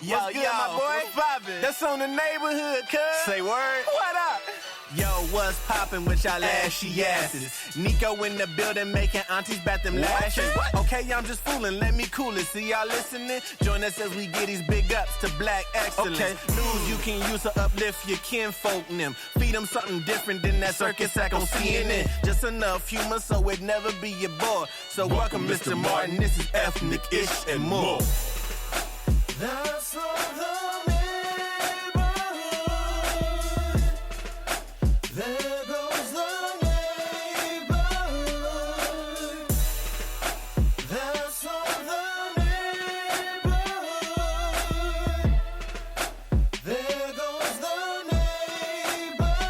Yo, what's good, my boy? What's poppin'? That's on the neighborhood, cuz. Say word. What up? Yo, what's poppin' with y'all ashy asses? Nico in the building making aunties bat them lashes. Okay, I'm just fooling, let me cool it. See y'all listening? Join us as we get these big ups to black excellence. Okay. News you can use to uplift your kinfolk and them. Feed them something different than that circus act on CNN. Just enough humor so it never be your bore. So welcome Mr. Martin, this is Ethnic-ish and more. That's all the there goes the neighborhood. That's all the neighborhood. There goes the neighborhood.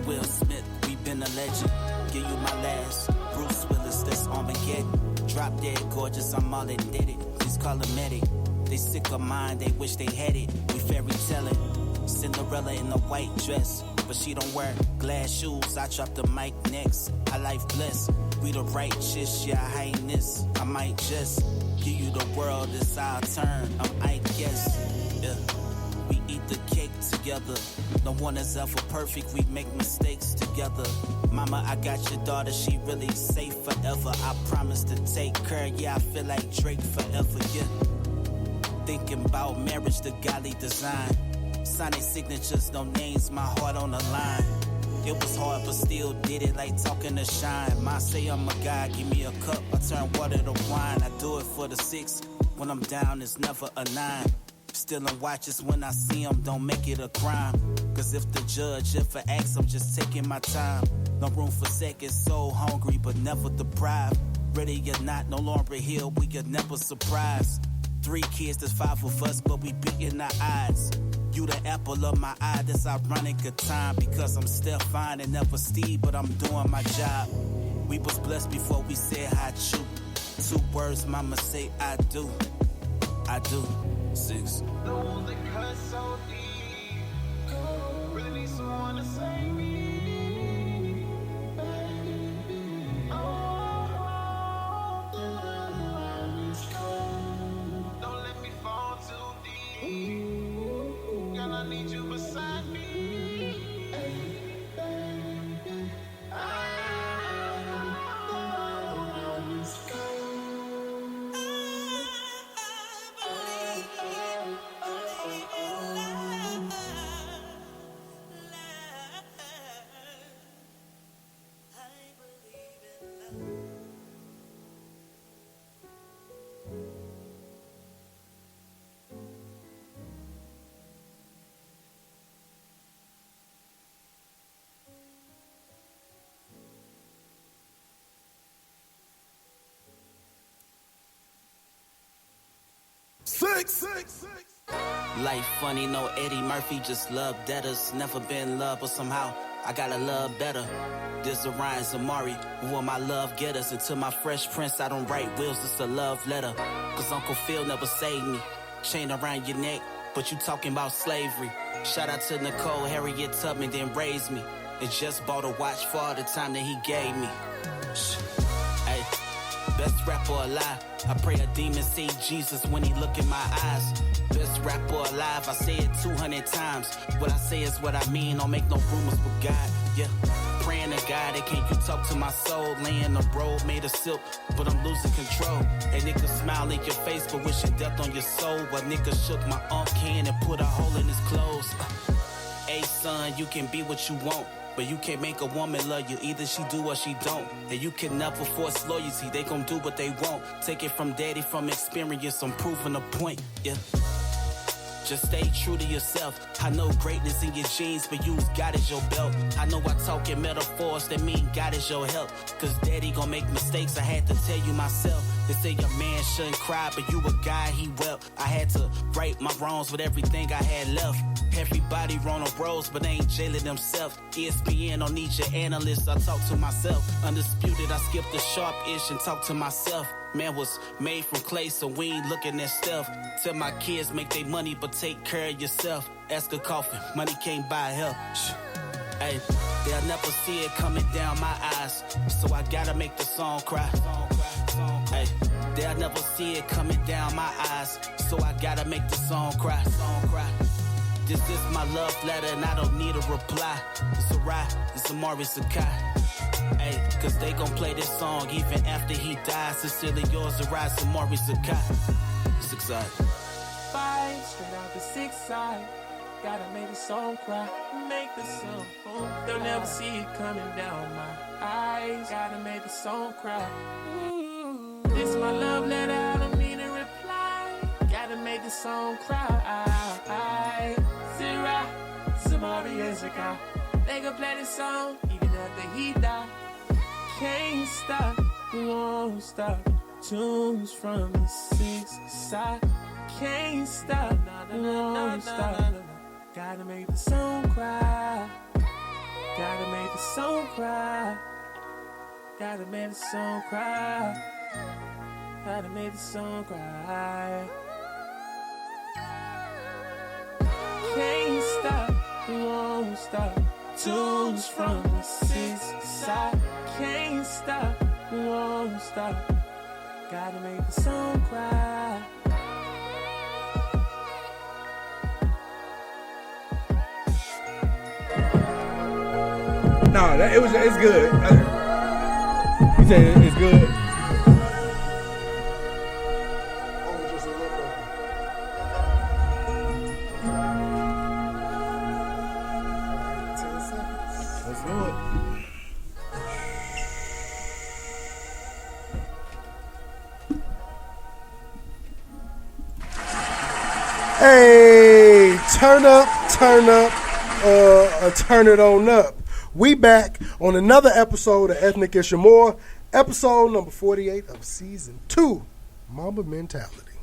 Will Smith, we been a legend. Give you my last. Bruce Willis, this Armageddon. Drop dead gorgeous, I'm all indebted. Please call a medic. They sick of mine, they wish they had it. We fairy telling. Cinderella in a white dress, but she don't wear glass shoes. I drop the mic next. I life blessed. We the righteous, your highness. I might just give you the world, it's our turn. I guess. Yeah. We eat the cake together. No one is ever perfect, we make mistakes together. Mama, I got your daughter, she really safe forever. I promise to take care, yeah, I feel like Drake forever, yeah. Thinking about marriage, the godly design. Signing signatures, no names, my heart on the line. It was hard, but still did it like talking to Shine. Ma say I'm a guy, give me a cup, I turn water to wine. I do it for the 6, when I'm down, it's never a 9. Stealing watches when I see them, don't make it a crime. Cause if the judge ever asks, I'm just taking my time. No room for seconds, so hungry but never deprived. Ready or not, no longer here, we get never surprised. 3 kids, there's 5 of us, but we beating our odds. You the apple of my eye, this ironic a time. Because I'm still fine and never Steve, but I'm doing my job. We was blessed before we said I chew. 2 words, mama say I do. I do. 6. Those that cut so deep really need someone to save me. Don't let me fall too deep. Girl, I need you beside me. Six. Life funny, no Eddie Murphy, just love debtors. Never been loved, but somehow I gotta love better. This is Ryan Zamari, who will my love get us? Until my Fresh Prince, I don't write wills, it's a love letter. Cause Uncle Phil never saved me. Chain around your neck, but you talking about slavery. Shout out to Nicole, Harriet Tubman, then raised me. And just bought a watch for all the time that he gave me. Hey, best rapper alive. I pray a demon see Jesus when he look in my eyes. Best rapper alive, I say it 200 times. What I say is what I mean, don't make no rumors with God, yeah. Praying to God that can't you talk to my soul. Laying the road made of silk, but I'm losing control. A nigga smile in your face, but wishing death on your soul. A nigga shook my hand and put a hole in his clothes. Ace son, you can be what you want. But you can't make a woman love you, either she do or she don't. And you can never force loyalty, they gon' do what they want. Take it from daddy, from experience, I'm proving a point, yeah. Just stay true to yourself. I know greatness in your genes, but use God as your belt. I know I talk in metaphors that mean God is your help. Cause daddy gon' make mistakes, I had to tell you myself. They say a man shouldn't cry, but you a guy, he wept. I had to right my wrongs with everything I had left. Everybody wrong on roads, but ain't jailing themselves. ESPN don't need your analysts, I talk to myself. Undisputed, I skip the sharp-ish and talk to myself. Man was made from clay, so we ain't looking at stuff. Tell my kids make their money, but take care of yourself. Ask a coffin, money can't buy help. Hey, they'll never see it coming down my eyes, so I gotta make the song cry. Hey, they'll never see it coming down my eyes, so I gotta make the song cry. This is my love letter and I don't need a reply. It's a ride, it's Amari Sakai. Hey, cause they gon' play this song even after he dies. Sincerely yours, a ride, Amari Sakai. 6 side. 5 straight out the 6 side. Gotta make the song cry, make the song cry. They'll never see it coming down my eyes. Gotta make the song cry. Ooh, this my love letter, I don't need a reply. Gotta make the song cry. Zira, Samari Ezeka. They gon' play this song even after he die. Can't stop, won't stop. Tunes from the 6 side. Can't stop, won't stop. Gotta make the song cry. Gotta make the song cry. Gotta make the song cry. Gotta make the song cry. Can't stop, won't stop. Tunes from the 6 side. Can't stop, won't stop. Gotta make the song cry. No, it's good. You said it's good. Let's do it. Hey, turn up, turn it on up. We back on another episode of Ethnic Issue More, episode number 48 of season 2, Mamba Mentality.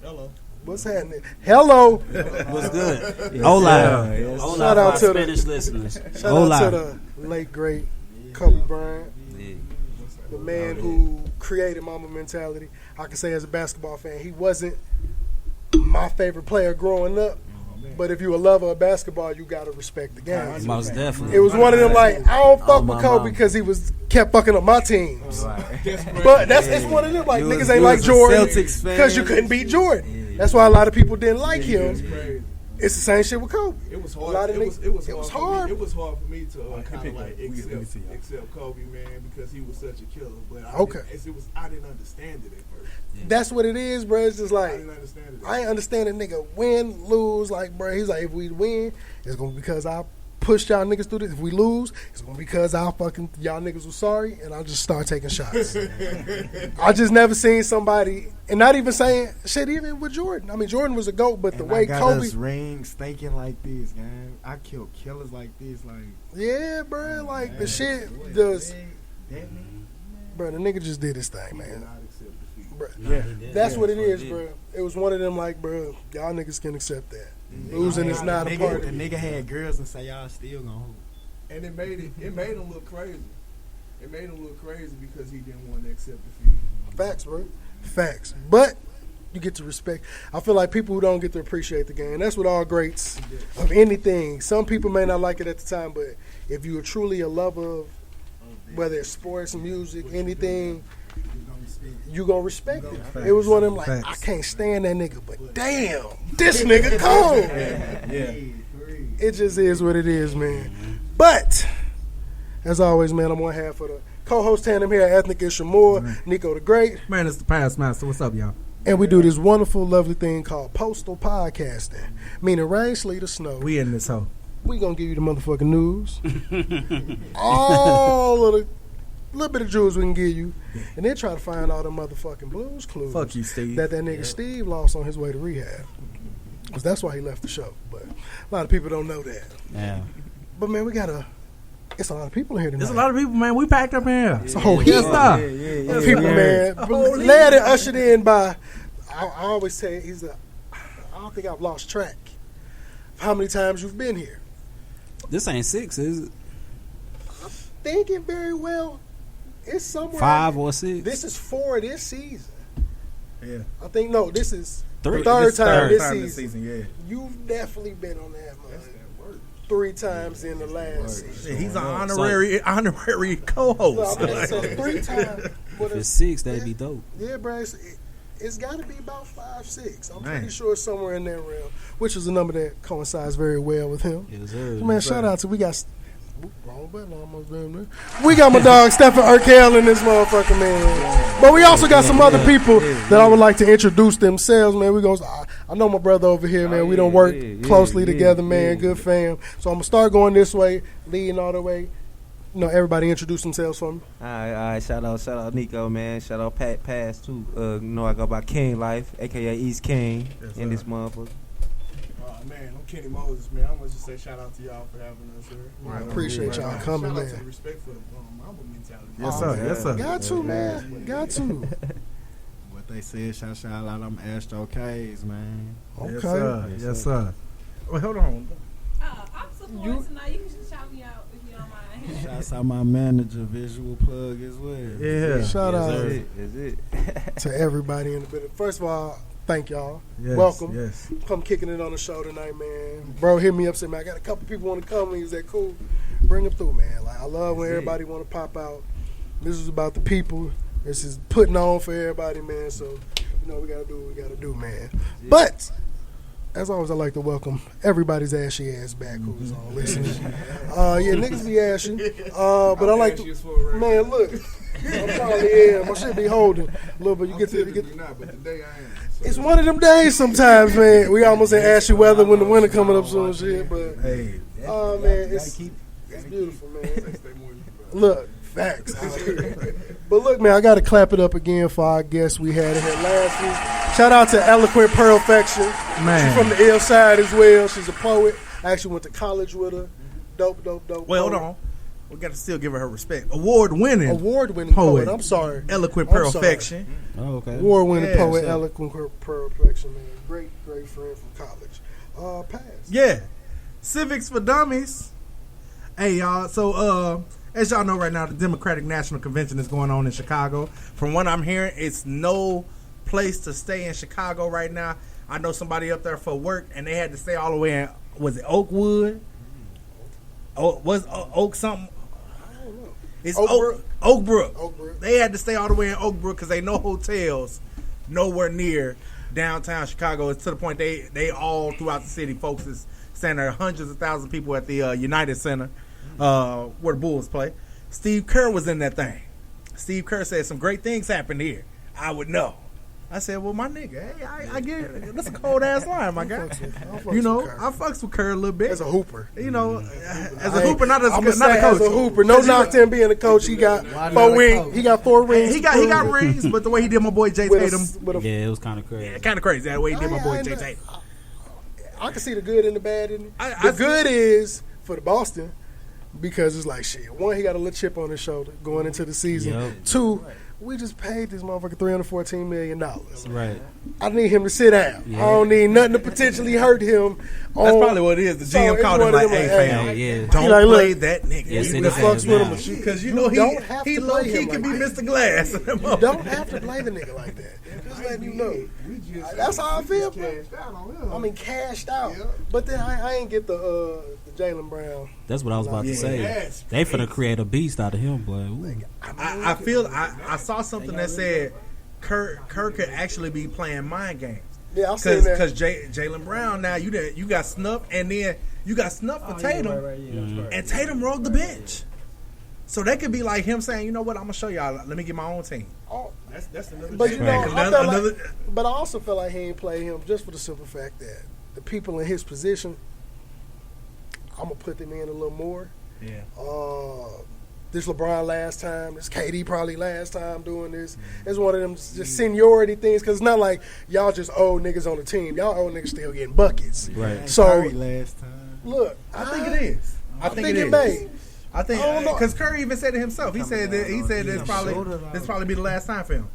Hello. What's happening? Hello. What's good? Hola. Shout out to Spanish listeners. Shout out to the late great Kobe Bryant, the man who created Mamba Mentality. I can say as a basketball fan, he wasn't my favorite player growing up. But if you a lover of basketball, you gotta respect the game. Most definitely. It was one of them like I don't fuck with Kobe because he kept fucking up my teams. But it's one of them like niggas ain't like Jordan because you couldn't beat Jordan. That's why a lot of people didn't like him. It's the same shit with Kobe. It was hard. A lot of It was hard. It was hard for me to kind of like accept Kobe, man, because he was such a killer. But I didn't understand it at first. That's what it is, bro. It's just like I didn't understand it. I ain't understand a nigga win, lose. Like, bro, he's like, if we win, it's gonna be because I pushed y'all niggas through this. If we lose, it's gonna be because y'all niggas was sorry, and I'll just start taking shots. I just never seen somebody, and not even saying shit. Even with Jordan, I mean, Jordan was a GOAT, but the way I got Kobe us rings thinking like this, man. I killed killers like this, like yeah, bro. Like man, the shit, that bro. The nigga just did his thing, man. Bro, Yeah. that's what it is, bro. It was one of them like, bro, y'all niggas can accept that. Losing is not a part The of it. nigga had girls and say y'all still gonna hold. And it made him look crazy. It made him look crazy because he didn't want to accept defeat. Facts, bro. Facts. But you get to respect. I feel like people who don't get to appreciate the game. That's what all greats of anything. Some people may not like it at the time, but if you are truly a lover of whether it's sports, music, anything, you gonna respect it. It was one of them like, I can't stand that nigga, but damn, this nigga cold. It just is what it is, man. But as always, man, I'm one half of the co-host tandem here at Ethnic Issue More, Nico the Great. Man, it's the Past Master. What's up, y'all? And we do this wonderful, lovely thing called postal podcasting, meaning rain, sleet, or snow. We in this hoe. we gonna give you the motherfucking news. All of the little bit of jewels we can give you, and then try to find all the motherfucking Blues Clues. Fuck you, Steve. That nigga Steve lost on his way to rehab. Because that's why he left the show. But a lot of people don't know that. Yeah. But man, it's a lot of people in here tonight. There's a lot of people, man. We packed up in here. It's a whole heap of people, man. Led and ushered in by, I always say, I don't think I've lost track of how many times you've been here. This ain't 6, is it? I'm thinking very well. It's somewhere. 5 or 6. This is 4 this season. Yeah. I think, no, this is Three. the third time this this season. Yeah. You've definitely been on that, man. 3 times in the last season. He's an honorary co-host. So 3 times. If it's 6, that'd be dope. Yeah, bro. It's got to be about 5, 6. I'm pretty sure it's somewhere in that realm, which is a number that coincides very well with him. Yes, sir. Man, shout out to we got wrong button almost damn near. We got my dog Stephen Urkel in this motherfucker, man. But we also got some other people that I would like to introduce themselves, man. We gonna I know my brother over here, man. We don't work closely together, man. Good fam. So I'm gonna start going this way, leading all the way. You know, everybody introduce themselves for me. All right. Shout out Nico, man. Shout out Pat Pass too. You know I go by King Life, aka East King, in this motherfucker. Man, I'm Kenny Moses, man. I want to just say shout out to y'all for having us here. I appreciate y'all coming, shout man. out to the respect for the Mamba mentality. Yes, sir. Yes, sir. Got to, man. Got to. What they said, shout out them Astro K's, man. Okay. Yes, sir. Yes, sir. Wait, hold on. I'm supporting tonight. You can just shout me out if you don't mind. Shouts out my manager, Visual Plug as well. Yeah. Shout out Is it? to everybody in the building. First of all, thank y'all. Yes, Welcome. Yes. Come kicking it on the show tonight, man. Bro, hit me up, say, man, I got a couple people want to come. Is that cool? Bring them through, man. Like, I love when everybody want to pop out. This is about the people. This is putting on for everybody, man. So, you know, we got to do what we got to do, man. But, as always, I like to welcome everybody's ashy ass back who's on listening. Yeah, niggas be ashy. But I like to, man, look. I'm probably am. I should be holding a little bit. You get not, but today I am. So it's one of them days sometimes, man. We almost in ashy weather when the winter coming up soon, shit. But Hey. oh man, it's beautiful, man. Look, facts. But look, man, I got to clap it up again for our guest we had in here last week. Shout out to Eloquent Perfection. Man. She's from the Ill Side as well. She's a poet. I actually went to college with her. Dope. Well, hold on. We got to still give her respect. Award-winning poet. I'm sorry. Eloquent I'm sorry. Perfection. Oh, okay. Award-winning Yeah, poet, so- Eloquent Perfection, man. Great friend from college. Pass. Yeah. Civics for Dummies. Hey, y'all. So, as y'all know right now, the Democratic National Convention is going on in Chicago. From what I'm hearing, it's no place to stay in Chicago right now. I know somebody up there for work, and they had to stay all the way in, was it Oakwood? Was Oak something? I don't know. It's Oakbrook. Oakbrook. They had to stay all the way in Oakbrook because they no hotels nowhere near downtown Chicago. It's to the point they all throughout the city, folks, is saying there are hundreds of thousands of people at the United Center where the Bulls play. Steve Kerr was in that thing. Steve Kerr said some great things happened here. I would know. I said, well, my nigga, hey, I get it. That's a cold-ass line, my guy. You know, I fucks with Kerr a little bit. As a hooper. You know, as a hooper, not a coach. As a hooper. No knock to him being a coach. He got 4 rings. He got 4 rings. He got rings, but the way he did my boy Jay Tatum. Yeah, it was kind of crazy. Yeah, kind of crazy. That way he did my boy Jay Tatum. I can see the good and the bad in it. The good is for the Boston because it's like, shit, 1, he got a little chip on his shoulder going into the season. Yep. 2, we just paid this motherfucker $314 million. Right. I need him to sit down. Yeah. I don't need nothing to potentially hurt him. That's probably what it is. The GM called him like, hey, fam, don't like, play that nigga. Yeah, you the fucks with him. Because you know he low-key can be Mr. Glass. You don't have to play the nigga like that. Just letting you know. That's how I feel, bro. I mean, cashed out. But then I ain't get the Jaylen Brown. That's what I was about to say. They finna create a beast out of him, boy. I feel I saw something that said Kerr could actually be playing mind games. Yeah, I've seen that. Because Jaylen Brown now you got snuff, and then you got snuff for Tatum, and Tatum rode the bench. So that could be like him saying, you know what, I'm gonna show y'all. Let me get my own team. Oh, that's another. But you know, but I also feel like he ain't played him just for the simple fact that the people in his position, I'm gonna put them in a little more. Yeah. This LeBron last time. This KD probably last time doing this. It's one of them just seniority things because it's not like y'all just old niggas on the team. Y'all old niggas still getting buckets. Right. So Curry last time. look, I think it is. I think it may. I think I don't know. because Curry even said it himself. He said this probably be the last time for him.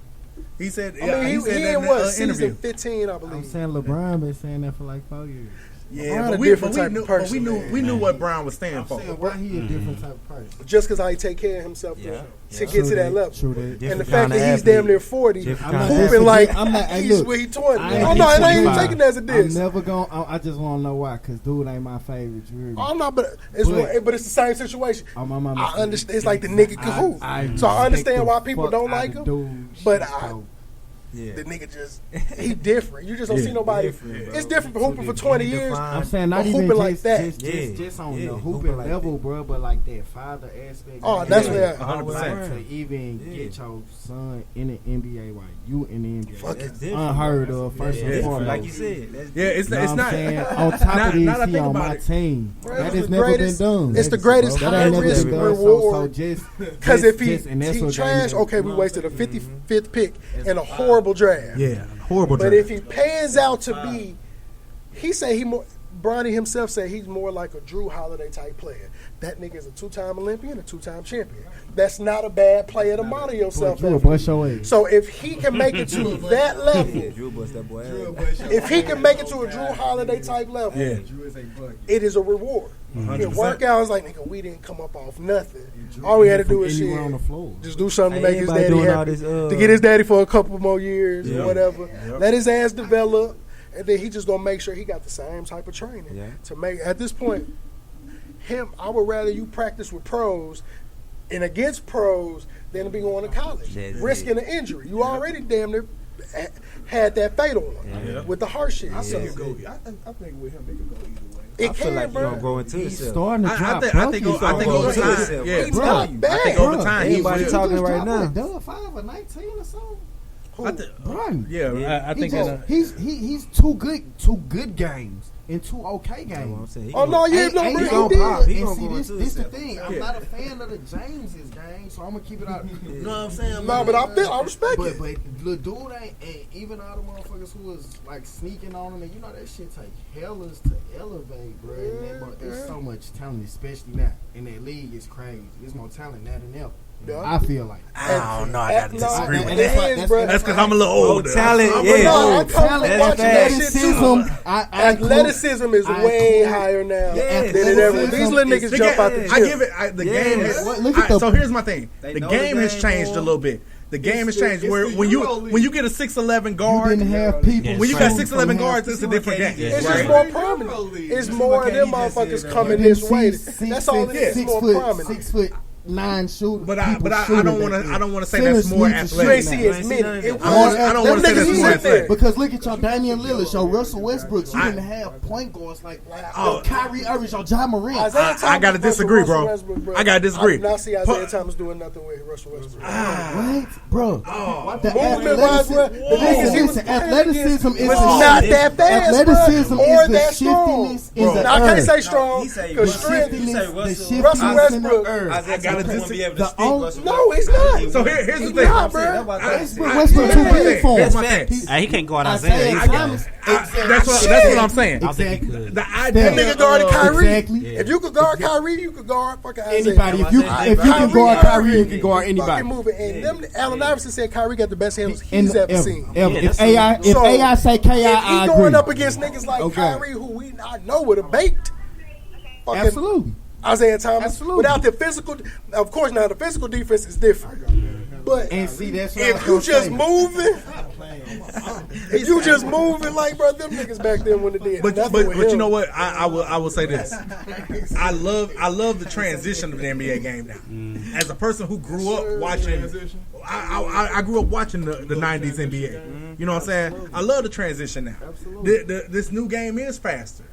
He said. I mean, he said in in what the season interview. 15, I I'm believe. saying LeBron been saying that for like 4 years. Yeah, LeBron but a we different type of person, we knew what Brown was standing for. Saying why he a different type of person. Just because he take care of himself to get to that level. True that. And the fact that he's damn near 40, I'm not hooping like I'm not, hey, he's look, where he 20. I ain't Oh, no, it ain't even 25. taking it as a diss. I'm never going. I just want to know why, because dude ain't my favorite. You hear me? Oh, no, but it's the same situation. Oh, my mama I understand. It's like the nigga Kahoot. So I understand why people don't like him. But the nigga just, he different. You just don't see nobody. It's different for hooping for 20 years. I'm saying not even hooping like that. Just on the hooping level, bro, but like that father aspect. Oh, that's what 100%. To even get your son in the NBA while you in the NBA. Fuck That's it. unheard of, first and foremost. Like you said. It's not. Saying, on top of now that I this, he think on about my it. team. Bro, That it's has the never greatest- been done. it's the greatest That ain't never high-risk been done. reward. So just Because if he and that's what trash, they- okay, we wasted a 55th pick and a horrible draft. Yeah, horrible. But draft. if he pans out to be, he say he more. Bronny himself said he's more like a Drew Holiday type player. That nigga is a 2-time Olympian, a 2-time champion. That's not a bad player to model yourself Drew, after. bust your ass. So if he can make it to that level, Drew bust that boy. if he can make it to a Drew Holiday type level, Drew is a bucket. it is a reward. It 100%. work out. It's like, nigga, we didn't come up off nothing. All we had to do is shit. Anywhere on the floor. Just do something to make his Everybody daddy doing all happy. this, To get his daddy for a couple more years Yeah. or whatever. Yep. Let his ass develop. And then he just gonna make sure he got the same type of training Yeah. to make. At this point, I would rather you practice with pros and against pros than to be going to college, That's risking an injury. You already damn near had that fatal one with the heart shit. I So think with him, it could go either way. it I feel can, like you're bro. gonna grow into He's yourself. starting to drop. I think over time. Yeah, He's not bad. I think over time he Everybody will. talking right now. Dub 5 or 19 or something. Bronny. Yeah, I think he's two good games and 2 okay games. Oh no, yeah, no, Ain't bro, he he gonna did. pop? He And gonna see, go this into the himself. thing. I'm not a fan of the James's game, so I'm gonna keep it out. You know what I'm saying? No, but I respect But it. the dude ain't, and even all the motherfuckers who was like sneaking on him, and you know that shit take hellas to elevate, bro. And that, but there's so much talent, especially now in that league. It's crazy. There's more talent now than ever. Yeah. I feel like. I don't know. I gotta disagree with and that. that's That's because I'm a little older. Talent, But yeah. no, I come from Talent, watching that shit too. Athleticism is I way include- higher now Yeah, than it ever. These little niggas The jump ga- out the gym. I give it. The game. Has, Look at the- so here's my thing. They The know game the has game changed more. a little bit. The game has changed. it's Where the when Euro you League. get a 6'11" You guard, didn't have people. when you got shooting 6'11" from guards, half- it's a different game. It's right? just more prominent. It's more of them motherfuckers coming this way. That's all it is. It's more prominent. 6'9" shooter. But I don't want to. I don't want to say that's more You athletic. ain't see as many. It I don't them want to say niggas that's was more up there. athletic. Because look at your Damian Lillard, your Russell Westbrook. You didn't have point guards like Kyrie Irving, your Ja Morant. I gotta disagree, bro. I gotta disagree. I do not see Isaiah Thomas doing nothing with Russell Westbrook. What, bro? The Movement-wise, bro, the niggas he was listen, athleticism is was the not shit. that fast, Athleticism bro, or is the that strong. shiftiness in the Now, I can't earth. say strong He say because the strength. shiftiness- Russell Westbrook. I gotta be able to The speak. only- Russell No, he's not. So here's the He's thing. not, bro. Westbrook too big for him. Here's my thing. He can't guard Isaiah. Isaiah either. Thomas. That's what I'm saying. I think he could. The idea That nigga guarded Kyrie. Exactly. If you could guard Kyrie, you could guard fucking Isaiah. Anybody. If you can guard Kyrie, you can guard Fucking anybody. moving. And them, Allen Iverson said Kyrie got the best handles And he's ever seen. If that's AI say KI, if I he agree. going up against niggas like Okay. Kyrie, who I know would have baked fucking Absolutely. Isaiah Thomas. Absolutely. Without the physical, of course, now the physical defense is different. But And see, that's what I if was you gonna just say. moving, if you just moving like bro, them niggas back then when they did But nothing with you him. know what? I will say this. I love the transition of the NBA game now. As a person who grew up watching, I grew up watching the 90s NBA. You know what I'm saying? I love the transition now. This new game is faster.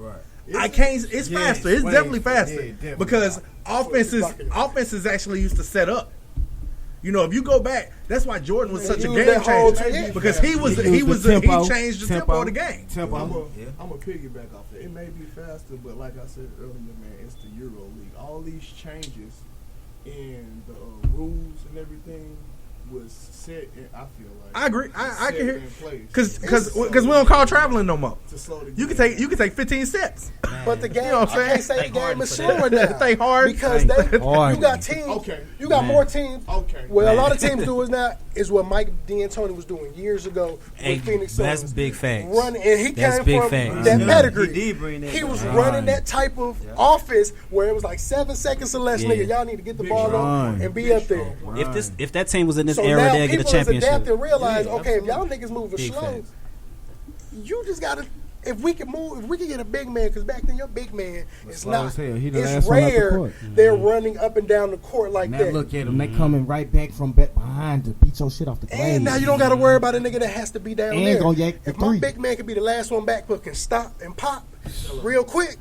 It's faster. It's definitely faster because offenses actually used to set up. You know, if you go back, that's why Jordan was such a He game was that whole changer team. because he changed the tempo of the game. I'm a piggyback off that. It may be faster, but like I said earlier, man, it's the Euro League. All these changes in the rules and everything was set. I feel like I agree. I can hear because So we don't call traveling no more. to slow the You can game. take 15 steps. But the game, You know what I'm I can't saying? say the game is Think slower now. Think hard. Because you hard. got teams. Okay. You got Man. more teams. Okay. What a Man. lot of teams do is now is what Mike D'Antoni was doing years ago Hey, with Phoenix that's Suns. big facts. Running, and he That's came big from facts. that Yeah. pedigree. He did bring that He was back. running that type of offense where it was like 7 seconds or less. Yeah. Nigga, y'all need to get the ball on and be up there. If that team was in this So era, now they'll get a people is championship. adapting and realize, okay, if y'all niggas moving Big slow, facts. you just gotta. If we can move, if we can get a big man, because back then your big man is slow not. as hell. He the It's last one out the rare court. they're running up and down the court like Now that. look at them. They coming right back from back behind to beat your shit off the glaze. And now you don't got to worry about a nigga that has to be down And there. gonna yank the If my three. big man can be the last one back, but can stop and pop real quick,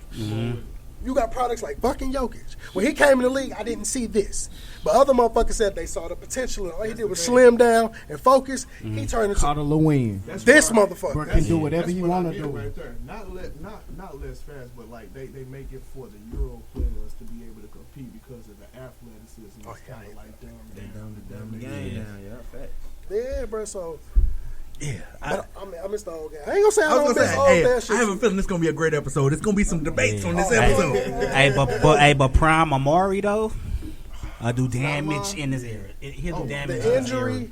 you got products like fucking Jokic. When he came in the league, I didn't see this. But other motherfuckers said they saw the potential. And all he did was slim down and focus. He turned into Caught a little win. this motherfucker. Bro can do whatever you want to do. do. Right there. Not less fast, but like they make it for the Euro players to be able to compete because of the athleticism. It's kind of like dumb the game down. Yeah, fact. Yeah, bro. So Yeah, I missed the whole game. I ain't gonna say I I was don't gonna miss say, all hey, that shit. I have a feeling this gonna be a great episode. It's gonna be some debates on this Hey, episode. but Prime Amari though, do damage in this era. He'll do damage. in The this injury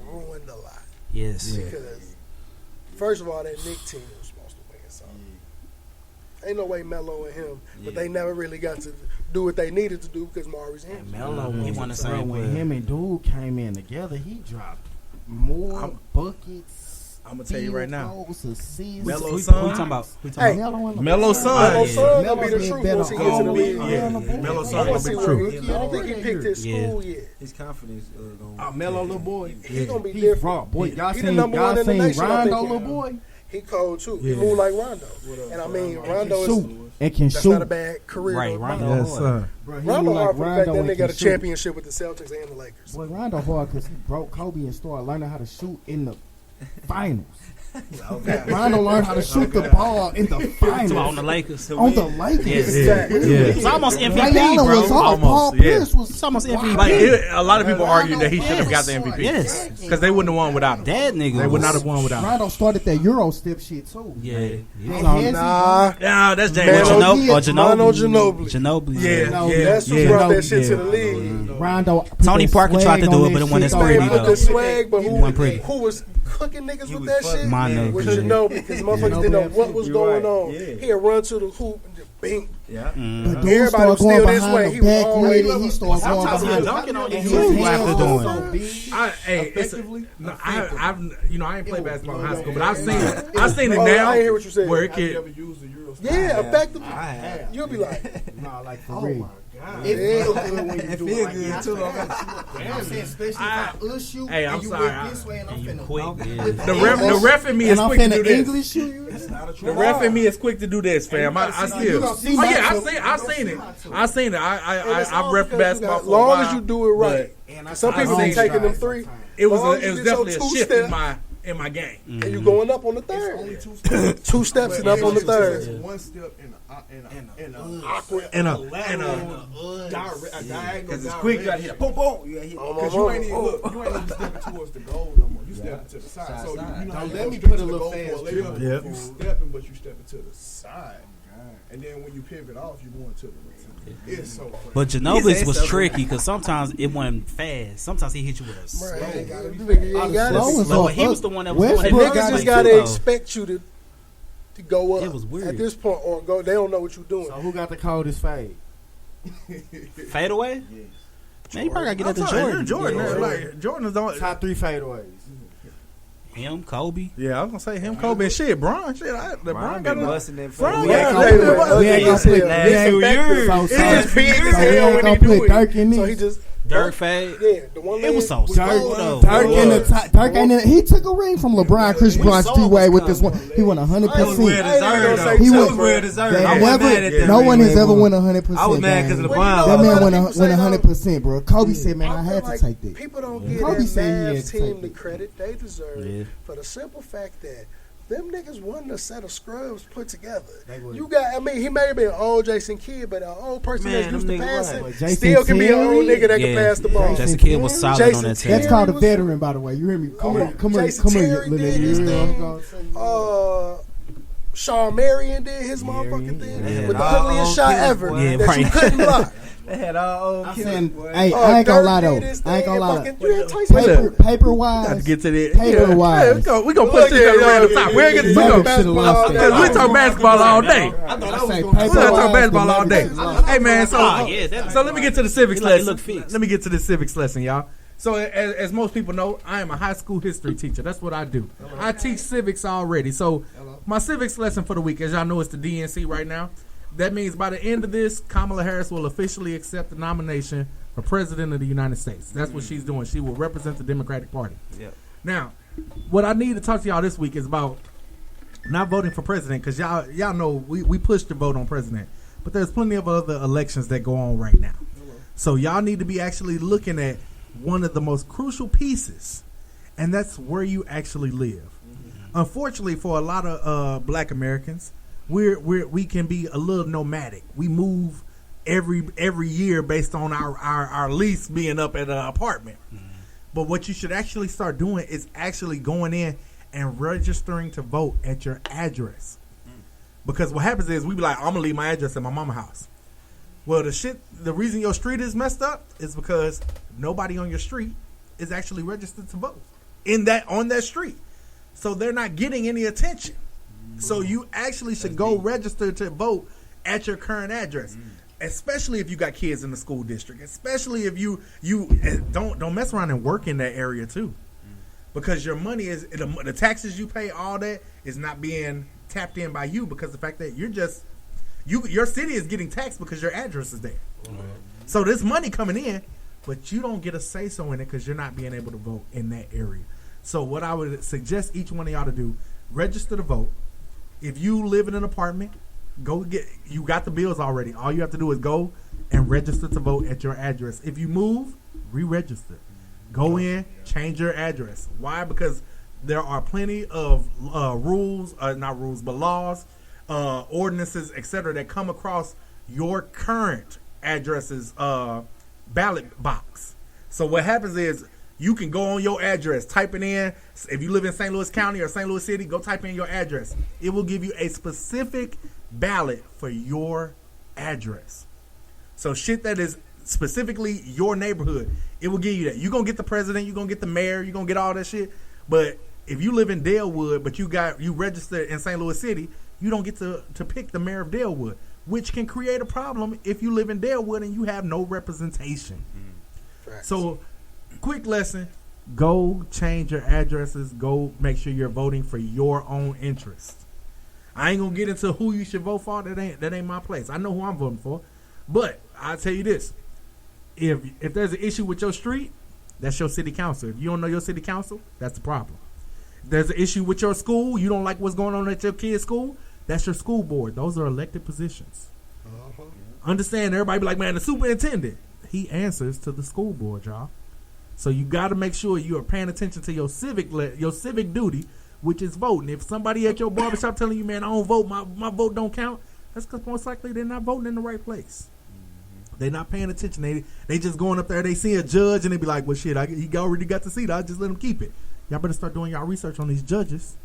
era. ruined a lot. Yes. Because first of all, that Knick team was supposed to win something. Ain't no way Melo and him, but they never really got to do what they needed to do because Mari's injured. Melo, he won the Bro, same when way. him and Dude came in together, he dropped more buckets. I'm gonna tell you right now. field goals, assists. Melo Who son. talking about? Hey, Melo son. Melo's son Yeah. gonna be the Melo truth better once he gets in the all league. year. Melo I son want gonna to see be where true. he. I don't think he picked his school yet. His confidence Melo, little boy. He gonna be He different. raw. Boy, y'all He the seen, number one y'all in the seen nation, I think, Rondo, yeah. little boy? He cold too. Yeah. He move like Rondo. And I mean, Rondo is Shoot. And can that's shoot. not a bad career. Right, though. Rondo. Yes, sir. Bro, he Rondo look hard for the fact that and nigga got can a shoot. championship with the Celtics and the Lakers. Boy, Rondo hard because he broke Kobe and started learning how to shoot in the finals. Rondo learned how to shoot the ball in the finals. On the Lakers. On the Lakers. Yes. Exactly. It's almost Ray MVP, Allen bro. was off. Paul Almost, yeah. Pierce was It's almost MVP. Like a lot of people argue that he should have got the Yes. MVP. Yes. Because they wouldn't have won without him. That nigga. They would not have won without him. Rondo started that Euro step shit too. Yeah. That Nah, handsy Nah, that's James. Man, Harden. Or Mano Ginobili. Ginobili. Ginobili. Yeah, No, yeah, that's who yeah. brought that shit yeah. to the league. Rondo. put Tony that Parker tried to swag do on it, but it wasn't shit. his pretty, With though. the swag, but He wasn't pretty. who was cooking niggas with that shit? Mano. Was Ginobili, because motherfuckers didn't know what was You're going right. on. Yeah. He'd run to the hoop and just bing. Yeah. But dude Everybody started was going still this behind way. the He was back always with it. He started going Sometimes he'll behind. dunk it on you. And Too. his After hands doing was it. so big. I ain't played basketball in high school, but I've seen it Oh, now I ain't hear what you said. where it Have you could. ever used the Euro Yeah, effectively. I have. You'll be like, Nah, like for Oh real. my god. It Yeah. feel good when you It do feel it like good, that. too. I'm saying, especially if I shoot Hey, I'm and you sorry, whip this way and I'm finna quick, walk yeah. with The ref in me is and I'm quick to do finna this. English shoot you. The ref in me is quick to do this, fam. I still. You gonna see Oh my yeah, tool. I seen it. I seen it. it's I all ref because basketball you got- for a long while, as you do it right. And I Some people I've be seen taking them strides three. sometimes. It was Long as it you was get your definitely a two shift step, in my game. and you going up on the third. Two steps and up on the third. One step in a And diagonal. Because it's quick, you got to hit. Boom, boom. You got to hit. Because you ain't even look, you ain't even stepping towards the goal no more. You stepping to the side. So you know how Don't you let go me straight put to a the little goal for fast layup. dribble. Yep. You stepping, but you stepping to the side. And then when you pivot off, you going to the rim. It's so crazy. But Ginobili's was tricky because sometimes it wasn't fast. Sometimes he hit you with a slow. Right, you ain't got Slow it. and Slow. so He was the one that was Westbrook doing it. Niggas got just it gotta too, though. expect you to go up. It was weird. At this point, or go. They don't know what you're doing. So who got the coldest fade? Fade away? Man, you probably got to get that to Jordan. Jordan. Jordan, like Jordan is on. Top 3 fadeaways. Him, Kobe. Yeah, I was gonna say him, Kobe, and shit. Bron, shit. Bron got been a. busting that. Bron We ain't got gonna put- we ain't gonna put last 2 years. It's just big as So we hell ain't when gonna he do put Dirk it. in So he this. just Dirk fade. Yeah, the one It was so leg slow though. Dirk in the top. Dirk ain't in, he took a ring from LeBron, Chris Brown, D-Wade with this one. He won 100%. He was well deserved. I wasn't mad at that. No one has ever won 100%. I was mad because LeBron. That man won 100%, bro. Kobe said, "Man, I had to take that." People don't give Kobe that said he had Mavs to team take the it. credit they deserve for the simple fact that them niggas wasn't a set of scrubs put together. You got, I mean, he may have been an old Jason Kidd, but an old person that's used to passing still can be an old nigga that can pass the ball. Jason Kidd was solid on that team. That's called a veteran, by the way. You hear me? Come here, Jason come Terry here. did his thing. Sean Marion did his motherfucking thing with the ugliest shot ever that you couldn't block. They had all old kids. Hey, I ain't gonna lie though. I ain't gonna lie. Paper wise. Got to get to the Paper wise. We gonna push this around the top. We ain't get to go. We talk basketball all day. We talk basketball all day. Hey man, so let me get to the civics lesson. Let me get to the civics lesson, y'all. So as most people know, I am a high school history teacher. That's what I do. I teach civics already. So my civics lesson for the week, as y'all know, is the DNC right now. That means by the end of this, Kamala Harris will officially accept the nomination for President of the United States. That's what she's doing. She will represent the Democratic Party. Yep. Now, what I need to talk to y'all this week is about not voting for president, because y'all know we push to vote on president. But there's plenty of other elections that go on right now. So y'all need to be actually looking at one of the most crucial pieces, and that's where you actually live. Unfortunately, for a lot of black Americans, we can be a little nomadic. We move every year based on our lease being up at an apartment. But what you should actually start doing is actually going in and registering to vote at your address. Because what happens is we be like, I'm gonna leave my address at my mama's house. Well, the reason your street is messed up is because nobody on your street is actually registered to vote on that street. So they're not getting any attention. So you actually should go register to vote at your current address, especially if you got kids in the school district. Especially if you don't mess around and work in that area too, because your money is the taxes you pay, all that is not being tapped in by you, because the fact that your city is getting taxed because your address is there. So there's money coming in, but you don't get a say so in it because you're not being able to vote in that area. So what I would suggest each one of y'all to do: register to vote. If you live in an apartment, you got the bills already. All you have to do is go and register to vote at your address. If you move, re-register. Go in, change your address. Why? Because there are plenty of laws, ordinances, etc., that come across your current address's ballot box. So what happens is, you can go on your address, type it in. If you live in St. Louis County or St. Louis City, go type in your address. It will give you a specific ballot for your address. So shit that is specifically your neighborhood, it will give you that. You're going to get the president, you're going to get the mayor, you're going to get all that shit. But if you live in Dalewood, but you registered in St. Louis City, you don't get to pick the mayor of Dalewood, which can create a problem if you live in Dalewood and you have no representation. So quick lesson: go change your addresses. Go make sure you're voting for your own interests. I ain't gonna get into who you should vote for. That ain't my place. I know who I'm voting for, but I'll tell you this: if there's an issue with your street, that's your city council. If you don't know your city council, that's the problem. If there's an issue with your school, you don't like what's going on at your kid's school, that's your school board. Those are elected positions. Understand? Everybody be like, man, the superintendent, he answers to the school board, y'all. So you got to make sure you are paying attention to your civic duty, which is voting. If somebody at your barbershop telling you, man, I don't vote, my vote don't count, that's because most likely they're not voting in the right place. They're not paying attention. They just going up there, they see a judge, and they be like, well, shit, he already got the seat. I just let him keep it. Y'all better start doing y'all research on these judges.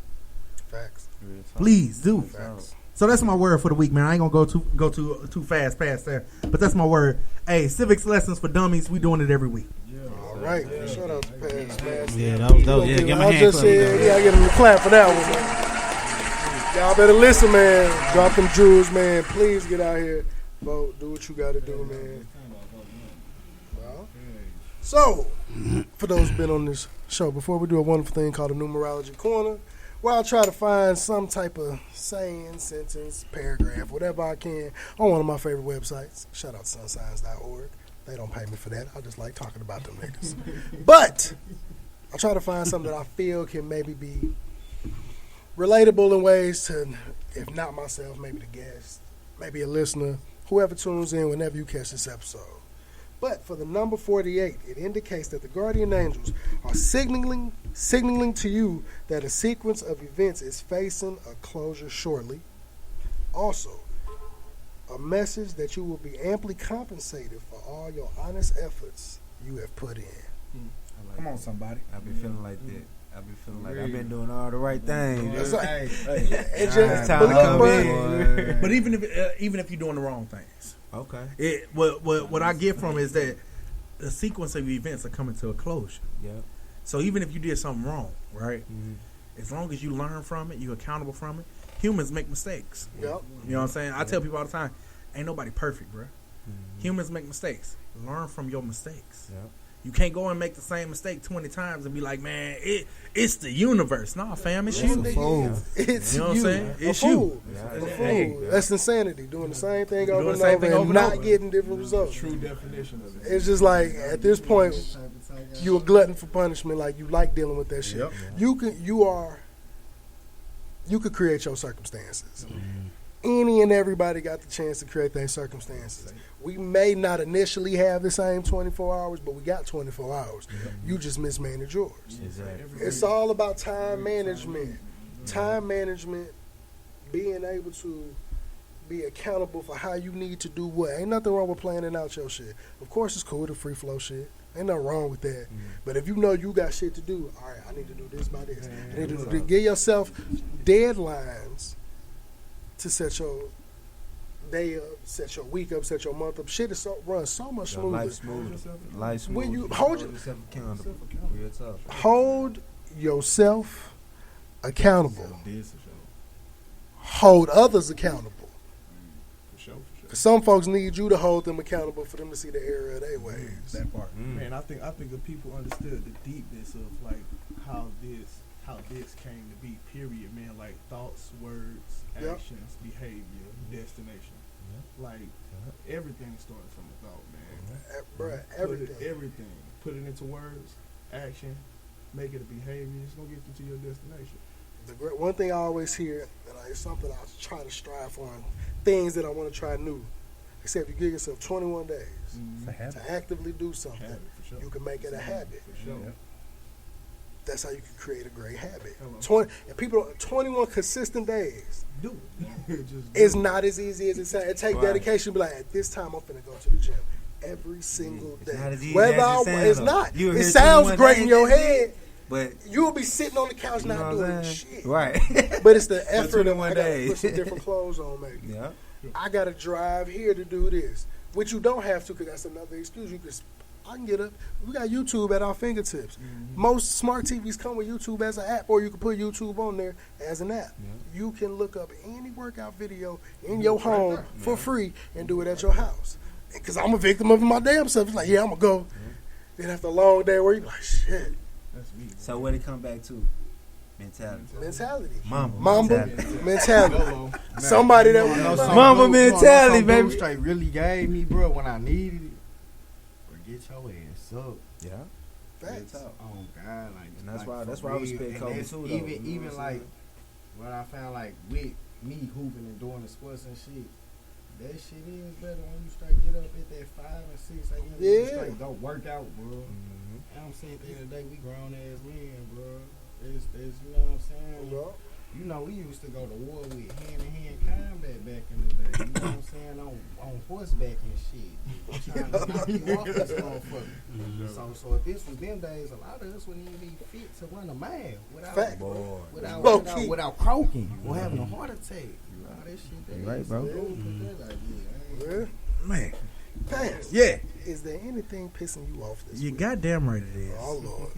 Facts. Please do. Facts. So that's my word for the week, man. I ain't gonna go too fast past there, but that's my word. Hey, civics lessons for dummies. We doing it every week. All right. Shout out to Pass, man. Yeah, that was dope. Yeah, give my hand clap. I get him a clap for that one, man. Y'all better listen, man. Drop them jewels, man. Please get out here, vote. Do what you got to do, man. Well, so for those who've been on this show before, we do a wonderful thing called the Numerology Corner, where I try to find some type of saying, sentence, paragraph, whatever I can on one of my favorite websites. Shout out to sunscience.org. They don't pay me for that. I just like talking about them niggas. But I try to find something that I feel can maybe be relatable in ways to, if not myself, maybe the guest, maybe a listener, whoever tunes in whenever you catch this episode. But for the number 48, it indicates that the guardian angels are signaling to you that a sequence of events is facing a closure shortly. Also, a message that you will be amply compensated for all your honest efforts you have put in. Come on, somebody. I've been feeling like that. I've been feeling like I've been doing all the right things. It's just time to come in. But even if you're doing the wrong things, okay. What I get from is that the sequence of events are coming to a closure. Yeah. So even if you did something wrong, right? Mm-hmm. As long as you learn from it, you're accountable from it. Humans make mistakes. Yep. You know what I'm saying? I tell people all the time, ain't nobody perfect, bro. Mm-hmm. Humans make mistakes. Learn from your mistakes. Yep. You can't go and make the same mistake 20 times and be like, man, it's the universe. Nah, fam, it's you. It's you know what I'm saying? It's you. Yeah. A fool. That's insanity. Doing the same thing over and over and not getting different results. True definition of it. It's just like, at this point, you a glutton for punishment. Like, you like dealing with that shit. Yep. You could create your circumstances. Any and everybody got the chance to create their circumstances. We may not initially have the same 24 hours, but we got 24 hours. You just mismanaged yours. Exactly. It's all about time management. Time management, being able to be accountable for how you need to do what. Ain't nothing wrong with planning out your shit. Of course, it's cool to free flow shit. Ain't nothing wrong with that. But if you know you got shit to do, all right, I need to do this by this. I need to do this. Give yourself deadlines to set your day up, set your week up, set your month up. Shit is runs so much smoother. Life smoother. When you hold yourself accountable. Real tough. Hold yourself accountable. Hold others accountable. Some folks need you to hold them accountable for them to see the error of their ways. That part. Man, I think if people understood the deepness of like how this came to be, period, man, like thoughts, words, actions, behavior, destination. Like everything started from a thought, man. Bruh, everything. Put it into words, action, make it a behavior. It's gonna get you to your destination. One thing I always hear, and it's something I try to strive for, and things that I want to try new. Except you give yourself 21 days to actively do something. Sure. You can make it a habit. For sure. That's how you can create a great habit. 21 consistent days. Do it. It's not as easy as it sounds. It takes dedication to be like, at this time I'm finna go to the gym every single day. It's not. It sounds great in your head. But you'll be sitting on the couch not doing shit. Right. But it's the effort of I gotta put some different clothes on, maybe. Yeah. I gotta drive here to do this. Which you don't have to, because that's another excuse. I can get up. We got YouTube at our fingertips. Most smart TVs come with YouTube as an app, or you can put YouTube on there as an app. You can look up any workout video in your home for free and do it at your house. Because I'm a victim of my damn self. It's like, I'm gonna go. Then after a long day where you like, shit. So what it come back to? Mentality. Mamba mentality. Somebody that was Mamba mentality, baby. Straight really gave me, bro, when I needed it. But get your ass up. Yeah. Facts. Oh God, like, and that's why I respect Kobe too. Even like what I found, like with me hooping and doing the sports and shit. That shit is better when you straight get up at that 5 and 6 a.m. You straight go work out, bro. I'm saying at the end of the day, we grown ass men, bro. It's you know what I'm saying? Bro. You know, we used to go to war with hand-to-hand combat back in the day. You know what I'm saying? On horseback and shit. Trying to knock you off this motherfucker. So if this was them days, a lot of us wouldn't even be fit to run a mile without croaking or having a heart attack. That shit, you right, bro. Man. Fast. Yeah. Is there anything pissing you off this week? You goddamn right it is. Oh, Lord.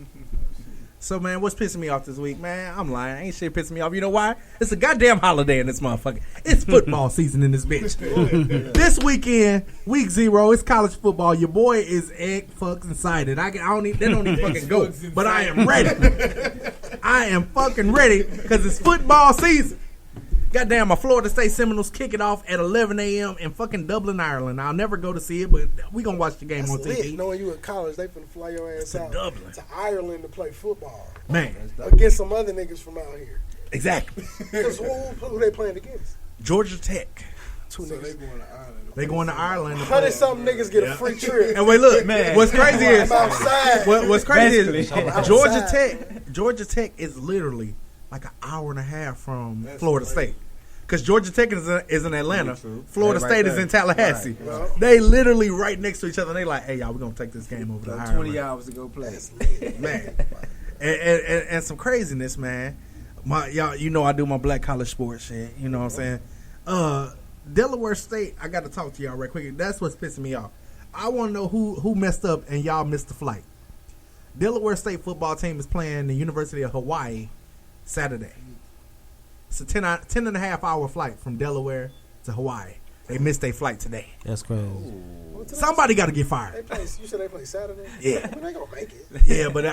So, man, what's pissing me off this week? Man, I'm lying. Ain't shit pissing me off. You know why? It's a goddamn holiday in this motherfucker. It's football season in this bitch. This weekend, week 0, it's college football. Your boy is fucking excited. They don't even fucking go. But I am ready. I am fucking ready because it's football season. Goddamn, my Florida State Seminoles kick it off at 11 a.m. in fucking Dublin, Ireland. I'll never go to see it, but we gonna watch the game That's on lit. TV. Knowing you in college, they finna fly your ass To out Dublin. to Ireland to play football. Man, Against some other niggas from out here. exactly. Because who they playing against? Georgia Tech. Two So niggas. they going to Ireland. They going to Ireland. To play. 100-something niggas get a free trip. And wait, look, Man. what's crazy is I'm outside. what's crazy is Basically. I'm Georgia outside. Tech is literally like an hour and a half from Florida State. Because Georgia Tech is in Atlanta, Florida Right State is there. in Tallahassee. Right. They literally right next to each other. And they like, hey y'all, we're gonna take this game over to Ireland. 20 hours to go play. Man, and some craziness, man. Y'all, you know I do my black college sports shit. You know what I'm saying? Delaware State. I got to talk to y'all right quick. That's what's pissing me off. I want to know who messed up and y'all missed the flight. Delaware State football team is playing the University of Hawaii Saturday. It's a 10 and a half hour flight from Delaware to Hawaii. They missed their flight today. That's crazy. Somebody got to get They fired. play, you said they play Saturday? Yeah. Well, they gonna make it. Yeah, but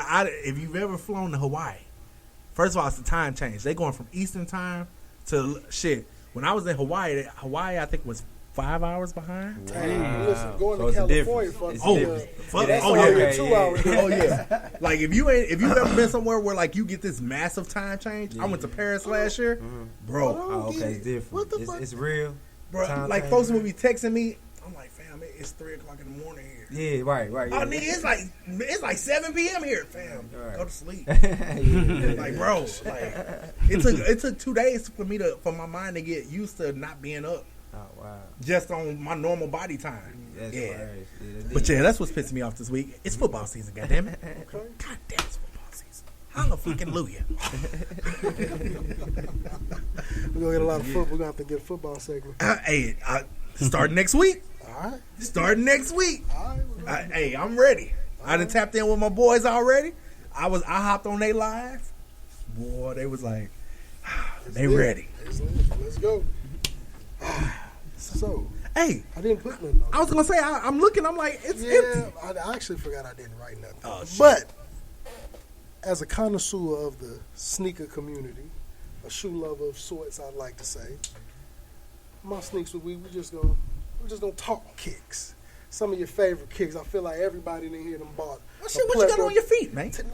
if you've ever flown to Hawaii, first of all, it's the time change. They going from Eastern time to shit. When I was in Hawaii, I think was 5 hours behind. Hey, listen, going So to it's a California difference. fucks It's Oh, me different. up. fuck. That's Oh only yeah. 2 hours. Oh yeah. Like if you've ever been somewhere where like you get this massive time change. I went to Paris last year, bro. Oh, okay, it's different. What the fuck? It's real. Bro, Time like change. folks would be texting me. I'm like, fam, it's 3 o'clock in the morning here. Yeah, right. Oh, Yeah. nigga, it's like 7 p.m. here, fam. Right. Go to sleep. Yeah. Like, bro, like it took 2 days for my mind to get used to not being up Oh wow. just on my normal body time. That's Yeah. hilarious. But yeah, that's what's pissing me off this week. It's football season, goddammit. Okay. God damn, it's football season. Hallelujah. We're gonna get a lot of football. We're gonna have to get a football segment. Hey, starting next week. All right. Starting next week. All right. Hey, I'm ready. I done tapped in with my boys already. I hopped on they live. Boy, they was like, they ready. Let's go. So, Hey, I didn't put nothing on. I was gonna say I'm looking. I'm like, it's Yeah, empty. I actually forgot I didn't write nothing. Oh, shit. But as a connoisseur of the sneaker community, a shoe lover of sorts, I'd like to say, my sneaks we're just gonna talk kicks. Some of your favorite kicks. I feel like everybody in here done bought. What shit? What you got on your feet, man? Tonight,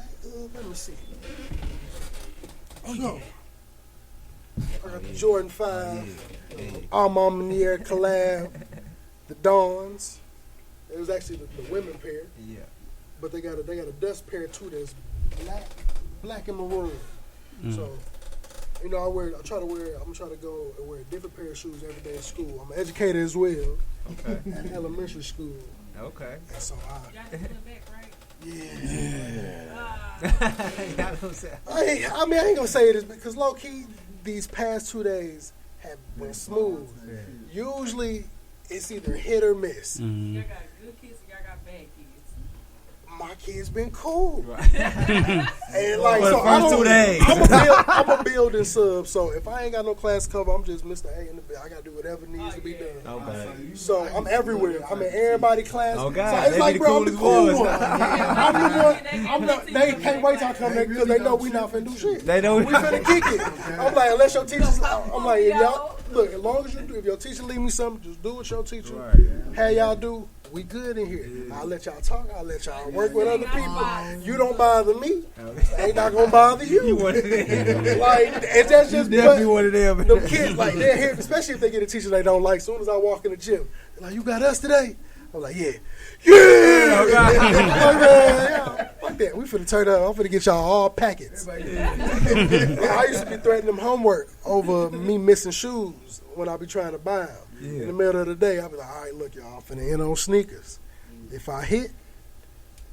let me see. Oh yeah. I got the Jordan 5, Armand Manier collab, the Dawns. It was actually the women pair, Yeah. but they got a dust pair too that's black and maroon. So, you know, I'm trying to go and wear a different pair of shoes every day at school. I'm an educator as well Okay. at elementary school, Okay. and so Y'all just in the back, right? I mean, I ain't gonna say it is because low key these past 2 days have been smooth. Usually, it's either hit or miss. Y'all got good kids and y'all got bad kids. My kids been cool. Right. And like, Well, so I first don't, 2 days. I'm a building sub. So if I ain't got no class cover, I'm just Mr. A in the bed. I gotta do whatever needs to be done. Okay. So I'm everywhere. I'm in everybody class. Oh, so God. it's They like, be the bro, I'm the coolest cool ones. one. I'm the one. They can't wait till I come back because they know we not finna do shit. They know We finna kick it. I'm like, unless your teachers, I'm like, if y'all look, as long as you do, if your teacher leave me something, just do what your teacher have y'all do. We good in here. I'll let y'all talk. I'll let y'all work with other people. You don't bother me. Ain't not gonna bother you. Like, and that's just Definitely but one of them. them kids, like they're here, especially if they get a teacher they don't like. As soon as I walk in the gym, they're like, "You got us today?" I'm like, "Yeah, yeah." I'm like, "Man, yeah, fuck that. We finna turn up. I'm finna get y'all all packets." I used to be threatening them homework over me missing shoes when I be trying to buy them. In the middle of the day, I be like, "All right, look, y'all, I'm finna end on sneakers. If I hit,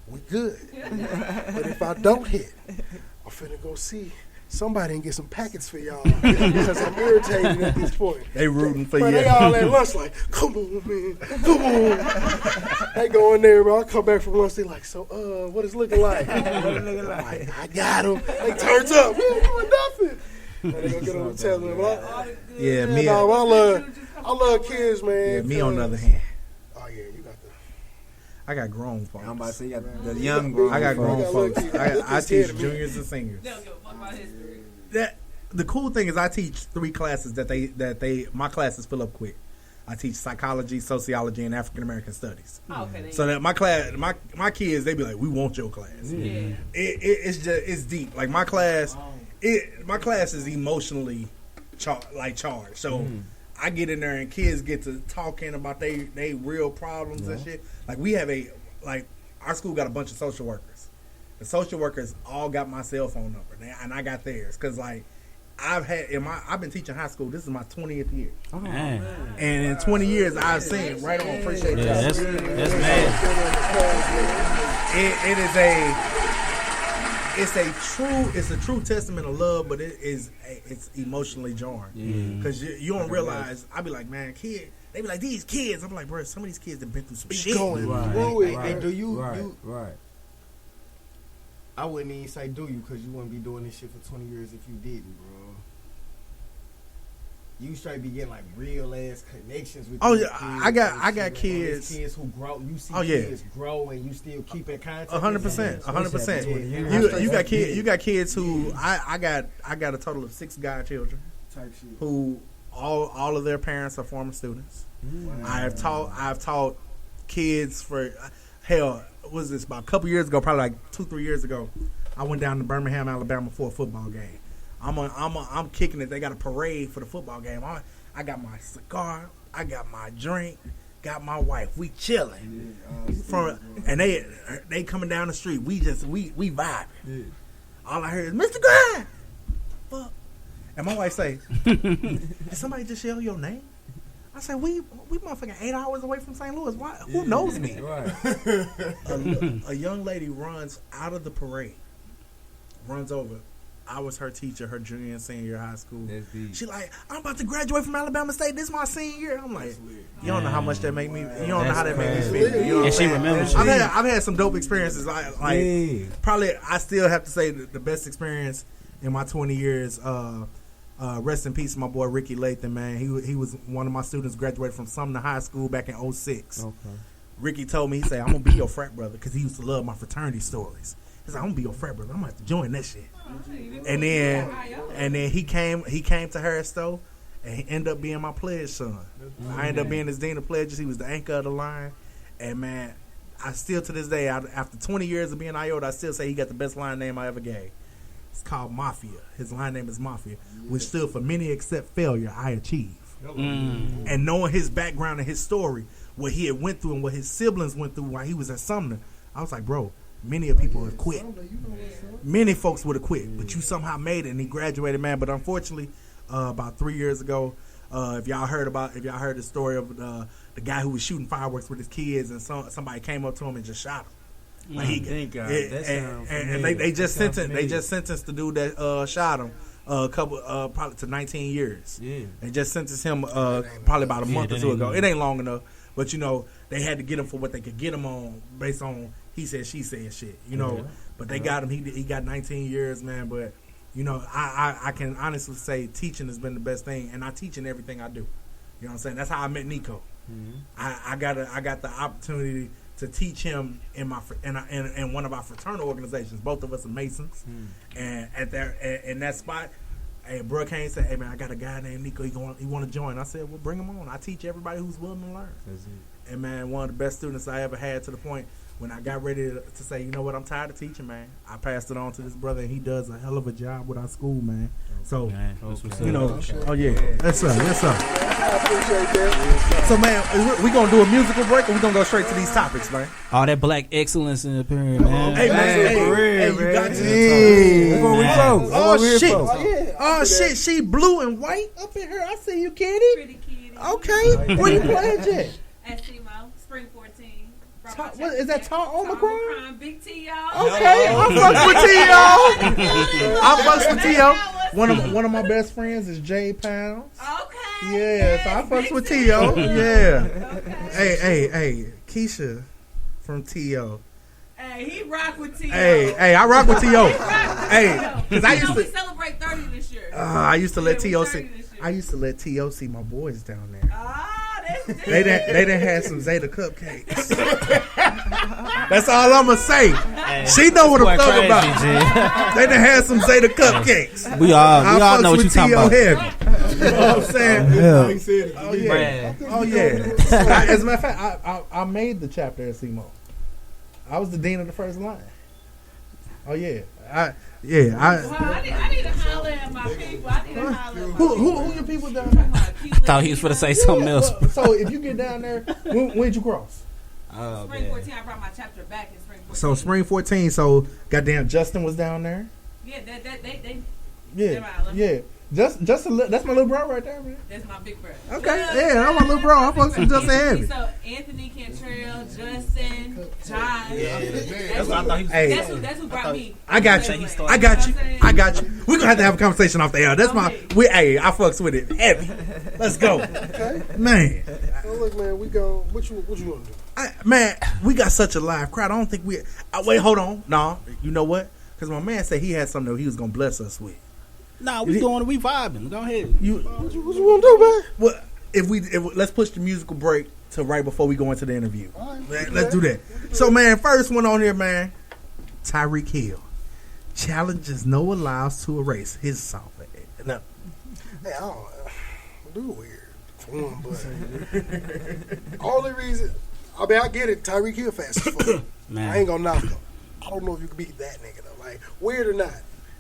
we good. But if I don't hit, I'm finna go see somebody and get some packets for y'all because I'm irritated at this point." They rooting for But you. they all at lunch like, "Come on, man, come on." They go in there, bro. I come back from lunch, they like, "So, what is it looking like?" Like, "I got them." They turns up. We ain't doing nothing. And they gonna get on the tell them. Yeah, me. No, I love kids, man. Yeah, me on the other cause- hand, Oh yeah, you got the. I got grown folks. I'm about to say you got the young grown. I got grown got folks. little kids. I Little teach kids scared of me. juniors and seniors. They don't give a fuck about history. That the cool thing is I teach 3 classes that my classes fill up quick. I teach psychology, sociology, and African American studies. Okay. So that my class, my kids, they be like, we want your class. Yeah. It's deep. Like my class, my class is emotionally charged. So I get in there and kids get to talking about they real problems and shit. Like we have our school got a bunch of social workers. The social workers all got my cell phone number, and I got theirs because like I've been teaching high school. This is my 20th year. Oh, man. And in 20 years, I've seen right on. Appreciate that. That's mad. It's a true testament of love, but it's emotionally jarring because you don't realize. I be like, man, kid. They be like, these kids. I'm like, bro, some of these kids have been through some shit. Hey, do you? I wouldn't even say do you because you wouldn't be doing this shit for 20 years if you didn't, bro. You straight be getting like real ass connections with. Oh these yeah, kids, I got kids. Kids who grow. You see kids grow and you still keep in contact. 100%. 100%. You got kids who I got a total of 6 godchildren type shit. Who all of their parents are former students. Wow. I've taught kids for hell. What was this about a couple years ago? Probably like 2-3 years ago. I went down to Birmingham, Alabama for a football game. I'm kicking it. They got a parade for the football game. I got my cigar. I got my drink. Got my wife. We chilling. And they coming down the street. We vibing. Yeah. All I heard is Mr. Grind. Fuck. And my wife say, did somebody just yell your name? I said, we motherfucking 8 hours away from St. Louis. Why? Who knows me? Right. A young lady runs out of the parade. Runs over. I was her teacher, her junior and senior year of high school. She like, I'm about to graduate from Alabama State. This is my senior year. I'm like, you don't know how much that make me. You don't know how that make me feel. You know and she remembers. I've had some dope experiences. Probably I still have to say the best experience in my 20 years. Rest in peace, my boy Ricky Lathan, man. He was one of my students, graduated from Sumner High School back in 2006. Okay. Ricky told me, he said, I'm going to be your frat brother because he used to love my fraternity stories. He said, I'm going to be your frat brother. I'm going to have to join that shit. And then he came to Harris Stowe and he ended up being my pledge son. I ended up being his dean of pledges. He was the anchor of the line. And, man, I still to this day, after 20 years of being IOTA, I still say he got the best line name I ever gave. It's called Mafia. His line name is Mafia, which stood for many except failure, I achieve. And knowing his background and his story, what he had went through and what his siblings went through while he was at Sumner, I was like, bro, many of people have quit. Many folks would have quit, but you somehow made it, and he graduated, man. But unfortunately, about 3 years ago, if y'all heard the story of the guy who was shooting fireworks with his kids, and somebody came up to him and just shot him. Like they just sentenced the dude that shot him probably to 19 years. Yeah. They just sentenced him probably about a month or two ago. It ain't long enough, but they had to get him for what they could get him on based on he said she said shit. But they got him. He got 19 years, man. But I can honestly say teaching has been the best thing, and I teach in everything I do. You know what I'm saying? That's how I met Nico. I got the opportunity to teach him in one of our fraternal organizations. Both of us are Masons, and in that spot, hey, bro came and said, "Hey man, I got a guy named Nico. He want to join." I said, "Well, bring him on. I teach everybody who's willing to learn." That's it. And man, one of the best students I ever had, to the point when I got ready to say, you know what, I'm tired of teaching, man. I passed it on to this brother, and he does a hell of a job with our school, man. So, oh yeah, that's up. I appreciate that. So, man, we gonna do a musical break, or we gonna go straight to these topics, man? All that black excellence in the period, man. Hey, man, you got to. Before we go. Oh shit, she blue and white up in here. I see you, kitty. Pretty kitty. Okay, where you playing at? At SEMO, Spring 14. What is that? Omicron? Big T.O. Okay, I fucks with T.O. I fucks with T.O. One of my best friends is Jay Pounds. Okay. Yeah, so I fucks with T.O. Yeah. Okay. Hey, Keisha from T.O. Hey, he rock with T.O. Hey, I rock with T.O. Hey, because I used to. We celebrate 30 this year. I used to let T.O. see. I used to let T.O. see my boys down there. They done had some Zeta cupcakes. That's all I'm gonna say. She know what I'm talking about. They done had some Zeta cupcakes. We all know what you talking about. Heavy. You know what I'm saying? Yeah. Oh yeah. Oh yeah. As a matter of fact, I made the chapter at SEMO. I was the dean of the first line. Oh yeah. I need to holler at my people. I need to holler at my people. Who your people down there? I thought he was going to say something else. So if you get down there, when'd you cross? Spring 14, I brought my chapter back in Spring 14. So Spring 14, so goddamn Justin was down there. Yeah, they Yeah. Justin, that's my little bro right there, man. That's my big brother. Okay, yeah, that's my little bro. I fucks with Justin heavy. So Anthony Cantrell, Justin, John. That's what I thought he was. That's who brought me. I got you. We're gonna have to have a conversation off the air. That's my. I fucks with it heavy. Let's go, man. Well, look, man, we go. What you want to do? Man, we got such a live crowd. I don't think we. Wait, hold on. No, you know what? Because my man said he had something that he was gonna bless us with. Nah, we vibing. Go ahead. What you want to do, man? Well, if let's push the musical break to right before we go into the interview. Right, let's do that. So, man, first one on here, man. Tyreek Hill challenges Noah Lyles to a race. His song. No. Hey, I don't do weird for one, but only reason. I mean, I get it. Tyreek Hill fast as fuck. Man. I ain't gonna knock him. I don't know if you can beat that nigga though. Like weird or not,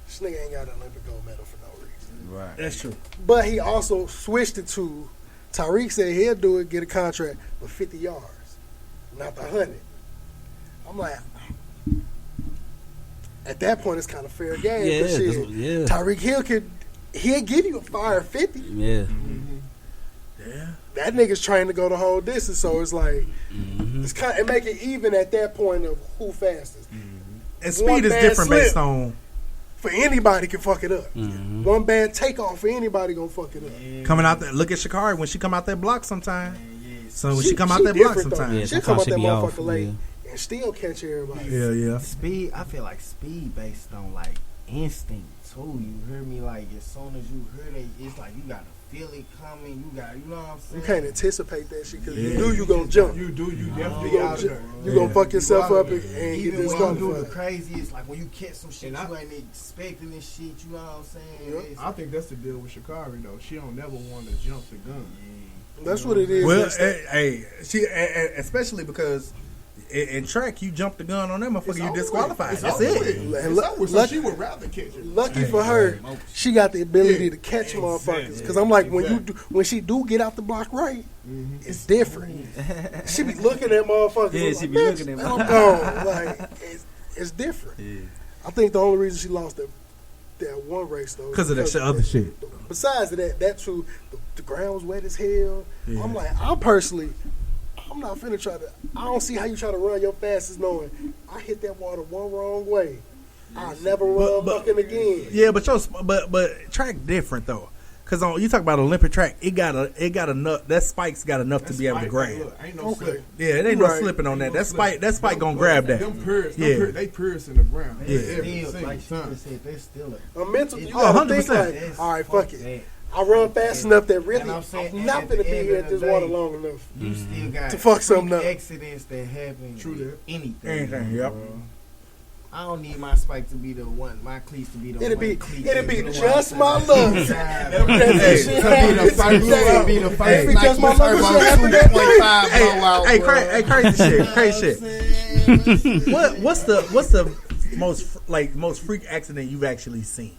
this nigga ain't got an Olympic gold medal for no reason. Right. That's true. But he also switched it to Tyreek said he'll do it, get a contract for 50 yards, not the 100. I'm like, at that point it's kind of fair game. Yeah, shit, Tyreek Hill he'll give you a fire 50. Yeah. Yeah. That nigga's trying to go the whole distance, so it's like it's kind. It make it even at that point of who fastest. And speed is different based on. For anybody can fuck it up. One bad takeoff for anybody gonna fuck it up. Coming out there, look at Sha'Carri when she come out that block sometime. So when she come out that block sometime, she come out that motherfucker late and still catch everybody. Yeah. Speed. I feel like speed based on like instinct too. You hear me? Like as soon as you hear it, it's like you gotta feel it coming. You know what I'm saying? You can't anticipate that shit because you do, you gonna jump. You definitely out there. You gonna fuck yourself up and even get this when you do going. the craziest, like when you catch some shit you ain't expecting this shit. You know what I'm saying? I think that's the deal with Sha'Carri though. She don't never want to jump the gun. That's what it is. Well, she especially because in track you jump the gun on that motherfucker, you disqualified. That's it. So she would rather catch it. Lucky for her, she got the ability to catch motherfuckers. Because I'm like, when she do get out the block right, it's different. She be looking at motherfuckers. Yeah, she be looking at I'm gone. Like it's different. Yeah. I think the only reason she lost that one race though because of that other shit. Besides that too, the ground was wet as hell. Yeah. I'm like, I'm not finna try to. I don't see how you try to run your fastest knowing I hit that water one wrong way. I'll never run fucking again. Yeah, but track different though, because you talk about Olympic track, it got enough. That spike's got enough to be able to grab. Look, ain't no slip. Yeah, it ain't no slipping on that. That spike gonna grab that. Them they pierce in the ground. Yeah. Every single time. They're still A mental. You gotta think 100%. like, all right, fuck it. I run fast enough that really I'm not gonna be here at this water long enough. You still got to fuck something up. Accidents that happen. True. Anything. Yep. I don't need my spike to be the one. My cleats to be the It'll one. It'll be just my luck. Be the first. Just my luck. Hey, crazy shit. What's the most freak accident you've actually seen?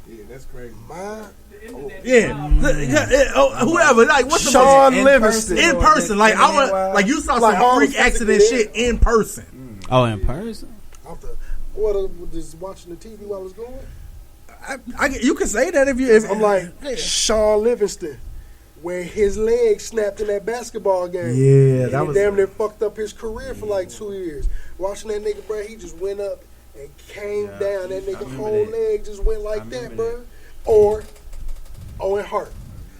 Yeah, that's crazy. Whoever. Like, what's the Sean Livingston in person? Like, you saw some freak accident shit in person. Oh, in person? Just watching the TV while it's going? You can say that if you. I'm like Sean Livingston, where his leg snapped in that basketball game. Yeah, that was damn near fucked up his career for like 2 years. Watching that nigga, bro, he just went up and came down. That nigga whole leg just went like that, bro. Or Owen Hart,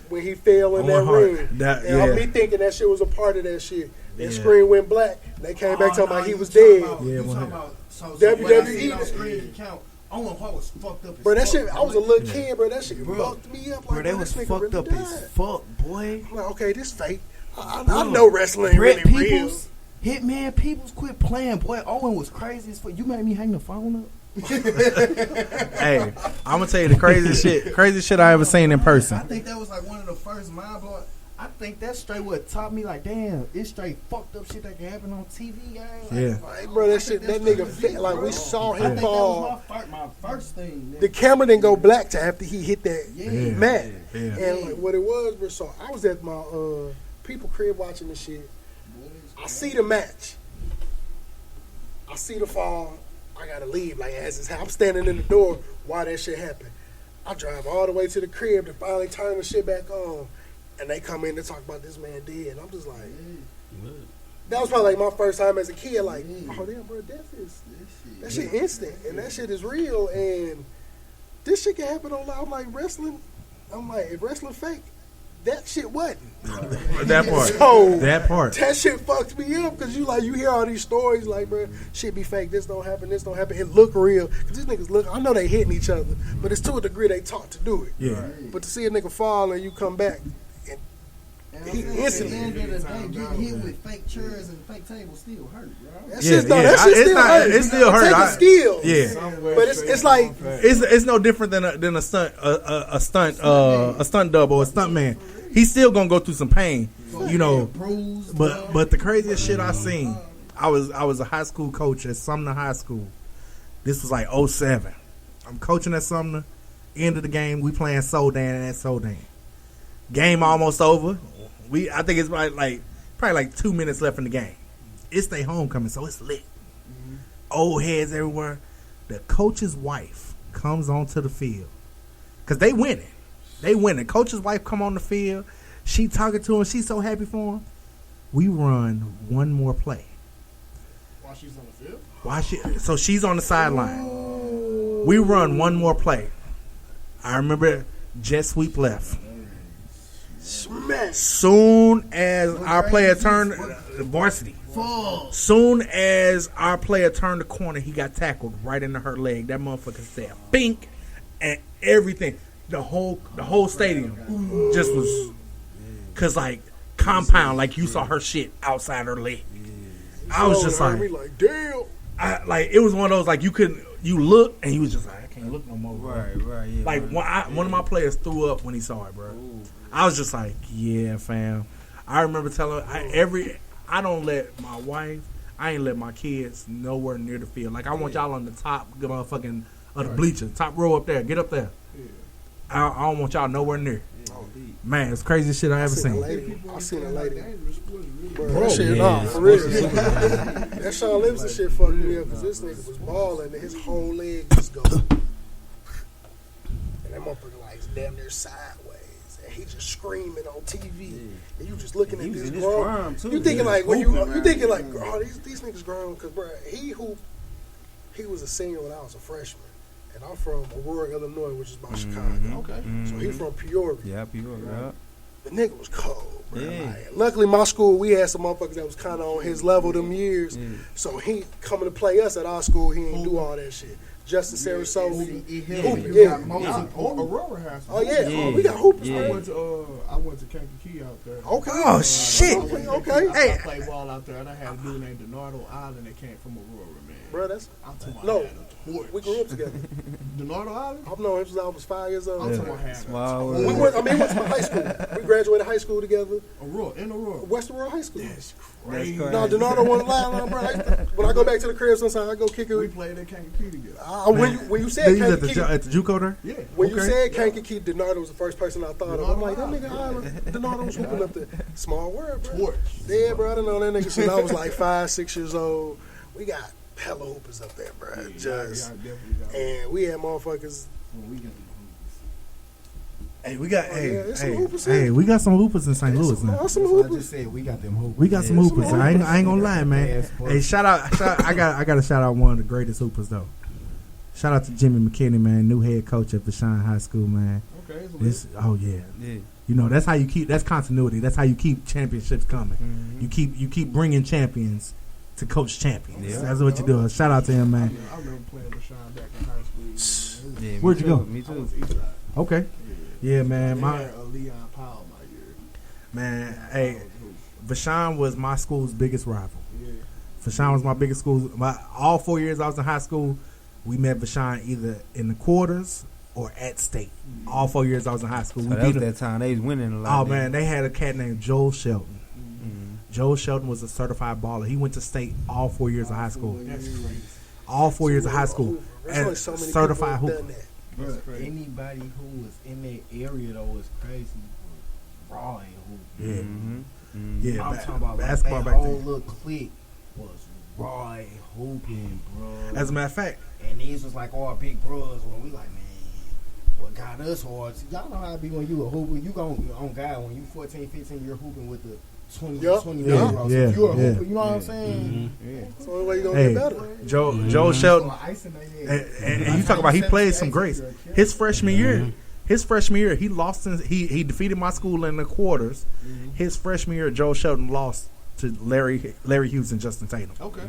when he fell in that ring. I'm me thinking that shit was a part of that shit. That screen went black. They came back talking about he was dead. WWE. Screen count. Owen Hart was fucked up. Bro, that shit. I was a little kid, bro. That shit fucked me up. Bro, they was fucked up as fuck, boy. I'm like, okay, this fake. I know wrestling ain't really real. Hitman Peoples quit playing, boy. Owen was crazy as fuck. You made me hang the phone up. Hey, I'm gonna tell you the craziest shit I ever seen in person. I think that was like one of the first mind blowing. I think that's straight what taught me, like, damn, it's straight fucked up shit that can happen on TV, guys. Like, Yeah. Like, bro, that shit, that nigga fit. Like, we saw I him think fall. that was my first thing. The camera didn't go black till after he hit that Yeah. mat. Yeah. And like, what it was, bro, so I was at my people crib watching the shit. I see the match. I see the fall. I gotta leave. Like, as it's, I'm standing in the door while that shit happened. I drive all the way to the crib to finally turn the shit back on. And they come in to talk about this man dead. And I'm just like, that was probably like my first time as a kid. Like, oh damn, bro, death is that shit instant, and that shit is real. And this shit can happen on live. I'm like, wrestling. I'm like, if wrestling fake, that shit wasn't. That part. So, that part. That shit fucked me up because you hear all these stories like, bro, shit be fake. This don't happen. This don't happen. It look real. Cause these niggas look. I know they hitting each other, but it's to a degree they taught to do it. Yeah. But to see a nigga fall and you come back. He instantly. At the end of the day, getting hit with fake chairs and fake tables still hurt, bro. That shit still hurt. It still hurt. Taking skill. Yeah, but it's like it's no different than a stunt double, a stunt man. He's still gonna go through some pain, you know. But the craziest shit I seen, I was a high school coach at Sumner High School. This was like 2007. I'm coaching at Sumner. End of the game, we playing Sodan at Sodan. Game almost over. I think it's probably like 2 minutes left in the game. It's their homecoming, so it's lit. Old heads everywhere. The coach's wife comes onto the field because they winning. They winning. Coach's wife come on the field. She talking to him. She's so happy for him. We run one more play. While she's on the field? So she's on the sideline. We run one more play. I remember jet sweep left. Soon as our player turned varsity. Soon as our player turned the corner, he got tackled right into her leg. That motherfucker said bink, and everything. The whole stadium just was, cause like compound, like you saw her shit outside her leg. I was just like damn. It was one of those like you look and he was just like, I can't look no more. Right, yeah. Like one of my players threw up when he saw it, bro. I was just like, yeah, fam. I remember telling I don't let my wife, I ain't let my kids nowhere near the field. Like I want y'all on the top, motherfucking of the bleachers, top row up there. Get up there. I don't want y'all nowhere near. Man, it's crazy shit I ever seen. I seen a lady. Bro, Bro, that shit, yeah. for real. That Sean Livingston shit fucked me up because this nigga was balling and his whole leg just go. And that motherfucker like damn near sideways. And he just screaming on TV. And you just looking at this grown. You thinking like, when you thinking like, oh, these niggas grown. Because, bro, he was a senior when I was a freshman. And I'm from Aurora, Illinois, which is by Chicago. Okay. So he from Peoria. Yeah, Peoria. Yeah. The nigga was cold, bro. Yeah. Like, luckily, my school, we had some motherfuckers that was kind of on his level them years. Yeah. So he coming to play us at our school, he ain't do all that shit. Justin Sarasota. Aurora has. Oh, yeah. Oh, we got hoopers, I man. went to Kankakee out there. Okay. Oh, shit. Okay. I played ball out there, and I had a dude named Donardo Island that came from Aurora, man. Bro, that's... I'm talking about No, we grew up together. Donardo Island? I've known him since I was 5 years old. I'm talking about Small we went to my high school. We graduated high school together. Aurora. West Aurora High School. That's crazy. No, Donardo wasn't lying, bro. When I go back to the crib sometimes, I go kick it. We played at Kankakee together. When you said Kankakee, at the JUCO there? Yeah. when you said Kankakee, Donardo was the first person I thought of. I'm like, that nigga Island, Donardo was hooping up there. Small world, bro. Torch. Yeah, bro, I done know that nigga since I was like 5, 6 years old. We got hella hoopers up there, bro. And we had motherfuckers. Hey, we got hoopers we got some hoopers in St. Louis now. Some I hoopers. just said we got them hoopers. We got some hoopers. I ain't gonna lie, man. Hey, shout out! I got to shout out one of the greatest hoopers though. Shout out to Jimmy McKinney, man, new head coach at Vashon High School, man. Okay. Yeah. You know that's how you keep. That's continuity. That's how you keep championships coming. Mm-hmm. You keep bringing champions to coach champions. Yeah. That's what you do. Shout out to him, man. I remember playing with Sean back in high school. Yeah, Where'd you go? Me too. Okay. Yeah, man. My Leon Powell my year. Man, hey, Vashon was my school's biggest rival. Yeah. Vashon was my biggest school. All 4 years I was in high school, we met Vashon either in the quarters or at state. All 4 years I was in high school. So We that was beat them. that time they was winning a lot. Oh man, they had a cat named Joel Shelton. Joel Shelton was a certified baller. He went to state all 4 years of high school. All 4 years of high school. There's only so many Certified people who've hooper. done that. Bro, anybody who was in that area though was crazy. Raw and Yeah. hooping. Yeah, I'm talking about basketball like, back that whole then. little clique was raw and hooping, bro. As a matter of fact, and these was like all big bros when we like, man, what got us hard? See, y'all know how it be when you a hooper. You gon' on God when you 14, 15, you're hooping with the 20 Yeah. bros. Yeah. If you're a Yeah. hooper, you know what I'm saying? That's the only way you're gonna hey, get better. Joe Shelton, and you talk about he played some grace. His freshman year, he lost. He defeated my school in the quarters. His freshman year, Joe Shelton lost to Larry Hughes and Justin Tatum. Okay.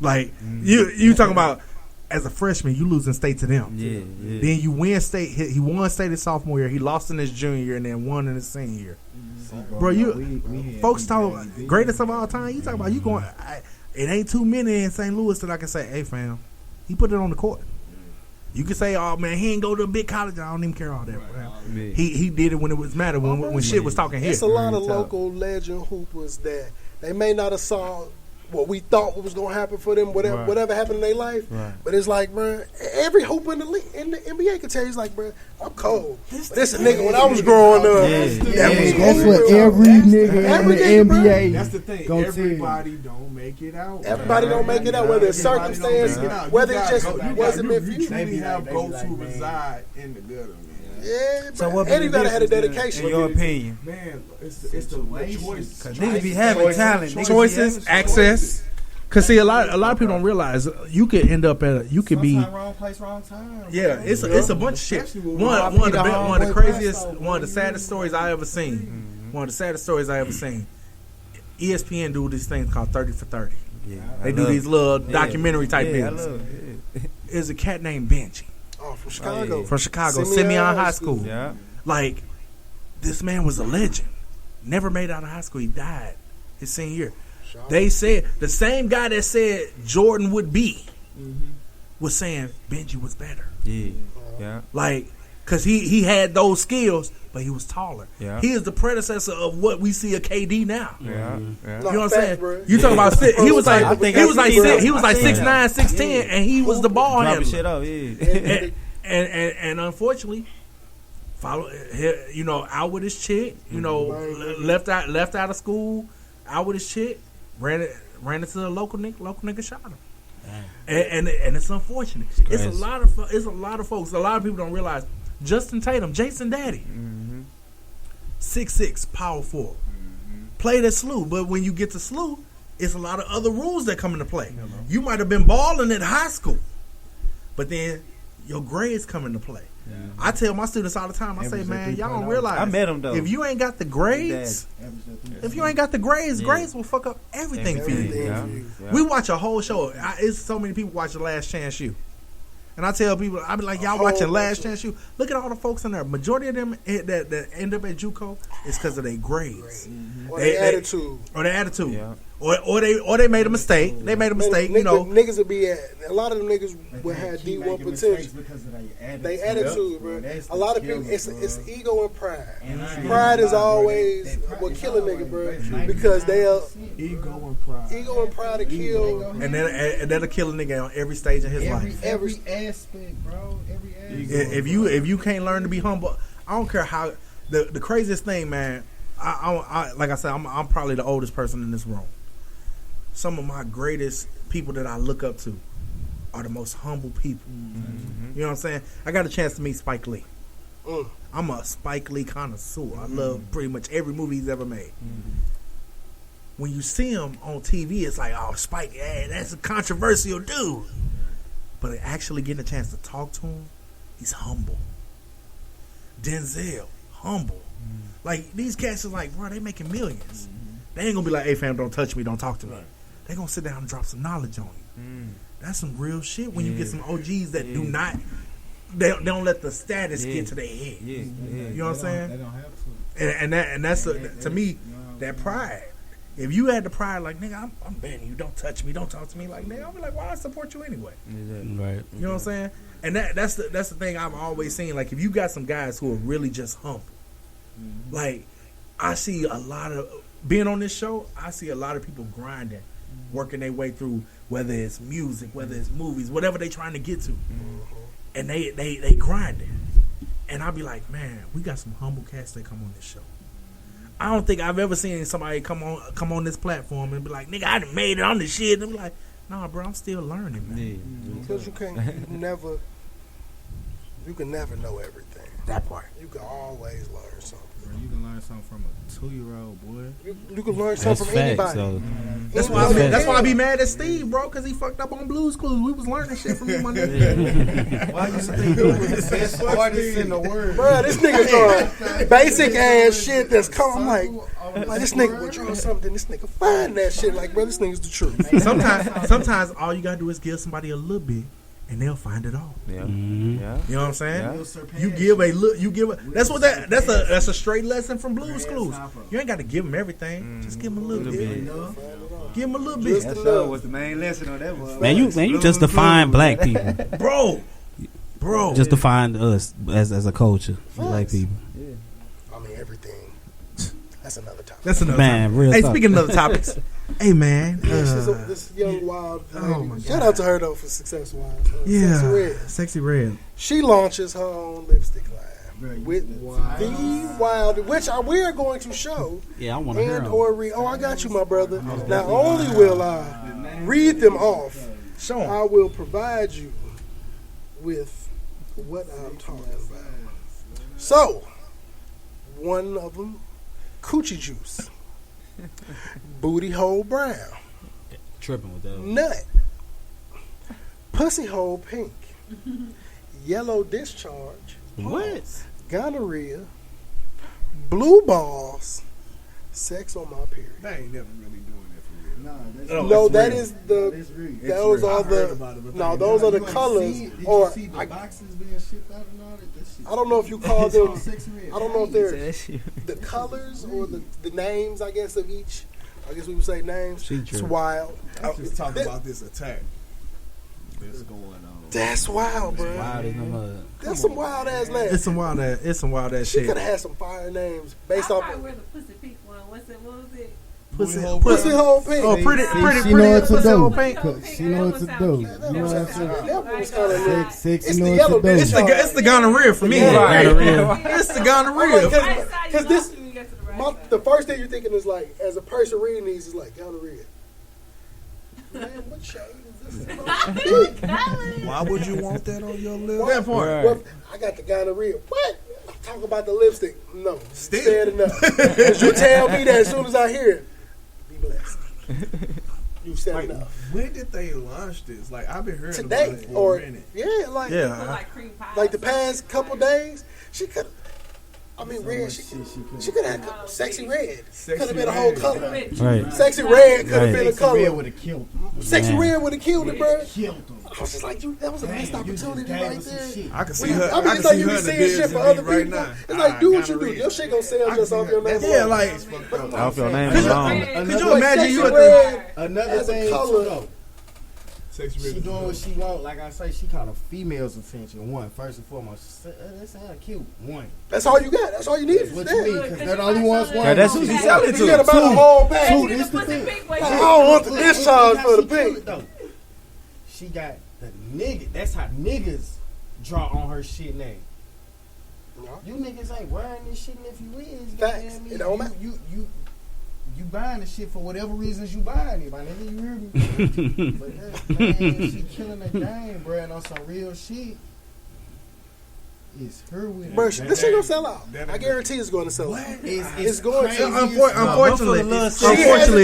Like you talking about as a freshman, you losing state to them. Yeah. Then you win state. He won state his sophomore year. He lost in his junior year and then won in his senior year. Bro, folks talking about greatest of all time. You talking about you going? It ain't too many in St. Louis that I can say, hey fam, he put it on the court. You can say, oh man, he ain't go to a big college. I don't even care all that. Yeah. He did it when it was matter when shit was talking here. It's a lot of local legend hoopers that they may not have saw what we thought was gonna happen for them, whatever happened in their life. Right. But it's like, bro, every hooper in the league, in the NBA can tell you, he's like, bro, I'm cold. This a nigga when I was growing up. That's what every nigga in the NBA. That's the thing. Everybody don't make it out. Everybody don't make it out, whether it's circumstance, whether it just wasn't meant for You you. truly have goats who reside in the gutter, man. Yeah, So bro. what be And you the gotta have a difference, dedication. in your opinion? Man, it's the choice. Cause niggas be having talent. Niggas be Choices, having access. Cause see, a lot of people don't realize you could end up you could be. Wrong place, wrong time. Yeah, it's a bunch of shit. Especially One when of the Peter one of the Homeboy craziest, Presto, one of the saddest stories I ever seen. One of the saddest stories I ever seen. ESPN do these things called 30 for 30. Yeah, They do these little documentary type I things. love it. There's a cat named Benji Oh, from Chicago. from Chicago, Simeon Simeon High High School. Yeah. Like, this man was a legend. Never made out of high school. He died his senior year. They said the same guy that said Jordan would be was saying Benji was better. Yeah. Like, cause he had those skills, but he was taller. Yeah. He is the predecessor of what we see of KD now. Yeah. You know what I'm saying? You talking about he was like I think he I was like seen six, that. he was I like seen 6'9", that. 6'10", and he was the ball Dropping handler. shit up. Yeah. And unfortunately, out with his chick. Left out of school, out with his chick. Ran into a local nigga shot him. And it's unfortunate. It's a lot of folks. A lot of people don't realize. Justin Tatum, Jason Daddy, 6'6", power forward, played at SLU. But when you get to SLU, it's a lot of other rules that come into play. You might have been balling at high school, but then your grades come into play. I tell my students all the time. I say, man, y'all don't realize. I met him though. If you ain't got the grades, grades will fuck up everything for you. Yeah. We watch a whole show. It's so many people watch The Last Chance U. And I tell people, I be like, y'all watching Last Chance U. Look at all the folks in there. Majority of them that end up at JUCO is because of their grades. Or their attitude. Or their attitude. Yeah. Or they made a mistake. They made a mistake, Niggas would be a lot of them niggas would have D1 potential. Because of their They attitude, bro. A lot of people, it's ego and pride. And Pride is always what kill a nigga, bro. Because they'll Ego and pride. ego and pride to kill. and that'll kill a nigga on every stage of his life. Every aspect, bro. Every aspect. If you can't learn to be humble, I don't care how. The craziest thing, man. I like I said, I'm probably the oldest person in this room. Some of my greatest people that I look up to are the most humble people. You know what I'm saying? I got a chance to meet Spike Lee. I'm a Spike Lee connoisseur. I love pretty much every movie he's ever made. When you see him on TV, it's like, oh, Spike, hey, that's a controversial dude. But actually getting a chance to talk to him, he's humble. Denzel, humble. Like, these cats is like, bro, they making millions. They ain't gonna be like, hey, fam, don't touch me, don't talk to me. They gonna sit down and drop some knowledge on you. That's some real shit when you get some OGs that do not, they don't let the status get to their head. You know what I'm saying? They don't have to. And that's to me, that pride If you had the pride, like, nigga, I'm banning you. Don't touch me. Don't talk to me. Like, nigga, I'll be like, why I support you anyway? Right. You know what I'm saying? And that's the thing I've always seen. Like, if you got some guys who are really just humble, like, I see a lot of, being on this show, I see a lot of people grinding, working their way through, whether it's music, whether it's movies, whatever they trying to get to. And they grinding. And I'll be like, man, we got some humble cats that come on this show. I don't think I've ever seen somebody come on this platform and be like, nigga, I done made it on this shit. And I'm like, nah, bro, I'm still learning, man. Because you can never know everything. That part. You can always learn something. Bro, you can learn something from a 2-year-old boy. You can learn something from anybody. That's why I be mad at Steve, bro, because he fucked up on Blue's Clues. We was learning shit from him, my nigga. Why you think he was the best artist in the world? Bro, this nigga drawing basic ass shit that's come. I'm like this nigga will draw something. This nigga find that shit. Like, bro, this nigga's the truth. Sometimes all you gotta do is give somebody a little bit, and they'll find it all. Yeah. You know what I'm saying? You give a look. You give a. That's a straight lesson from Blue's Clues. You ain't got to give them everything. Just give them a little bit. Give them a little bit. That show was the main lesson on that one. Man, you just define black people, bro. Just define us as a culture, black people. I mean everything. That's another topic. That's another man. topic. Real hey, topic. Speaking of other topics, hey man, this young wild. Oh my God. Shout out to her though for Success Wild. Sexy Red. She launches her own lipstick line with the wild, which we are going to show. Yeah, I want to hear them. Oh, I got you, my brother. Not only will I read them off, I will provide you with what I'm talking about. So, one of them, Coochie Juice, Booty Hole Brown, Tripping with that. Nut, Pussy Hole Pink, Yellow Discharge, What? Gonorrhea, Blue Balls, Sex on My Period. They ain't never really doing that for real. No, that is the. Those are the. No, those are the colors. Or See the boxes being shipped out and all that? That shit. I don't know if you call them. Sexy Red. I don't know if they're the colors or the names. I guess of each. I guess we would say names. It's wild. Let's just talk about this attack that's going on. That's wild, bro. Wild as no mud. That's some wild ass names. It's some wild ass She shit. could have had some fire names based I off probably of wear the pussy pink one. What was it? Pussy Hole Pink. Oh, pretty She know what to Pussy Hole do. Pink. She know what to do. You know what I'm saying? That one was kind of Sexy It's know the what yellow to do. bitch. It's the gonorrhea for me. Right. It's the gonorrhea. Because this, the first thing you're thinking is like, as a person reading these, is like gonorrhea. Man, what shade is this? Why would you want that on your lip? That part. Well, I got the gonorrhea. What? Talk about the lipstick. No. Said enough. Because you tell me that as soon as I hear it, be blessed. You said enough. When did they launch this? Like, I've been hearing Today. about it for Or, a minute. Cream pie. like the past couple days, she could red. She could have had Sexy Red. Could have been a whole color. Right. Sexy Red could have been a Sexy Red color. would have killed Sexy Red would have killed it, bro. him. I was just like, that was a missed opportunity right there. I can see her. I mean, it's like you be seeing shit for other people. It's like, do what you do. Your shit gonna sell just off your name. Yeah, like, Off your name alone. could you imagine you at the Red Another as a thing, color. too, though. She doing what she want. Like I say, she kind of females' attention. One, first and foremost. That's how cute. One. That's all you got. That's all you need. That's what you need. Because that only wants one. That's who she selling You got to. about a whole bag. Two, this the thing. I don't want the discharge for the pink. Though. She got the nigga. That's how niggas draw on her shit name. You niggas ain't wearing this shit, and if you is, Facts. It don't matter. You buying the shit for whatever reasons you buying it, my nigga. You hear me? But that, man, she killing the game, bro, and on some real shit. It's her with Bro, it. this shit gonna sell out. I guarantee it's going to sell out. It's going crazy. to. Unfortunately,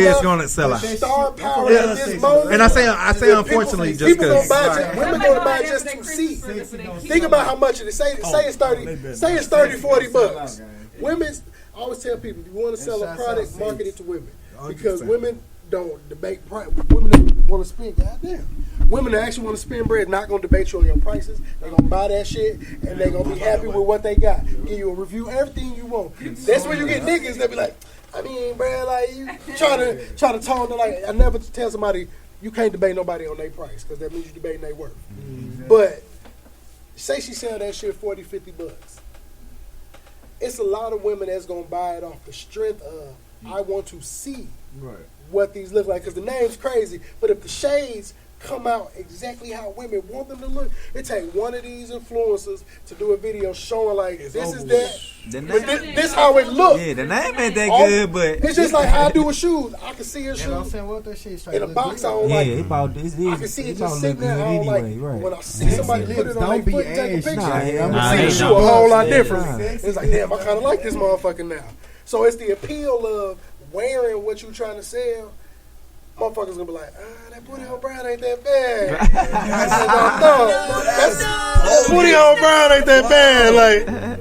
it's going to sell out. Star power at this moment. And I say unfortunately just People gonna because. buy it. Women gonna buy it just to see. Think about how much it is. Say it's 30, 40 bucks. Women's. I always tell people, if you want to sell a product, market it to women. Because women don't debate price. Women that want to spend, goddamn. Women that actually want to spend bread not going to debate you on your prices. They're going to buy that shit, and they're going to be happy with what they got. Give you a review, everything you want. That's when you get niggas that be like, I mean, bro, like you try to tone it. Like I never tell somebody you can't debate nobody on their price because that means you debating their worth. Mm-hmm. But say she sell that shit $40-$50. It's a lot of women that's gonna buy it off the strength of I want to see what these look like because the name's crazy. But if the shades come out exactly how women want them to look, it take one of these influencers to do a video showing like this is that. This how it look. Yeah, the name ain't that good, but it's just like how I do with shoes. I can see a shoe I'm saying what that shit in a box. I don't like. I can see it just sitting there. I don't like. When I see somebody put it on their foot and take a picture, I'm gonna see the shoe a whole lot differently. It's like, damn, I kind of like this motherfucker now. So it's the appeal of wearing what you trying to sell. Motherfuckers gonna be like, that booty on Brown ain't that bad. I said, that booty on Brown ain't that bad.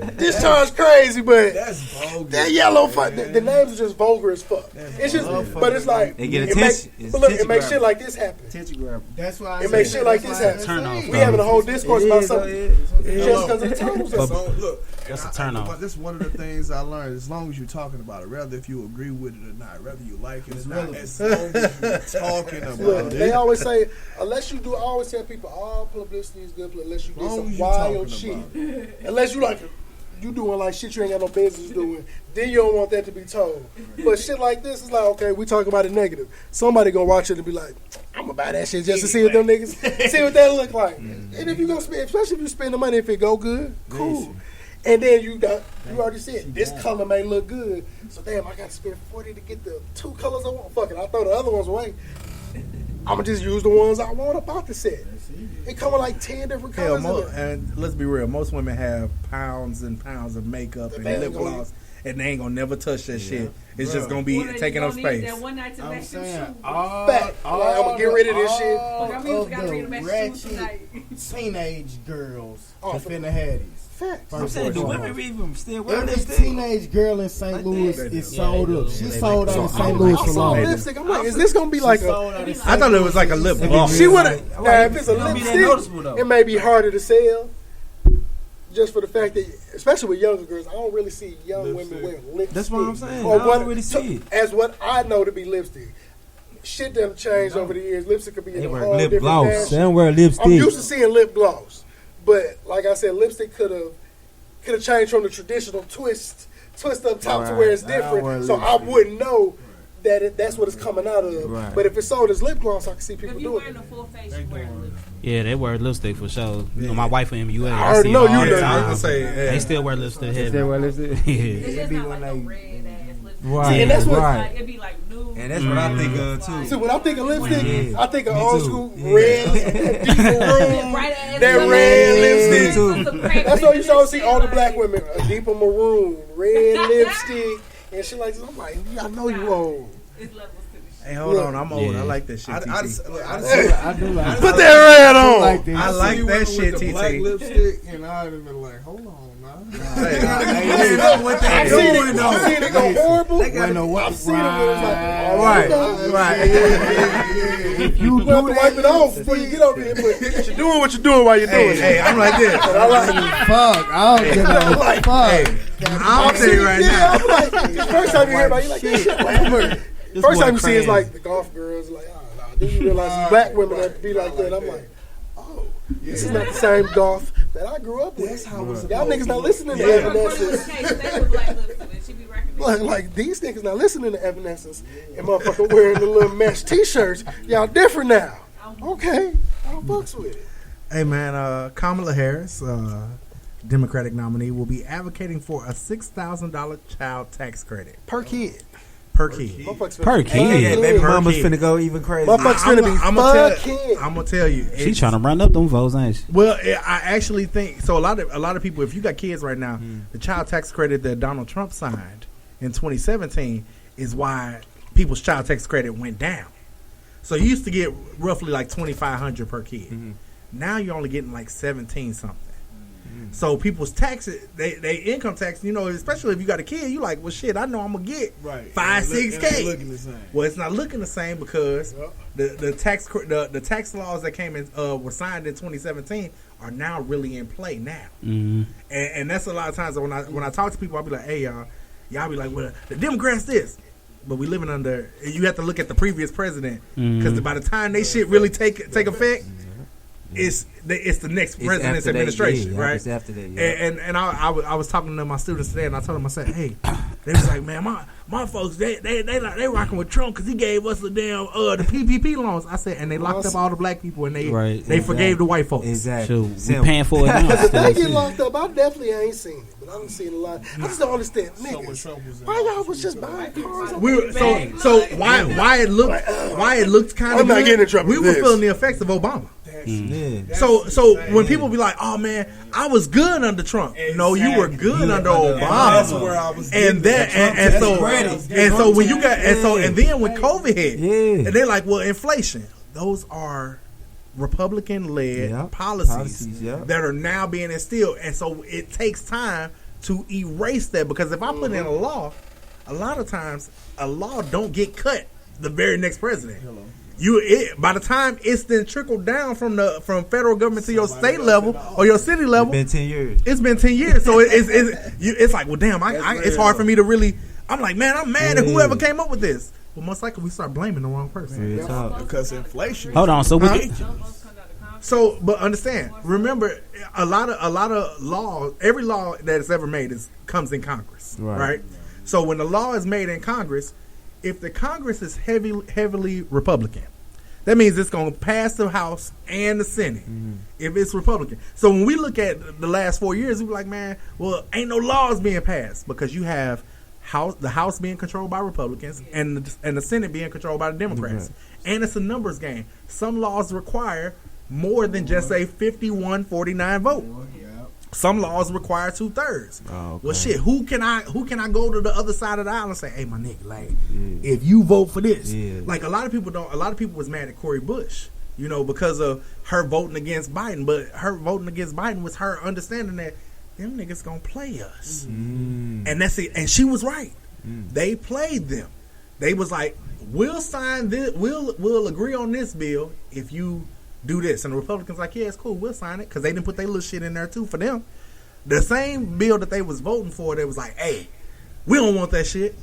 Like, this charge crazy, but that yellow fuck, the names are just vulgar as fuck. It's just, but it's like, they get attention. But look, it makes shit like this happen. That's why it makes shit like this happen. Turn off. We having a whole discourse about something just because of the titles. Look, that's a turn off. That's one of the things I learned. As long as you're talking about it, rather if you agree with it or not, whether you like it or not, as long as you're talking about Look, it. they always say, unless you do, I always tell people, all publicity is good, unless you do some wild shit. Unless you like, you doing like shit you ain't got no business doing, then you don't want that to be told. But shit like this is like, okay, we talking about it negative. Somebody gonna watch it and be like, I'm gonna buy that shit just to see what them niggas, see what that look like. And if you gonna spend, especially if you spend the money, if it go good, cool. And then you already said this color may look good, so damn, I got to spend $40 to get the two colors I want. Fuck it, I'll throw the other ones away. I'ma just use the ones I want about the set. It come with like 10 different colors. And let's be real, most women have pounds and pounds of makeup and lip gloss, and they ain't gonna never touch that shit. It's just gonna be taking up space. That one night to I'm match them saying, shoes. Fact. I'm gonna get rid of this shit. All of the ratchet teenage girls finna have these. Fact. I'm saying, do women even still wear Every lipstick? teenage girl in St. Louis is sold up. She sold out in St. Louis for long. Lipstick. I'm like, is this gonna be like a? I thought it was like a lip gloss. She would have. Now, if it's a lipstick, it may be harder to sell. Just for the fact that, especially with younger girls, I don't really see young women wearing lipstick. That's what I'm saying. Or I don't really see it. As what I know to be lipstick. Shit done changed over the years. Lipstick could be in a wear whole lip different gloss. fashion. They don't wear lipstick. I'm used to seeing lip gloss, but like I said, lipstick could have changed from the traditional twist up top to where it's different. So I wouldn't know that that's what it's coming out of. Right. But if it's sold as lip gloss, I can see people If you doing wearing it. a full face, you wearing lipstick. Yeah, they wear lipstick for sure. You know, my wife from MUA. I already know you do. done. They still wear lipstick. They still wear lipstick. Yeah. It's just not like no red ass lipstick. Right, See, and that's what- right. Like, it'd be like nude. And that's what I think of too. See, when I think of lipstick, Yeah. I think of Me old too. school Yeah. red, deep maroon, Bright ass that lipstick. red lipstick. Me too. Some crack That's why you start to see all the like- black women, a deeper maroon, red lipstick, and shit like this. I'm like, I know you old. It's levels to this shit. Hey, hold on, I'm old. Yeah. I like that shit. I TT. do like Put that red on. I like you that went shit, with the black TT. lipstick, and I'd have been like, hold on, now. Hey, what I've seen it go horrible. I've seen it where it's like, Right. If you You have do to wipe it off before you get over here, but you're doing what you're doing while you're doing it. Hey, I'm like this. But I like fuck, I don't give a Like, fuck. I'll tell you right now. I'm like, the first time you hear about it, you're like, this shit whack. First time you see it's like the golf girls, like, oh, no. Then you realize it's black women that be like that. I'm like, oh, this is not the same golf that I grew up with. That's how y'all niggas not listening to Evanescence. They with black lipstick. She be recommending. Like these niggas not listening to Evanescence and motherfucker wearing the little mesh t-shirts. Y'all different now. Okay, I don't fucks with it. Hey man, Kamala Harris, Democratic nominee, will be advocating for a $6,000 child tax credit Per kid. per kid. Motherfuckers Per finna- kid. Yeah, baby Per mama's kid. finna go even crazy. Motherfuckers finna be fucking. I'm gonna tell you. She it's- trying to run up them votes, ain't she? Well, I actually think so. A lot of people, if you got kids right now, the child tax credit that Donald Trump signed in 2017 is why people's child tax credit went down. So you used to get roughly like $2,500 per kid. Now you're only getting like 17 something. So people's taxes, they income tax, you know, especially if you got a kid, you like, well, shit, I know I'm gonna get Right. 5-6K. Looking the same. Well, it's not looking the same because the tax laws that came in were signed in 2017 are now really in play now, and that's a lot of times when I talk to people, I'll be like, hey y'all be like, well, the Democrats this, but we living under. You have to look at the previous president because by the time they shit really take effect, it's the next president's administration, right? It's after that, yeah. And I was talking to my students today, and I told them, I said, hey, they was like, man, my folks they rocking with Trump because he gave us the damn the PPP loans. I said, and they locked up all the black people and they forgave the white folks. Exactly. We paying for it now. They get locked up. I definitely ain't seen it, but I've seen a lot. I just don't understand, niggas. Why y'all was just buying cars? So why it looked kind of. I'm not getting in trouble. We were feeling the effects of Obama. So when people be like, "Oh man, I was good under Trump," no, you were good under Obama. That's where I was. And so when you got and then when COVID hit, and they're like, "Well, inflation." Those are Republican-led policies that are now being instilled, and so it takes time to erase that. Because if I put in a law, a lot of times a law don't get cut the very next president. By the time it's then trickled down from federal government to your state level or your city level, it's been 10 years. It's been 10 years, so it's like, well, damn, it's hard for me to really. I'm like, man, I'm mad at whoever came up with this. Well, most likely we start blaming the wrong person because inflation. Hold on, so but understand. Remember, a lot of laws, every law that is ever made comes in Congress, right? So when the law is made in Congress, if the Congress is heavily Republican, that means it's going to pass the House and the Senate if it's Republican. So when we look at the last 4 years, we're like, man, well, ain't no laws being passed because you have the House being controlled by Republicans and the Senate being controlled by the Democrats. And it's a numbers game. Some laws require more than just a 51-49 vote. Some laws require 2/3. Okay. Well, shit. Who can I go to the other side of the aisle and say, "Hey, my nigga, like, if you vote for this," like a lot of people don't. A lot of people was mad at Cori Bush, because of her voting against Biden. But her voting against Biden was her understanding that them niggas gonna play us, and that's it. And she was right. They played them. They was like, "We'll sign this. We'll agree on this bill if you." Do this, and the Republicans like, yeah, it's cool, we'll sign it, because they didn't put their little shit in there too for them. The same bill that they was voting for, they was like, hey, we don't want that shit.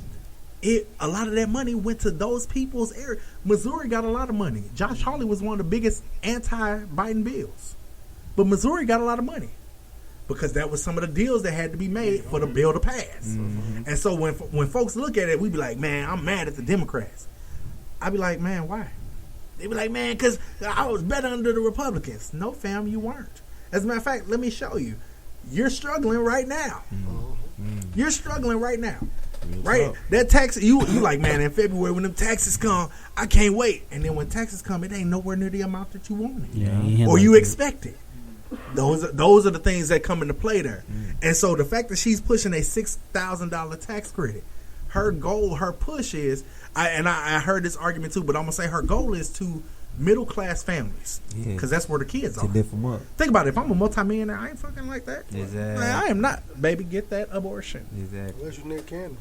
A lot of that money went to those people's area. Missouri got a lot of money. Josh Hawley was one of the biggest anti-Biden bills, but Missouri got a lot of money because that was some of the deals that had to be made for the bill to pass. And so when folks look at it, we be like, man, I'm mad at the Democrats. I be like, man, why? They be like, man, because I was better under the Republicans. No, fam, you weren't. As a matter of fact, let me show you. You're struggling right now. You're struggling right now. Right? That tax, you like, man, in February when them taxes come, I can't wait. And then when taxes come, it ain't nowhere near the amount that you wanted. Or you expected. Those are the things that come into play there. And so the fact that she's pushing a $6,000 tax credit, her goal, her push is, I heard this argument too, but I'm going to say her goal is to middle class families. Because that's where the kids are. To lift them up. Think about it. If I'm a multimillionaire, I ain't fucking like that. Exactly. Like, I am not. Baby, get that abortion. Exactly. Unless you Nick Cannon.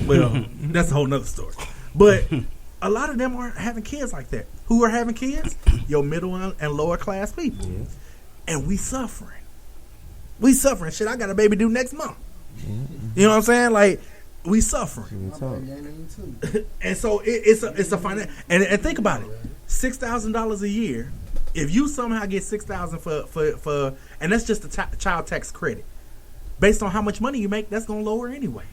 Well, that's a whole nother story. But a lot of them aren't having kids like that. Who are having kids? Your middle and lower class people. Yes. And we suffering. We suffering. Shit, I got a baby due next month. You know what I'm saying? Like, we suffering. And so it's a finance. And think about it. $6,000 a year. If you somehow get $6,000 for and that's just the child tax credit. Based on how much money you make, that's gonna lower anyway.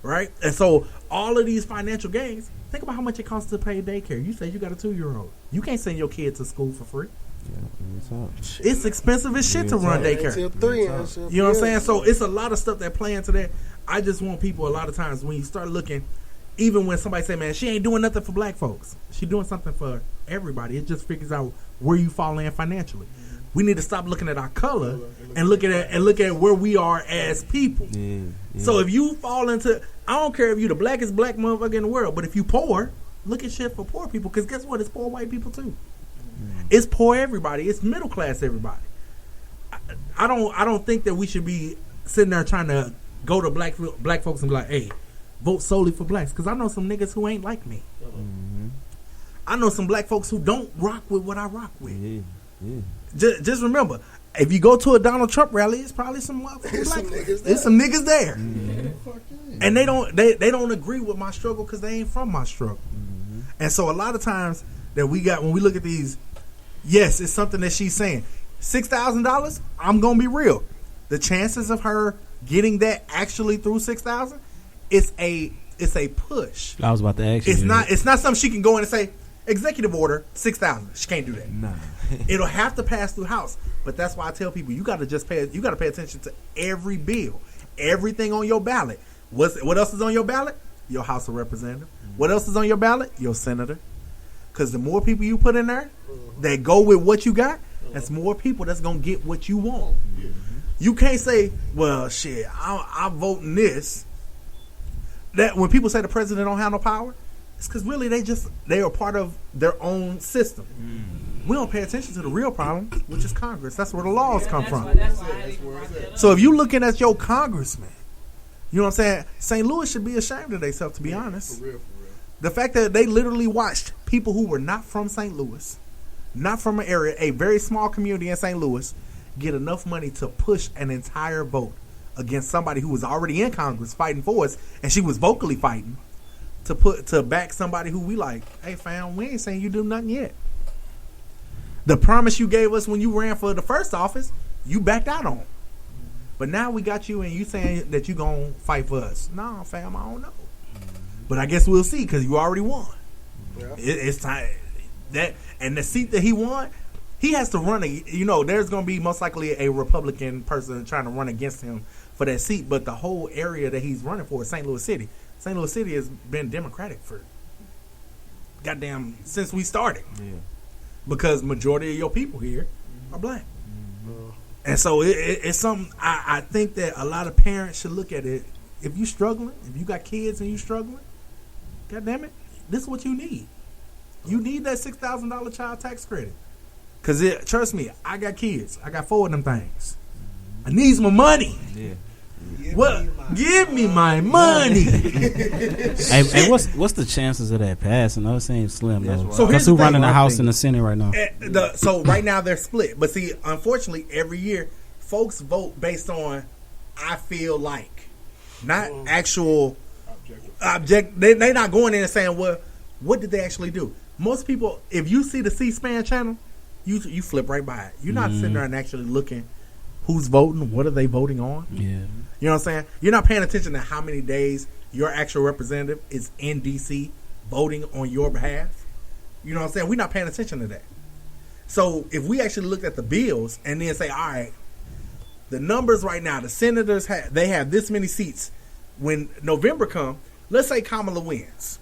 Right? And so all of these financial gains, think about how much it costs to pay daycare. You say you got a 2-year-old. You can't send your kid to school for free. It's expensive as shit to run daycare. You know what I'm saying? So it's a lot of stuff that play into that. I just want people a lot of times when you start looking, even when somebody say, man, she ain't doing nothing for black folks. She doing something for everybody. It just figures out where you fall in financially. We need to stop looking at our color and look at where we are as people. So if you fall into, I don't care if you the blackest black motherfucker in the world, but if you poor, look at shit for poor people, because guess what? It's poor white people too. It's poor everybody. It's middle class everybody. I don't think that we should be sitting there trying to go to black folks and be like, hey, vote solely for blacks, because I know some niggas who ain't like me. I know some black folks who don't rock with what I rock with. Just remember, if you go to a Donald Trump rally, it's probably some black folks. There's some niggas there. And they don't agree with my struggle because they ain't from my struggle. And so a lot of times that we got when we look at these, yes, it's something that she's saying. $6,000, I'm gonna be real. The chances of her getting that actually through 6,000, it's a push. I was about to ask you. It's not something she can go in and say, executive order, 6,000. She can't do that. Nah. It'll have to pass through House. But that's why I tell people you gotta pay attention to every bill. Everything on your ballot. What else is on your ballot? Your House of Representatives. What else is on your ballot? Your senator. Because the more people you put in there that go with what you got, that's more people that's going to get what you want. You can't say, well, shit, I'm voting this. That when people say the president don't have no power, it's because really they are part of their own system. We don't pay attention to the real problem, which is Congress. That's where the laws come from. So if you looking at your congressman, you know what I'm saying? St. Louis should be ashamed of themselves, to be honest. For real. The fact that they literally watched people who were not from St. Louis, not from an area, a very small community in St. Louis, get enough money to push an entire vote against somebody who was already in Congress fighting for us, and she was vocally fighting to back somebody who we like, hey fam, we ain't saying you do nothing yet. The promise you gave us when you ran for the first office, you backed out on. But now we got you and you saying that you gonna fight for us. No, fam, I don't know. But I guess we'll see because you already won. Yeah. It's time that, and the seat that he won, he has to run. There's going to be most likely a Republican person trying to run against him for that seat. But the whole area that he's running for is St. Louis City. St. Louis City has been Democratic for goddamn since we started. Yeah. Because majority of your people here are black. Mm-hmm. And so it's something I think that a lot of parents should look at it. If you struggling, if you got kids and you struggling, God damn it, this is what you need. You need that $6,000 child tax credit. Because trust me, I got kids. I got 4 of them things. I need my money. Yeah. Give me my money. hey, what's the chances of that passing? No, it seems slim though. So who's running the House and the Senate right now? So right now they're split. But see, unfortunately, every year folks vote based on I feel like, not actual object. They're not going in and saying, well, what did they actually do? Most people, if you see the C-SPAN channel, you flip right by it. You're not sitting there and actually looking who's voting, what are they voting on. Yeah. You know what I'm saying? You're not paying attention to how many days your actual representative is in D.C. voting on your behalf. You know what I'm saying? We're not paying attention to that. So if we actually look at the bills and then say, all right, the numbers right now, the senators have this many seats. When November comes, let's say Kamala wins.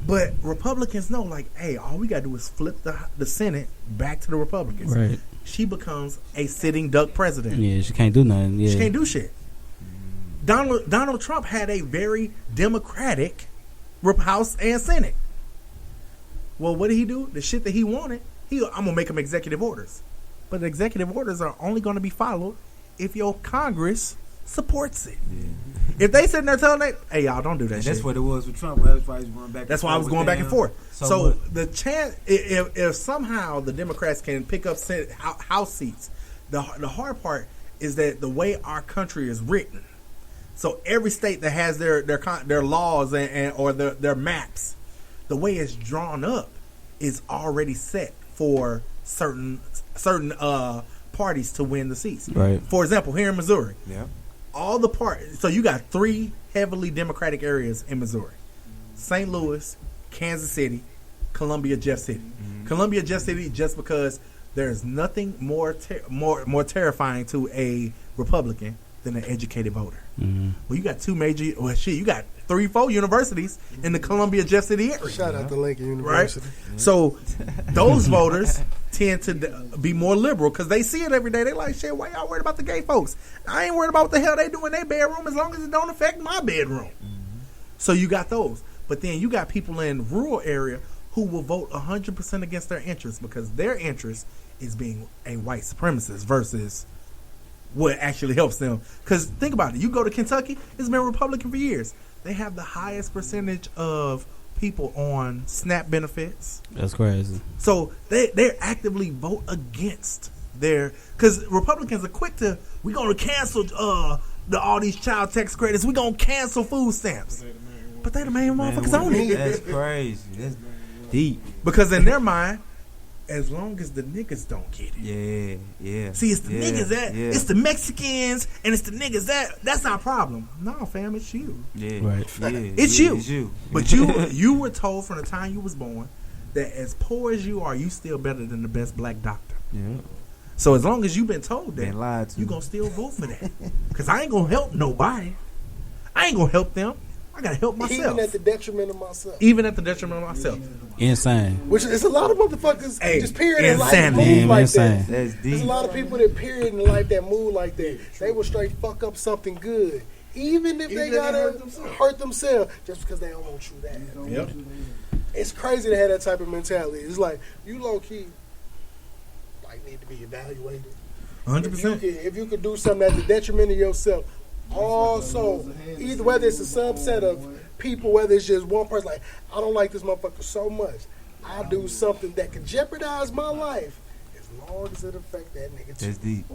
But Republicans know, like, hey, all we got to do is flip the Senate back to the Republicans. Right. She becomes a sitting duck president. Yeah, she can't do nothing. Yeah. She can't do shit. Donald Trump had a very democratic House and Senate. Well, what did he do? The shit that he wanted, I'm going to make him executive orders. But executive orders are only going to be followed if your Congress supports it. Yeah. If they sitting there telling that, hey, y'all, don't do that shit. That's what it was with Trump. That's why I was going back. That's why I was going back and forth. So the chance, if somehow the Democrats can pick up Senate, House seats, the hard part is that the way our country is written. So every state that has their laws or their maps, the way it's drawn up is already set for certain parties to win the seats. Right. For example, here in Missouri, yeah, all the parties. So you got 3 heavily Democratic areas in Missouri: St. Louis, Kansas City, Columbia, Jeff City. Mm-hmm. Columbia, Jeff City, just because there's nothing more terrifying to a Republican than an educated voter. Mm-hmm. Well, you got 2 major. Well, shit, you got 3-4 universities in the Columbia, Jeff City area. Shout out to Lincoln University. Right? Mm-hmm. So those voters tend to be more liberal because they see it every day. They like, shit, why y'all worried about the gay folks? I ain't worried about what the hell they do in their bedroom as long as it don't affect my bedroom. Mm-hmm. So you got those. But then you got people in rural area who will vote 100% against their interests because their interest is being a white supremacist versus what actually helps them. Because think about it. You go to Kentucky, it's been Republican for years. They have the highest percentage of people on SNAP benefits. That's crazy. So they actively vote against their, because Republicans are quick to, we're going to cancel all these child tax credits. We gonna cancel food stamps. But they the main motherfuckers on it. That's crazy. That's deep. Because in their mind, as long as the niggas don't get it. Yeah. See, it's the niggas that it's the Mexicans and it's the niggas that's our problem. No, fam, it's you. Yeah. Right. Yeah. It's you. It's you. But you were told from the time you was born that as poor as you are, you still better than the best black doctor. Yeah. So as long as you've been told that, Been lied to. you gonna still vote for that. Because I ain't gonna help nobody. I ain't gonna help them. I gotta help myself. Even at the detriment of myself. Even at the detriment of myself. Insane. Which is a lot of motherfuckers just period in life insanity. move like Insane. that. That's deep. There's a lot of people that period in life that move like that. They will straight fuck up something good. Even if they gotta hurt themselves just because they don't want you that. Yep. It's crazy to have that type of mentality. It's like you low key like need to be evaluated. 100%. If you could do something at the detriment of yourself, also either whether it's a subset of people, whether it's just one person, like I don't like this motherfucker so much, I'll do something that could jeopardize my life as long as it affect that nigga too. That's deep.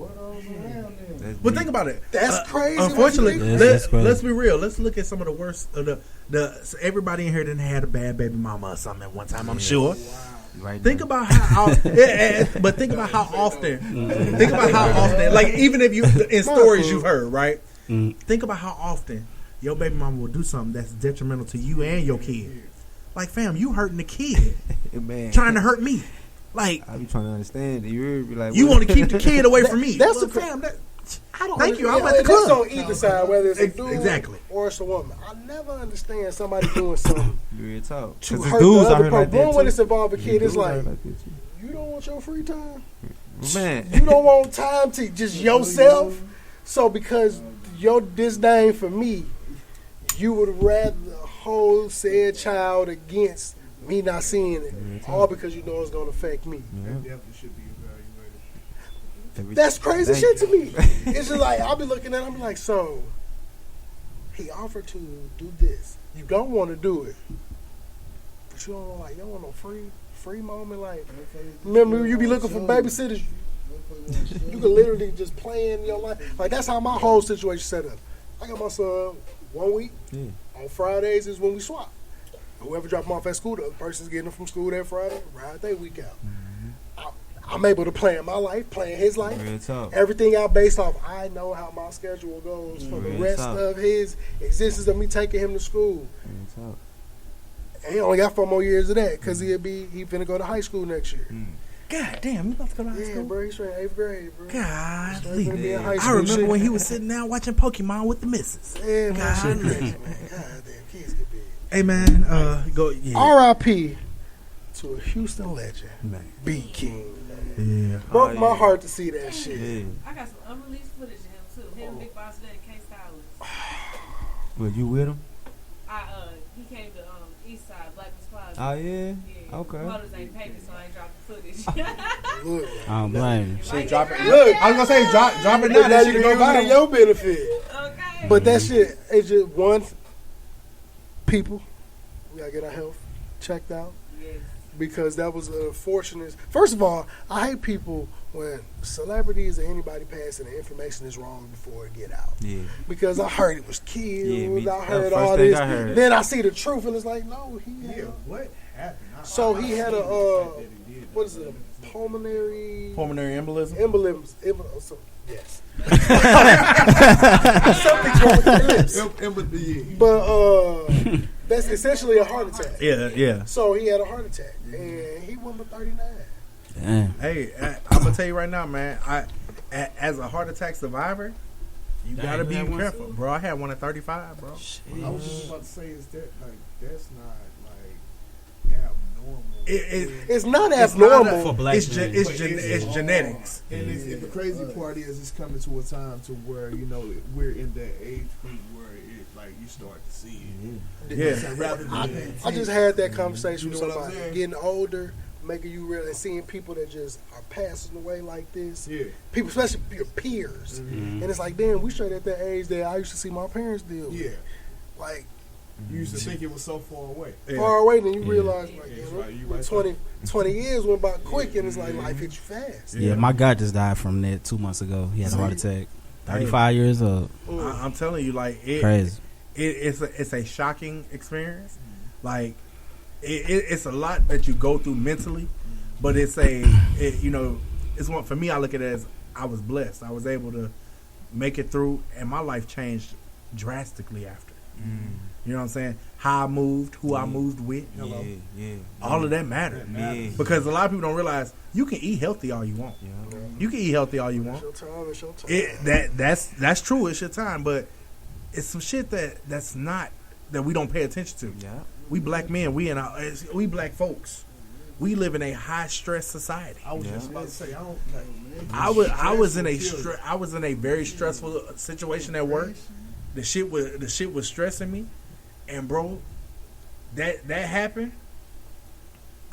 But think about it. That's crazy. Unfortunately, That's crazy. let's be real. Let's look at some of the worst of so everybody in here didn't had a bad baby mama or something at one time. I'm sure. Right. Think about how, but think about how often. Think about how often. Like even if you in stories you've heard, right? Think about how often your baby mama will do something that's detrimental to you and your kid. Like, fam, you hurting the kid, Man. trying to hurt me. Like, I be trying to understand. You be like, you what? want to keep the kid away from me. That's Well, the fam. I don't. Thank you. I'm Yeah, at the that's club. on either side, whether it's a dude Exactly. or it's a woman. I never understand somebody doing something Real talk. to 'Cause hurt dudes the out other here person. like that Boom, when too. it's involved a kid, it's Dudes like, out here like that too. you don't want your free time. Man. You don't want time to just yourself. So because your disdain for me, you would rather hold said child against me not seeing it, all because you know it's going to affect me. That definitely should be evaluated. That's crazy shit to me. It's just like I'll be looking at him like, so he offered to do this. You don't want to do it, but you don't like you don't want no free moment. Like remember you be looking for babysitters. You can literally just plan in your life. Like that's how my whole situation set up. I got my son 1 week. On Fridays is when we swap. Whoever drop him off at school, the other person's getting him from school that Friday, ride their week out. I'm able to plan my life, plan his life. Real talk. Everything out based off, I know how my schedule goes for the Real rest talk. of his existence of me taking him to school. Real talk. And he only got 4 more years of that because he finna go to high school next year. God damn, you about to go to high Yeah, school? bro, he's straight 8th grade, bro. God, Straight finna be in high I school remember shit. when he was sitting down watching Pokemon with the missus. Yeah, man. God, Shit crazy, man. God damn, kids get big. Hey man, go. Yeah. R.I.P. to a Houston legend, Man. B King. Yeah. Broke my heart to see that shit. Yeah. I got some unreleased footage of him too. Him, Big Boss Day, and K Stylist. Well, you with him? He came to East Side, Blackman's Plaza. Oh yeah. Yeah. Okay. Motors ain't paid me, so I ain't dropped the footage. Look, I don't blame you. Shit, drop it. Look. I was gonna say drop it now. now That you shit can go use it in viral. your benefit. Okay. But that shit, it's just one, people, we gotta get our health checked out. Yes. Because that was unfortunate. First of all, I hate people when celebrities or anybody passing the information is wrong before it get out. Yeah. Because I heard it was killed. Yeah, me- I heard that's the all first thing this. I heard. Then I see the truth, and it's like, no, he had. What happened? So he had a what is it? A pulmonary embolism. So, yes. Something's wrong with your lips. But that's essentially a heart attack. Yeah. So he had a heart attack, and he won with 39. Damn. Hey, I'm gonna tell you right now, man. As a heart attack survivor, you Damn, gotta you be had one careful, too? bro. I had one at 35, bro. I was just about to say, is that like that's not like abnormal? It's not It's abnormal. not For black it's, men. it's genetics. And the crazy part is it's coming to a time to where, you know, we're in that age group where it like you start to see it. Yeah. So rather than I just had that conversation You with know what I'm somebody. saying? Getting older, making you real, and seeing people that just are passing away like this. Yeah. People, especially your peers. And it's like, damn, we straight at that age that I used to see my parents deal with. Yeah. Like, You used to think it was so far away. far away, then you realize, like, Yeah, damn, right, you with right. 20 years went by quick, and it's like life hit you fast. Yeah, my guy just died from that 2 months ago. He had a heart attack. 35 years old. I'm telling you, like Crazy. It's a shocking experience. Like it's a lot that you go through mentally, but it's it's one for me. I look at it as I was blessed. I was able to make it through, and my life changed drastically after. You know what I'm saying? How I moved, who I moved with. All of that mattered. Because a lot of people don't realize you can eat healthy all you want. You can eat healthy all you want. It's your time. That's true. It's your time, but it's some shit that's not that we don't pay attention to. Yeah. We black men, we black folks, we live in a high stress society. I was just about to say, I was in a very stressful situation at work. The shit was stressing me, and bro, that happened.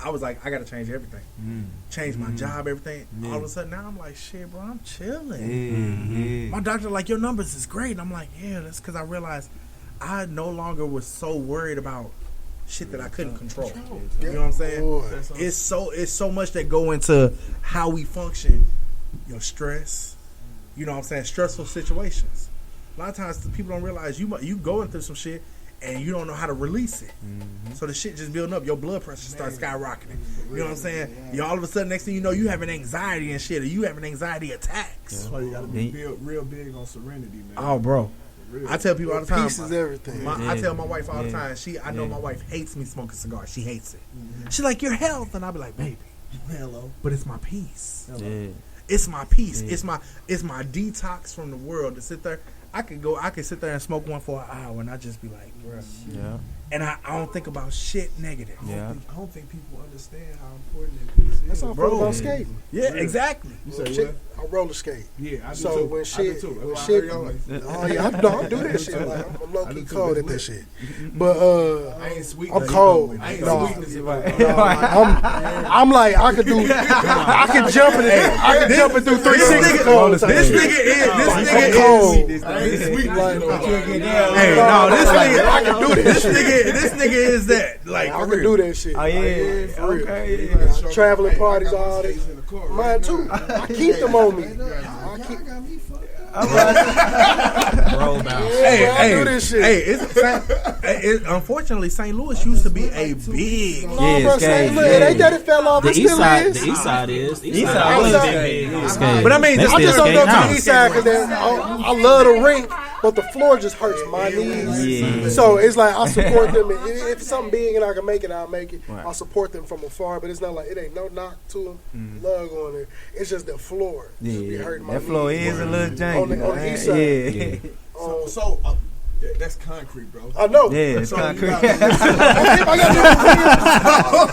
I was like, I gotta change everything. Change my job, everything. All of a sudden now I'm like, shit, bro, I'm chilling. My doctor like, your numbers is great. And I'm like, yeah, that's because I realized I no longer was so worried about shit that I couldn't control. You know what I'm saying? It's so much that go into how we function. Your stress. You know what I'm saying? Stressful situations. A lot of times people don't realize you going through some shit and you don't know how to release it. So the shit just building up. Your blood pressure starts skyrocketing. You know what I'm saying? You all of a sudden, next thing you know, you having anxiety and shit, or you having anxiety attacks. That's why you gotta be real big on serenity, man. Oh, bro. I tell people all the time. Peace is everything. I tell my wife all the time. I know my wife hates me smoking cigars. She hates it. She's like, your health, and I'll be like, baby, hello, but it's my peace. It's my peace. It's my detox from the world to sit there. I could sit there and smoke one for an hour, and I just be like, bruh. Yeah. And I don't think about shit negative. I don't think people understand how important that piece is. That's all about skating. Yeah, exactly. You say what? I roller skate. Yeah, I do so too. when shit, I when shit, oh yeah, I do that shit. Like, I'm low key cold at that shit. But I ain't sweet. I'm cold. I ain't No, sweetness. I'm like I could do. I could jump in it. I could jump it through 360 cold. This nigga is cold. Hey, no, this nigga, I can do this. This nigga is that. Like, I can do that shit. Oh yeah. For real. Okay. Traveling parties, all that. Mine too. I keep them on me. I keep. Roll down. Hey, do this shit. Unfortunately, St. Louis used to be a big. Bro, St. Louis, it ain't that it fell off. The It east still side, is. the east side is. The East east side side was was big. big. Skate. But I mean, They I I still just don't skate go to now. the east side because I love the rink, but the floor just hurts my knees. Yeah. So it's like I support them. If it's something big and I can make it, I'll make it. I'll support them from afar, but it's not like it ain't no knock to them. Love on there. It's just the floor. Just be hurting my That floor knees. is a little janky. On the east side. Yeah. So that's concrete, bro. I know. Yeah, it's So concrete.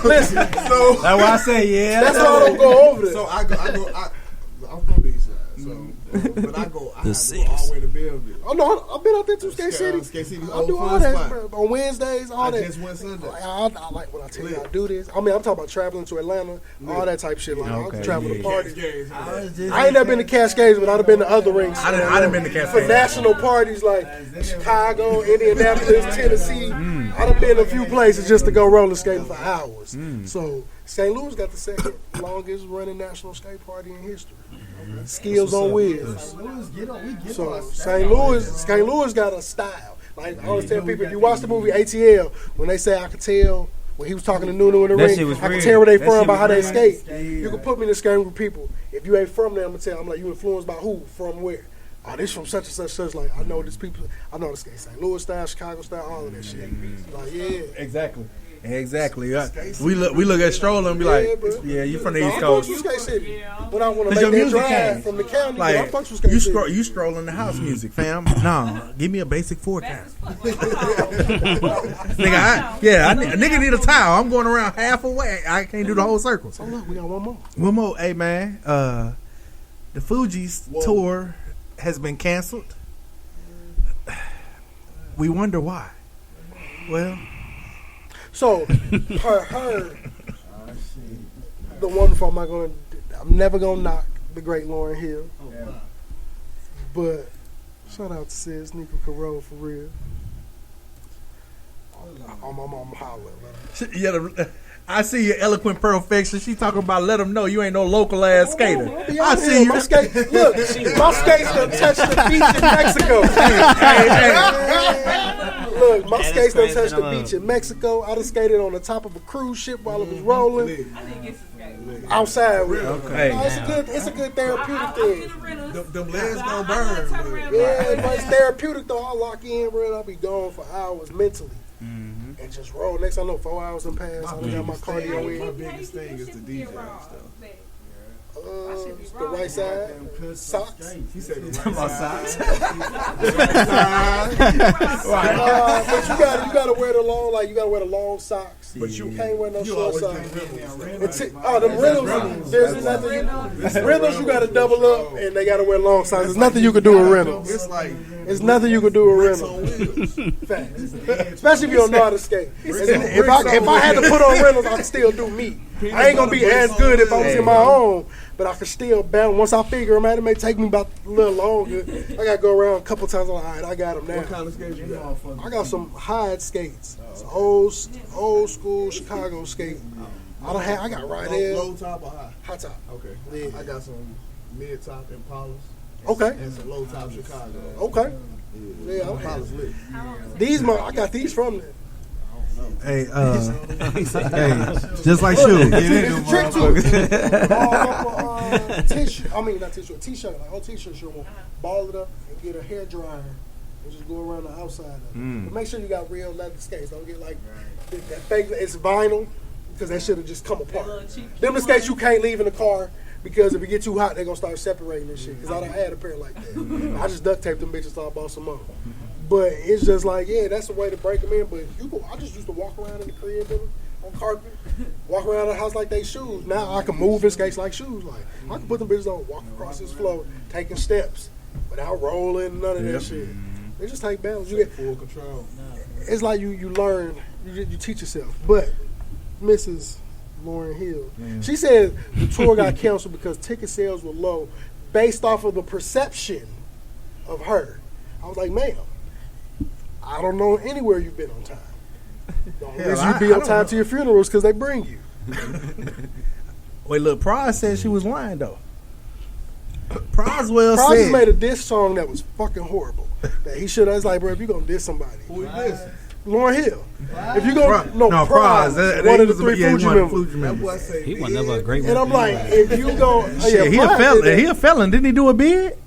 Listen, So That's why I say yeah. that's why I don't go over there. So I'm from the east side. So, but I have to go all the way to Belleville. Oh no, I've been out there to Skate City. Skate City, I do old all fun that spot. bro. On Wednesdays, all I that. just went Sunday. I like when I tell you I do this. I mean, I'm talking about traveling to Atlanta, all that type shit. Like Okay, I travel to yeah. parties. Cascades, I ain't never been to Cascades, but I've been to other rinks. I done been to For Cascades. national parties like Chicago, Indianapolis, Tennessee. I done been a few places just to go roller skating for hours. So St. Louis got the second longest running national skate party in history. Skills on wheels. So St. Louis got a style. Like I always tell people, if you watch the movie ATL, when they say I could tell when he was talking to Nunu in the That ring, shit was I can real. tell where they That from shit by was how they real. skate. You can put me in the skating with people. If you ain't from there, I'm gonna tell. I'm like, you influenced by who? From where? Oh, this from such and such, such. Like I know this people. I know the skate St. Louis style, Chicago style, all of that shit. Like yeah. Exactly. We look at Stroller and be like, bro. yeah, you from the No, East I'm Coast. fucks with Skate City. When I want to Cause your make that music drive came. from the county, but I'm Like fucks with Skate City. you scroll in the house music, fam. No, give me a basic forecast. Nigga, a nigga need a towel. I'm going around half a way. I can't do the whole circle. So look, we got one more. One more, hey man. The Fugees tour has been canceled. We wonder why. Well, So her, the wonderful. I'm never gonna knock the great Lauryn Hill, but shout out to Sis Nico Carroll for real. I'm hollering. yeah, I see your eloquent perfection. She talking about let them know you ain't no local ass skater. I see you. My skate, look, my skates done touched the beach in Mexico. Look, my skates done touched the beach in Mexico. I done skated on the top of a cruise ship while it was rolling. Outside with it. Okay. No, it's a good therapeutic thing. Them legs gonna burn. Yeah, but it's therapeutic though. I'll lock in, bro, and I'll be gone for hours mentally. And just roll. Next I know 4 hours done passed. I done got my cardio in. My biggest thing is the DJ stuff. The right side. Socks. He said the Talking about socks. But you gotta wear the long, like you gotta wear the long socks. But you can't wear no short socks. Them rentals, there's nothing. Rentals you gotta double up, and they gotta wear long socks. There's nothing you can do with rentals. It's nothing you can do with rentals. Facts. Especially if you don't know how to skate. If I had to put on rentals, I could still do me. I ain't gonna be as good if I was in my own. But I can still balance. Once I figure them out, it may take me about a little longer. I got to go around a couple times. All right, I got them now. What kind of skates you got? I got some Hyde skates. It's old school Chicago skate. I got right there. Low top or high? High top. Okay. Yeah. I got some mid top Impalas. Okay. And some low top Chicago. Okay. Yeah, Impala's lit. I got these from there. Hey, just like shoes. It's a trick to it. Tissue. I mean, not tissue. A t-shirt. Like, t-shirt. You want ball it up and get a hair dryer and just go around the outside of it. But make sure you got real leather skates. Don't get like that fake. It's vinyl because that should have just come apart. Them the skates you can't leave in the car because if it get too hot, they're gonna start separating and shit. Because I done had a pair like that. I just duct taped them bitches so I bought some more. But it's just like, yeah, that's the way to break them in. But I just used to walk around in the crib on carpet, walk around the house like they shoes. Now I can move in skates like shoes. Like I can put them bitches on, walk across this floor, taking steps without rolling, none of that shit. They just take balance. You get full control. It's like you learn, you teach yourself. But Mrs. Lauren Hill, she said the tour got canceled because ticket sales were low, based off of the perception of her. I was like, ma'am, I don't know anywhere you've been on time. The only reason you be on time to your funerals because they bring you. Wait, look, Prize said she was lying though. Prize said just made a diss song that was fucking horrible. That he should have. It's like, bro, if you gonna diss somebody, who is this? Lauren Hill. If you gonna Prize, one of the three Fuji members. He was never a great. And I'm like, if you go, he a felon. Didn't he do a bid?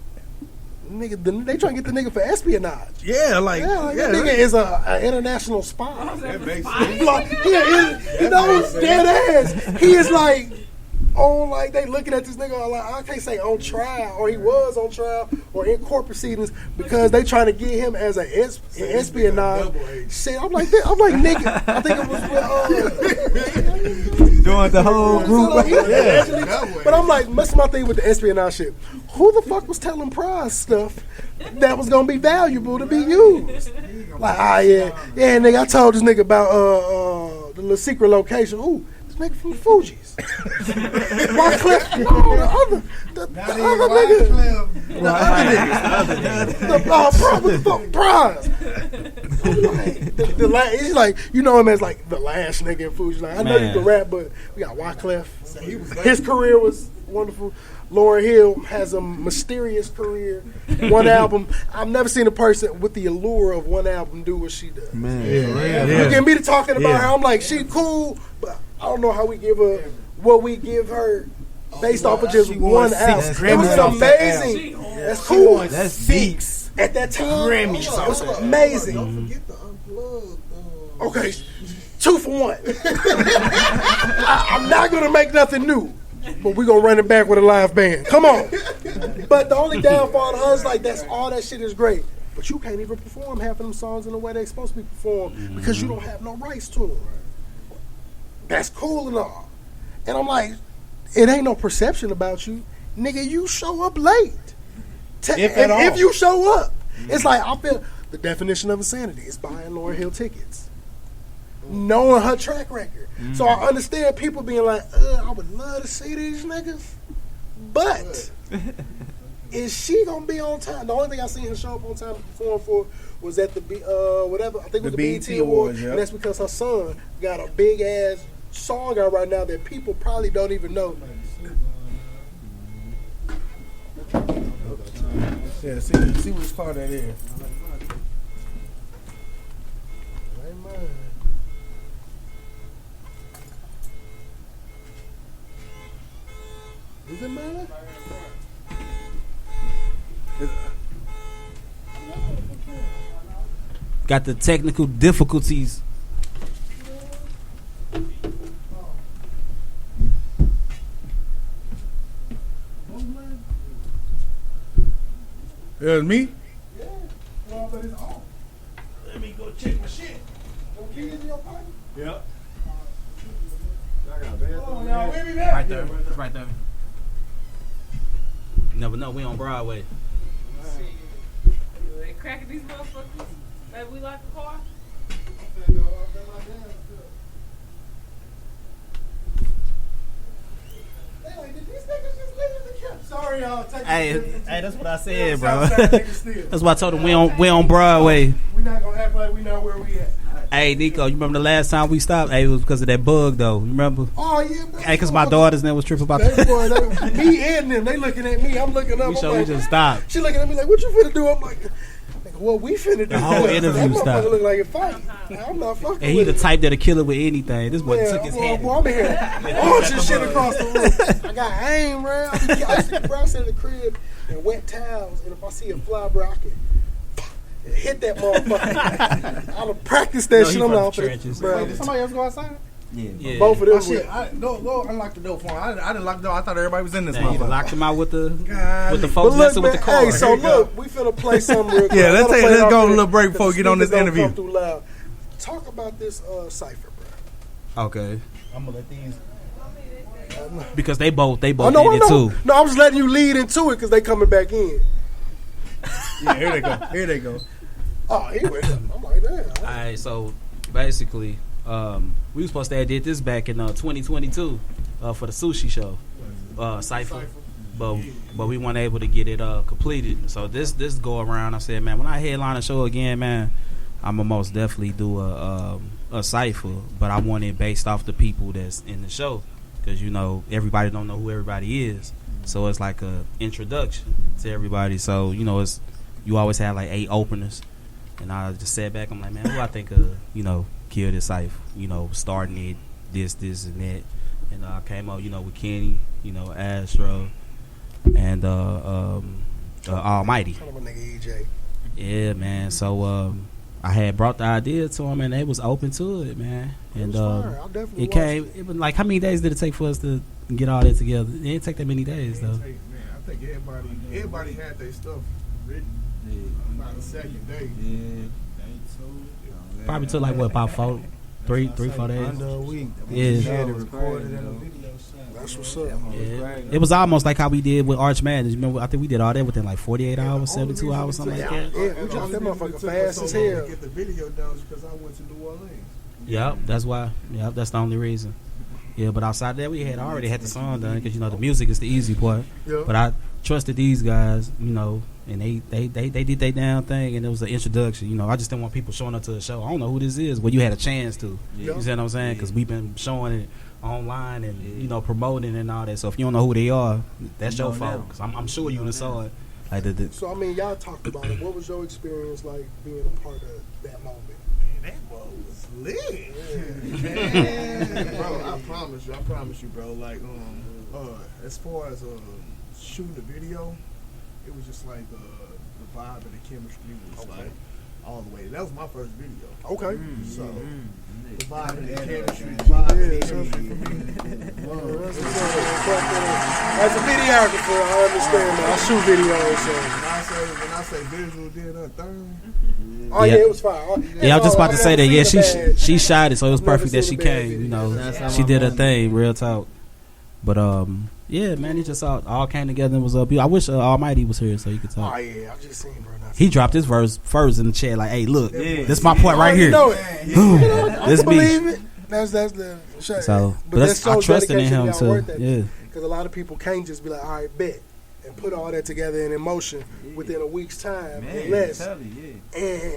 Nigga, they trying to get the nigga for espionage. Yeah, that nigga is an international spy. That makes sense. Like, dead ass. He is like on, like they looking at this nigga like, I can't say on trial or he was on trial or in court proceedings because they trying to get him as an espionage. Shit, I'm like, nigga. I think it was doing the whole group. But I'm like, that's my thing with the espionage shit. Who the fuck was telling Prize stuff that was gonna be valuable to be used? Like, yeah, nigga, I told this nigga about the little secret location. Ooh, this nigga from the Fugees. Wyclef, no, the other nigga. Prize. He's like, you know him as like the last nigga in Fugees. Like, I know you can rap, but we got Wyclef. His career was wonderful. Lauren Hill has a mysterious career. One album. I've never seen a person with the allure of one album do what she does. Man. You get me to talking about her. I'm like, she cool, but I don't know how we give her what we give her based off of just one album. It was amazing. That's cool. That's deep. At that time, it was amazing. Don't forget the unplugged. Okay, 2 for 1. I'm not gonna make nothing new. But we're going to run it back with a live band. Come on. But the only downfall to her is like, that's all that shit is great. But you can't even perform half of them songs in the way they're supposed to be performed because you don't have no rights to them. That's cool and all. And I'm like, it ain't no perception about you. Nigga, you show up late. If you show up. It's like, I feel the definition of insanity is buying Lauren Hill tickets. Knowing her track record. So I understand people being like, I would love to see these niggas. But is she gonna be on time? The only thing I seen her show up on time to perform for was at the BET Awards. And that's because her son got a big ass song out right now that people probably don't even know. Yeah, see which car that is. Ain't mine. Is it mine? Got the technical difficulties. It was me? Well, but it's on. Let me go check my shit. No keys in your pocket? Yep. Oh, now, where we at? Right there. It's right there. You never know. We on Broadway. They cracking these motherfuckers. Like we like the car. Sorry, y'all. Hey, that's what I said, bro. Southside niggas still. That's why I told him we on Broadway. We not gonna act like we know where we at. Hey, Nico, you remember the last time we stopped? Hey, it was because of that bug, though. You remember? Oh yeah, bro. Hey, because my daughter's name was tripping about They, that. boy, me and them, they looking at me. I'm looking up. We I'm sure we like, just stopped. She looking at me like, "What you finna do?" I'm like, "What we finna do?" The whole interview that motherfucker stopped. look like a fight. I'm not fucking. And he with the it. type that'll kill it with anything. This boy Yeah, took his boy, head. boy, I'm in here launching shit across the room. I got aim, bro. I sit in the crib and wet towels, and if I see a fly, bro, I can hit that motherfucker. I'll practice that shit. I'm not trenches. bro. Wait, did somebody else go outside? Yeah. Both of them. Oh shit! Go unlock the door for him. I didn't lock the door. I thought everybody was in this Dang, you motherfucker. locked him out with the God. folks But look, messing with the man, car. hey, so look, we finna play something real quick. Yeah, I let's gotta take- play it let's off go a here, little break 'cause before we the get on this speakers don't interview. come through loud. Talk about this cipher, bro. Okay. I'm gonna let these. Because they both I in know. it too. No, I'm just letting you lead into it because they coming back in. Yeah, here they go. Here they go. Oh, he went. I'm like, damn. Alright, so basically, we were supposed to have did this back in 2022 for the sushi show, Cypher. But we weren't able to get it completed. So this go around, I said, man, when I headline a show again, man, I'ma most definitely do a Cypher. But I want it based off the people that's in the show, because you know everybody don't know who everybody is. So it's like a introduction to everybody. So you know you always have like 8 openers. And I just sat back. I'm like, man, who I think kill this Cypher? You know, starting it, this, and that. And I came up, with Kenny, Astro, and Almighty. Kind of a nigga EJ. Yeah, man. So I had brought the idea to him, and they was open to it, man. And I'll definitely it came. It was like, how many days did it take for us to get all that together? It didn't take that many days, though. Man, I think everybody had their stuff written by the second day. Probably took like what, about 4 days? Under a week. Yeah. Recorded in a video. That's what's up. Yeah. It was almost like how we did with Arch Madness. Remember, I think we did all that within like 48 hours, 72 hours, something like that. Yeah, we dropped that motherfucker fast as hell. To get the video done is because I went to New Orleans. Yep, that's why. Yep, that's the only reason. Yeah, but outside that, we already had the song done because the music is the easy part. Yeah. But I trusted these guys, and they did their damn thing, and it was an introduction. I just didn't want people showing up to the show. I don't know who this is. Well, you had a chance to. Yeah. You see what I'm saying? Because we've been showing it online and promoting and all that. So if you don't know who they are, that's your fault. Because I'm sure you saw it. Like So I mean, y'all talked about it. What was your experience like being a part of that moment? Man, that boy was lit. Man, bro, I promise you, bro. Like, as far as shooting the video, it was just like the vibe and the chemistry was like all the way. That was my first video. Okay. So the vibe and the chemistry, the vibe and the chemistry for me. As a videographer, I understand that. I shoot videos, so. When I say visual, did a thing. Oh yeah, it was fine. Yeah, I was just about to say that. Yeah, she she shot it, so it was I've never perfect that she seen a bad came. video. She did her thing, real talk. But yeah, man, it just all came together and was up. I wish Almighty was here so he could talk. Oh yeah, I just seen bro. He dropped his verse first in the chat, like, "Hey, look, this my point right here. This I believe me." it. That's the shit. So, but that I shows trusted in dedication him y'all too. worth that. Yeah. Because a lot of people can't just be like, all right, bet, and put all that together in motion within a week's time and less. And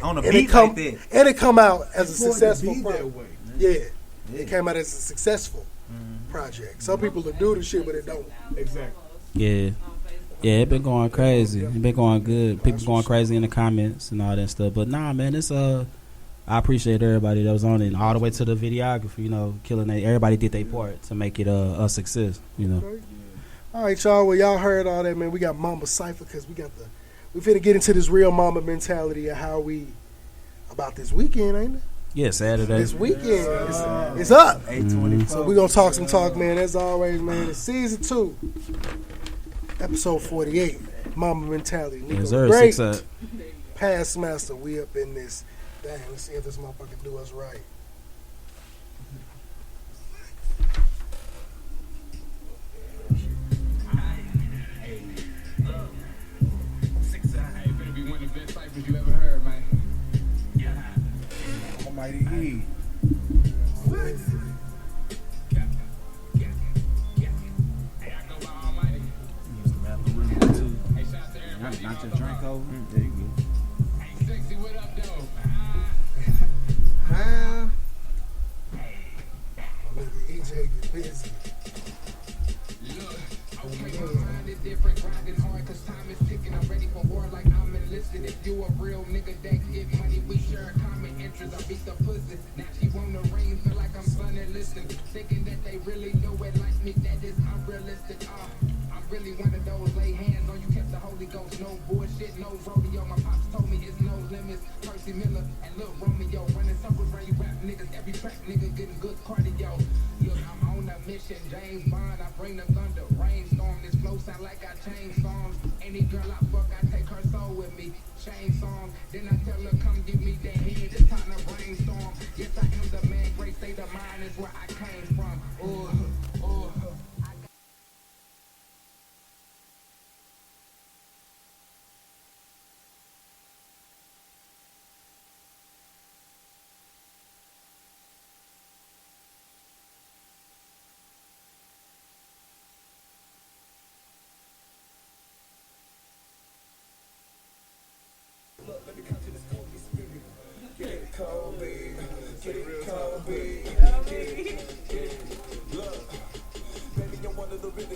On a and beat it come, like that. and it come out as a It's going to successful be product. that way. Yeah. It came out as a successful project. Some people will do the shit, but it don't. Exactly. Yeah. Yeah, it been going crazy. It been going good. People going crazy in the comments and all that stuff. But nah, man, it's I appreciate everybody that was on it, all the way to the videographer. You know, killing it. Everybody did their part to make it a success. You know. All right, y'all. Well, y'all heard all that, man. We got Mamba Cypher because we finna get into this real Mamba mentality of how we about this weekend, ain't it? Yeah, Saturday. This weekend, it's up. 8:24. So we gonna talk some talk, man. As always, man. It's season 2, episode 48. Mamba mentality. Nico Yes, sir. Great. 6 up. Past master. We up in this. Damn. Let's see if this motherfucker do us right. Almighty E. Not your drink over. There you go. EJ get busy. Different, grinding hard, cause time is ticking. I'm ready for war like I'm enlisted. If you a real nigga that get money, we share a common interest. I beat the pussy. Now she want the ring, feel like I'm sunning listen. Thinking that they really know it like me, that is unrealistic. I'm really one of those lay hands on you, kept the Holy Ghost. No bullshit, no rodeo. My pops told me it's no limits. Percy Miller and Lil Romeo running circles around you rap niggas. Every track nigga getting good cardio. Look, I'm on a mission. James Bond, I bring the thunder. Rainstorm, this flow sound like I change songs. Any girl I fuck, I take her soul with me. Change song, then I tell her come give me that head. It's time to brainstorm. Yes, I am the man. Great state of mind is where I came from.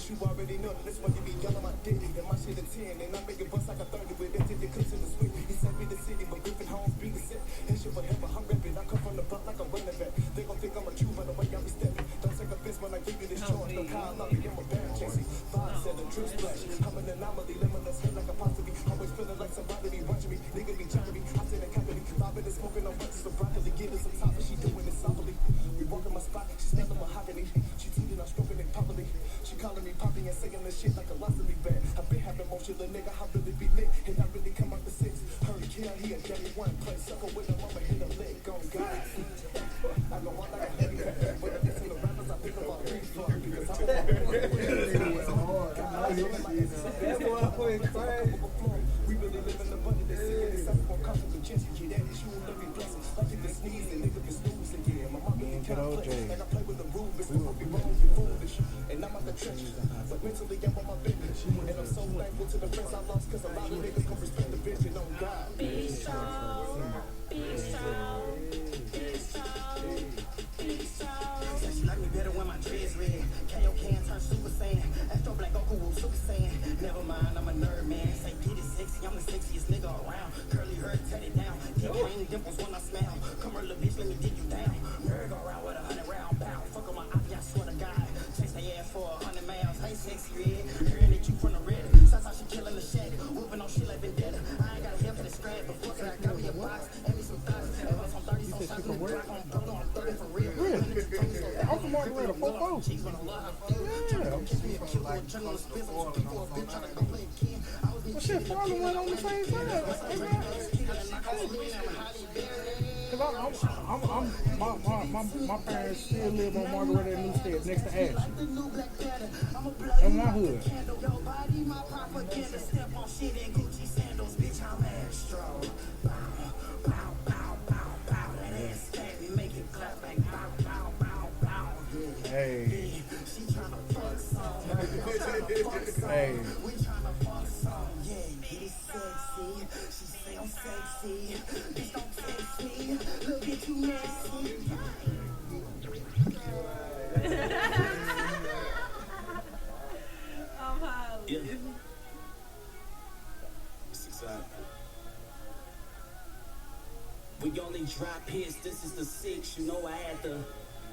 You already know this one, you be yelling my dick. And my shit a 10, and I make it bust like a 30 with that. The clips in the sweet. He sent me the city, but Griffin Holmes beat the set. His shit forever, I'm rapping. I come from the block like a running back. They gon' think I'm a Jew by the way I be stepping. Don't take offense when I give you this charge. No Kyle Lowry, I'm a bad chasing. 5-7, drip splash. I'm an anomaly, limitless, head like a apostrophe. Always feeling like somebody be watching me. Nigga be jacking me. I said that company. 5 minutes smoking on bunches of broccoli. Get her some top, and she doing it softly. We walk in my spot, she smelling mahogany. She tweeting, I'm stroking it properly. She calling me poppy and saying this shit like a lostomy bad. I been having motion, little nigga, I really be lit. And I really come out the 6. Heard kill, he a Jerry one play. Sucker with him, I'ma hit a leg on God. I go on like a heavy bag. When I listen to rappers, I think about reflux. Because I'm we really live in the budget. They sick of this. I'm gonna constantly chance to get at it. You will never be blessed. Like if it's sneeze, and nigga be snoozing. Yeah, my mama ain't kind of play. And I play with the rules. Before we wrong, you foolish. And I'm out the trenches. But mentally, I'm on my business. And I'm so thankful to the friends I lost. Cause a lot of niggas gon' respect the bitch and on God. Be strong, be strong, be strong, be strong. She like me better when my dreads red. KO can turn Super Saiyan. Astro Black Goku will Super Saiyan. Never mind, I'm a nerd, man. Say get it sexy, I'm the sexiest nigga around. Curly hair, cut it down. Deep green dimples when I smile. Come here, little bitch, let me dig you down. Nerd go around with 100 round bow. Fuck on my eye, I swear to God. Chase their ass for 100 miles. Hey, sexy red. Hearing that you from the red. That's how she killing the shit. Whooping on shit like Vendetta. I ain't got a hair for the scrap, but fuck it, I got me a box. And me some thoughts. If I'm 30, so shots in the drop. I'm broke on 30 for real. I'm from Margarita, 4-4. Cheeks when I love her. Tryna go kiss me a cute little jungle of spits. Some people have been tryna go play a kid. I was Well, shit, Farley went on the same side. Cause my parents still live on Margarita and Newstead next to Ash. In my hood. Your body, my propaganda. Step on shit in Gucci sandals. Bitch, I'm Astro. Bow, bow, bow, bow, bow. That ass fat, make it clap like bow, bow, bow, bow. Hey. She tryna fuck some. Hey. We tryna fuck some. Yeah, get it sexy. She say I'm sexy. Bitch, don't text me. Little bitch, you messy. Yeah. It's exciting. We only drop hits, this is the 6. You know I had to.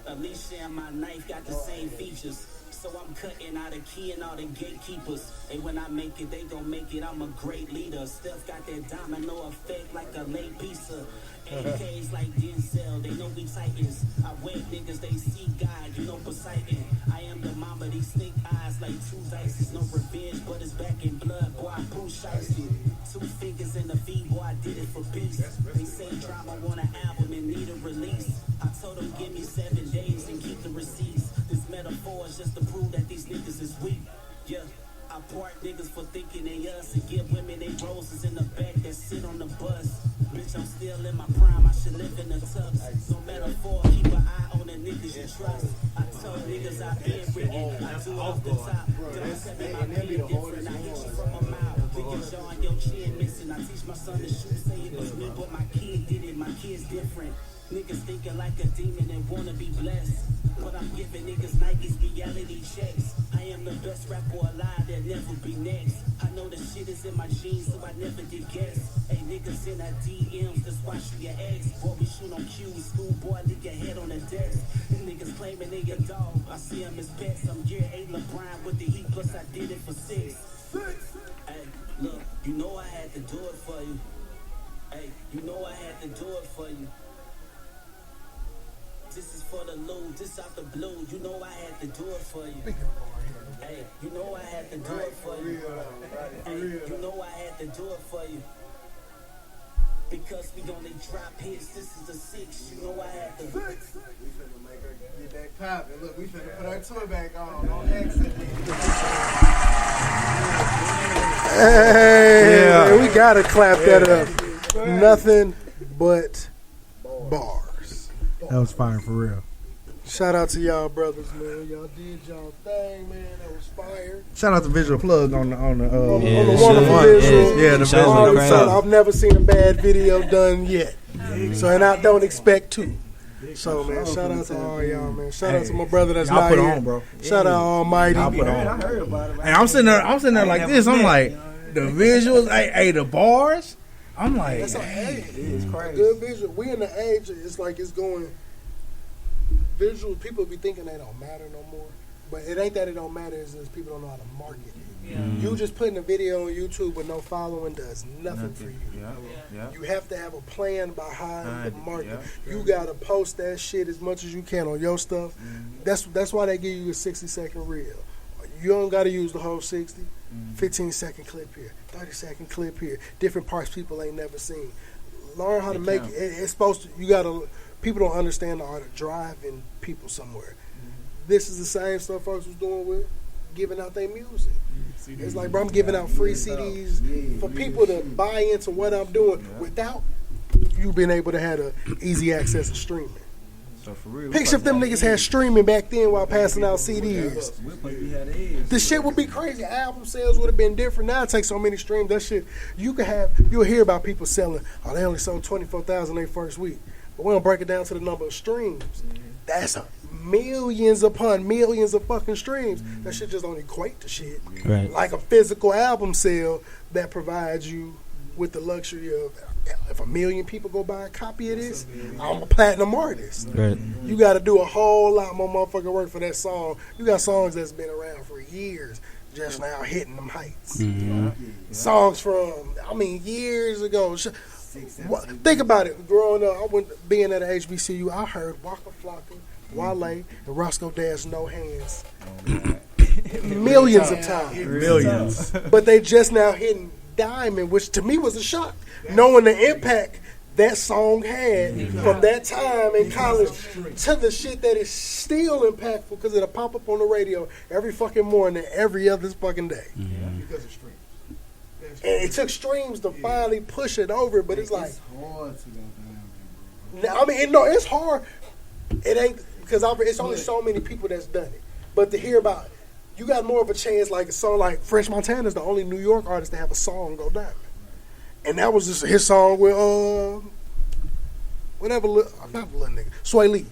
Alicia and my knife got the same features. So I'm cutting out a key and all the gatekeepers. And when I make it, they gon' make it. I'm a great leader. Steph got that domino effect like a late pizza. AKs like Denzel, they know we titans. I wave niggas, they see God, you know Poseidon. I am the mama, these snake eyes like 2 dices. No revenge, but it's back in blood, boy, I boo shiesty. 2 fingers in the V, boy, I did it for peace. They say drama want an album and need a release. I told them give me 7 days and keep the receipts. This metaphor is just to prove that these niggas is weak. Yeah, I part niggas for thinking they us and give women they roses in the back that sit on the bus. Bitch, I'm still in my prime, I should live in the tubs. No metaphor, keep an eye on the niggas you trust. I told niggas I been written, I do off the top. Don't tell me my pen different, I hit you from a mile. Think your jaw and your chin missing. I teach my son to shoot, say it was me, but my kid did it, my kid's different. Niggas thinking like a demon and wanna be blessed. But I'm giving niggas Nike's reality checks. I am the best rapper alive, there'll never be next. I know the shit is in my genes, so I never did guess. Hey, niggas in our DMs, that's why you your ex. Boy, we shoot on cue, schoolboy, leave your head on the desk. Niggas claiming they your dog, I see them as pets. I'm year 8 LeBron with the heat, plus I did it for 6. Hey, look, you know I had to do it for you. Hey, you know I had to do it for you. This is for the loot, this out the blue. You know I had to do it for you. Hey, you know I had to do it for you. Hey, you know I had to do it for you. Because we only drop hits, this is the 6. You know I had to. We finna make her get that poppin'. Look, we finna put our tour back on accident. Hey, Yeah. we gotta clap that up. Nothing but bars. That was fire for real. Shout out to y'all brothers, man. Y'all did y'all thing, man. That was fire. Shout out to Visual Plug on the On the yeah, wonderful visual. Yeah, the All visual. the time. I've never seen a bad video done yet. So, and I don't expect to. So, man, shout out to all y'all, man. Shout out to my brother that's y'all not put here. on, bro. Shout out Almighty. Y'all put on. I heard about it. And I'm sitting there like this. I'm like, the visuals, hey, the bars. I'm like, That's hey, It's crazy. good visual. We in the age, it's like it's going visual. People be thinking they don't matter no more. But it ain't that it don't matter, it's just people don't know how to market it. You just putting a video on YouTube with no following does nothing for you. You have to have a plan behind the market. You gotta post that shit as much as you can on your stuff. That's why they give you a 60-second reel. You don't gotta use the whole 60. 15-second clip here, 30-second clip here. Different parts people ain't never seen. Learn how to make it. It's supposed to. You gotta. People don't understand the art of driving people somewhere. This is the same stuff folks was doing with giving out their music. It's like, bro, I'm giving out free CDs for people to buy into what I'm doing without you being able to have a easy access to streaming. So for real, Picture if them niggas had streaming back then while passing out CDs. The shit would be crazy. Album sales would have been different. Now it takes so many streams. That shit, you'll hear about people selling, oh, they only sold 24,000 their first week. But we don't break it down to the number of streams. That's millions upon millions of fucking streams. That shit just don't equate to shit. Right. Like a physical album sale that provides you with the luxury of, if 1 million people go buy a copy of this, I'm a platinum artist. Right. You got to do a whole lot more motherfucking work for that song. You got songs that's been around for years, just now hitting them heights. Songs from, years ago. Think about it. Growing up, being at a HBCU, I heard Waka Flocka, Wale, and Roscoe Dash No Hands millions of times. Millions. But they just now hitting Diamond, which to me was a shock, knowing the impact that song had from that time in college to the shit that is still impactful because it'll pop up on the radio every fucking morning, every other fucking day. Because of streams. And it took streams to finally push it over, but it's like, It's hard to go down, bro. it's hard. It ain't because it's only so many people that's done it. But to hear about, you got more of a chance. Like a song like French Montana's the only New York artist to have a song go down, and that was just his song with not little nigga, Sway Lee.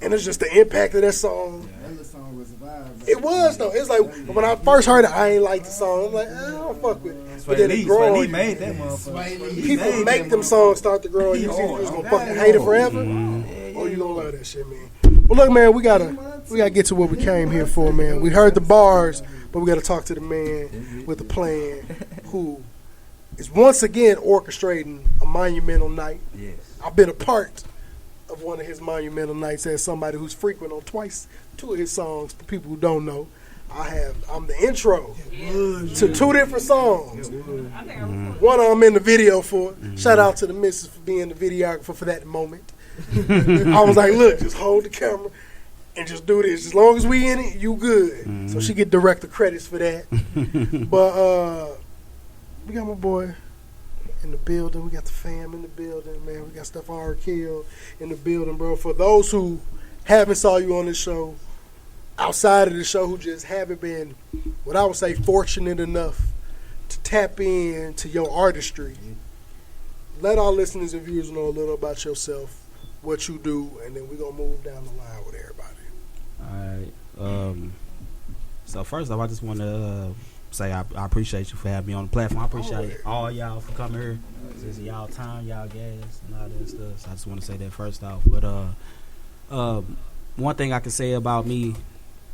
And it's just the impact of that song. That little song was a vibe. It was though. It's like when I first heard it, I ain't like the song. I'm like, I don't fuck with it. But then it grow on you. made that motherfucker. People make them songs start to grow on you. You just gonna fucking hate it forever, or you gonna love that shit, man. Well, look, man, we gotta get to what we came here for, man. We heard the bars, but we gotta talk to the man with the plan, who is once again orchestrating a monumental night. Yes. I've been a part of one of his monumental nights as somebody who's frequent on two of his songs. For people who don't know, I'm the intro to two different songs. One I'm in the video for. Shout out to the missus for being the videographer for that moment. I was like, look, just hold the camera and just do this. As long as we in it, you good. So she get director credits for that. But we got my boy in the building. We got the fam in the building, man. We got Stephon Urquelle in the building, bro. For those who haven't saw you on this show, outside of the show, who just haven't been, what I would say, fortunate enough to tap in to your artistry, let our listeners and viewers know a little about yourself, what you do, and then we're going to move down the line with everybody. All right. So first off, I just want to say I appreciate you for having me on the platform. I appreciate all y'all for coming here. This is y'all time, y'all gas, and all that stuff. So I just want to say that first off. But one thing I can say about me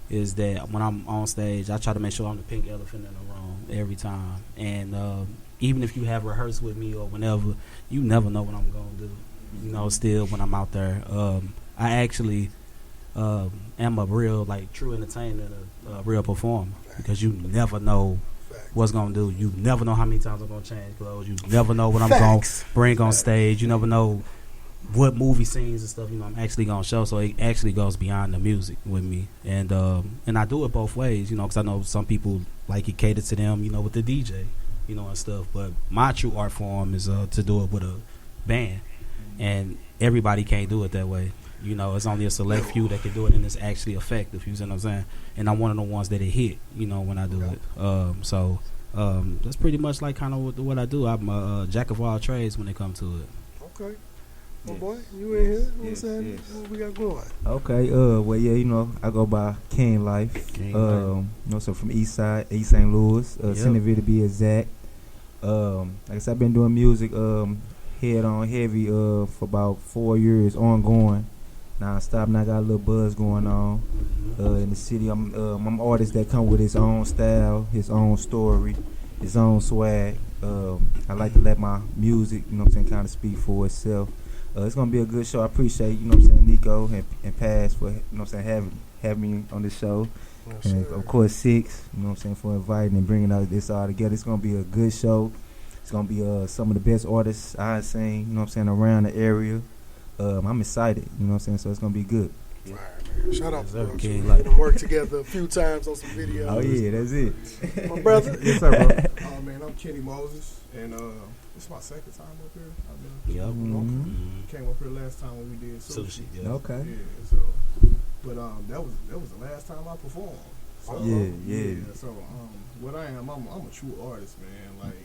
is that when I'm on stage, I try to make sure I'm the pink elephant in the room every time. And even if you have rehearsed with me or whenever, you never know what I'm going to do. You know, still when I'm out there. I actually am a real, like, true entertainer and a real performer, because you never know what's going to do. You never know how many times I'm going to change clothes. You never know what I'm going to bring on stage. You never know what movie scenes and stuff, you know, I'm actually going to show. So it actually goes beyond the music with me. And I do it both ways, you know, because I know some people like it cater to them, you know, with the DJ, you know, and stuff. But my true art form is to do it with a band. And everybody can't do it that way. You know, it's only a select few that can do it, and it's actually effective, you see what I'm saying? And I'm one of the ones that it hit, you know, when I do it. So that's pretty much like kind of what I do. I'm a jack of all trades when it comes to it. Okay. My boy, you in here? What I'm saying? What we got going? Okay, well, yeah, you know, I go by King Life. You know, so from East St. Louis, Centerville to be exact. Like I said, I've been doing music head on heavy for about 4 years, ongoing. Now I stopped, and I got a little buzz going on in the city. I'm an artist that come with his own style, his own story, his own swag. I like to let my music, you know what I'm saying, kind of speak for itself. It's gonna be a good show. I appreciate, you know what I'm saying, Nico and Paz for, you know what I'm saying, having me on this show. Yes, and of course Six, you know what I'm saying, for inviting and bringing this all together. It's gonna be a good show. It's gonna be some of the best artists I've seen, you know what I'm saying, around the area. I'm excited, you know what I'm saying, so it's gonna be good. All right, man. Shout out to us. We done worked together a few times on some videos. Oh yeah, that's it. My brother. Yes, sir, bro. Oh man, I'm Kenny Moses, and it's my second time up here. Came up here last time when we did sushi. Okay. Yeah, so, but that was the last time I performed. So, yeah. So what I am, I'm a true artist, man. Like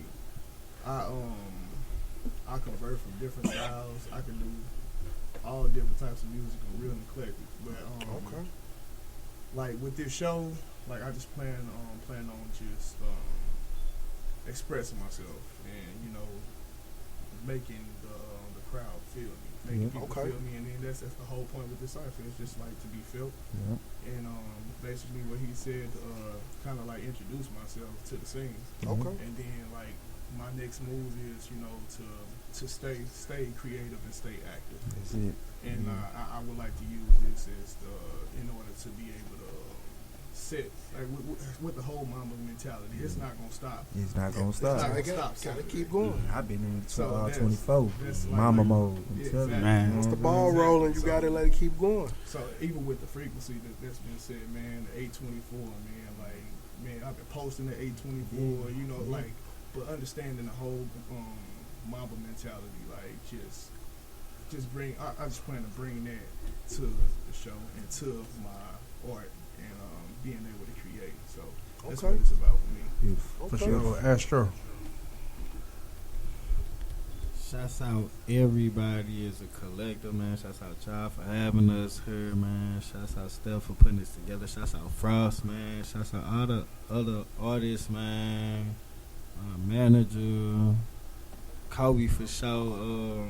I convert from different styles. I can do all different types of music. I'm real eclectic. But like with this show, like I just plan on just expressing myself and, you know, making the crowd feel me, making people feel me, and then that's the whole point with this cipher. It's just like to be felt. And basically what he said, kind of like introduce myself to the scene. And then like my next move is, you know, to stay creative and stay active. That's it. And I would like to use this as in order to be able to set, like with the whole Mamba mentality. It's not gonna stop. It's not gonna stop. It's not gonna stop. Gotta keep going. I've been in 24. Like, Mama mode. Man. Once the ball rolling, you gotta let it keep going. So even with the frequency that's been said, man, the 824, man, like, man, I've been posting the 824, you know, like, but understanding the whole Mamba mentality, like, just bring. I just plan to bring that to the show and to my art and being able to create. So that's what it's about for me. For sure. Astro. Shouts out everybody as a collective, man. Shouts out y'all for having us here, man. Shouts out Steph for putting this together. Shouts out Frost, man. Shouts out all the other artists, man. Manager, Kobe for sure.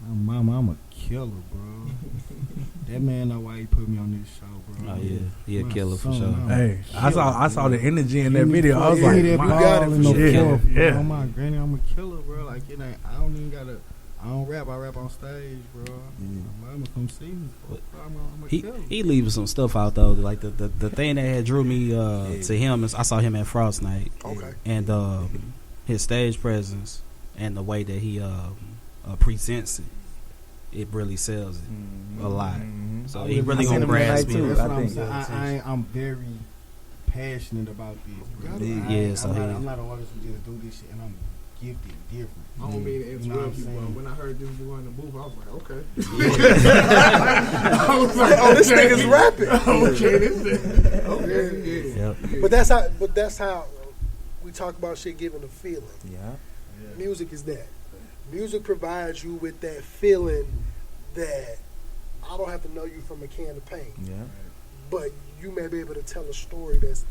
Mama, I'm a killer, bro. That man know why he put me on this show, bro. Oh yeah, he a killer for sure. Hey, I saw the energy in that video. I was like, you got it for sure. Yeah. Oh my granny, I'm a killer, bro. Like it ain't. I don't even gotta. I don't rap. I rap on stage, bro. My mama come see me. I'm a killer. He leaving some stuff out though. Like the thing that had drew me to him is I saw him at Frost Night. Okay. And his stage presence and the way that he presents it really sells it a lot. So he really gonna grasp me. That's what I'm saying. I'm very passionate about this, bro. I'm not an artist who just do this shit, and I'm gifted different. I don't mean to interrupt you, but when I heard this boy in the booth, I was like, okay. I was like, oh, this nigga's rapping. Okay, this okay. But that's how we talk about shit giving a feeling. Yeah. Music is that. Music provides you with that feeling that I don't have to know you from a can of paint. Yeah. But you may be able to tell a story that's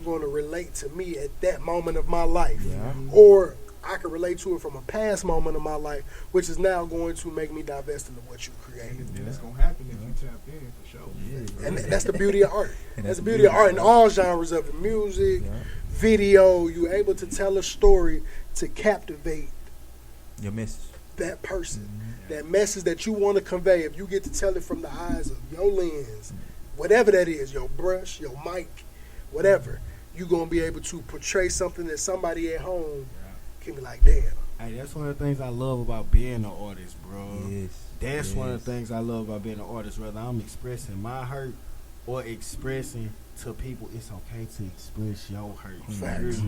going to relate to me at that moment of my life. Yeah. Or I can relate to it from a past moment of my life, which is now going to make me divest into what you created. And it's going to happen if you tap in, for sure. Yeah. And that's the beauty of art. That's the beauty of art in all genres of it. Music, video, you're able to tell a story to captivate your message. That person. That message that you want to convey. If you get to tell it from the eyes of your lens, whatever that is, your brush, your mic, whatever, you're going to be able to portray something that somebody at home can be like, damn. Hey, that's one of the things I love about being an artist, bro. Yes. That's one of the things I love about being an artist. Whether I'm expressing my hurt or expressing to people, it's okay to express your hurt. Facts.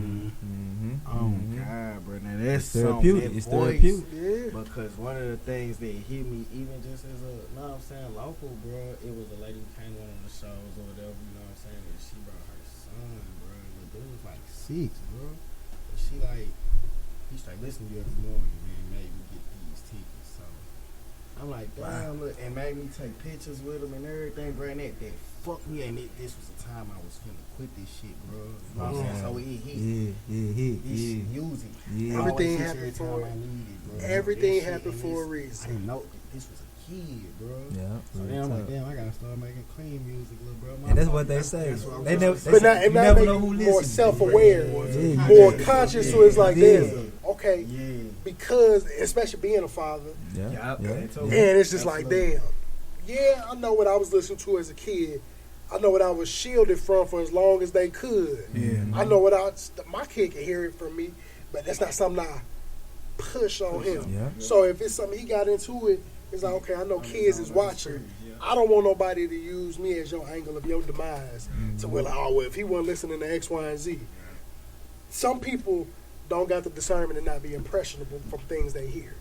Oh God, bro. Now that's therapeutic. It's therapeutic. Yeah. Because one of the things that hit me, even just as a, know what I'm saying, local, bro, it was a lady who came to one of the shows or whatever, you know what I'm saying, and she brought her son, bro. The dude was like 6, bro. But she like, he straight listened to you every morning, man, made me get these tickets. So I'm like, damn, look, and made me take pictures with him and everything, bro. And that fucked me, and this was the time I was finna quit this shit, bro. You know what I'm saying? So it music. Yeah. Everything happened for it. Everything happened for a reason. I didn't know this was a kid, bro. Yeah. So then I'm like, damn, I gotta start making clean music, little bro. And that's what they say. They never, but now it never know who more self-aware, more conscious. So it's like, damn, okay, because especially being a father, and it's just like, damn, yeah, I know what I was listening to as a kid. I know what I was shielded from for as long as they could. Yeah. I know what my kid can hear it from me, but that's not something I push on him. Yeah. So if it's something he got into it, it's like, okay, I know kids is watching. I don't want nobody to use me as your angle of your demise to where like, oh, well, if he wasn't listening to X, Y, and Z. Some people don't got the discernment and not be impressionable from things they hear.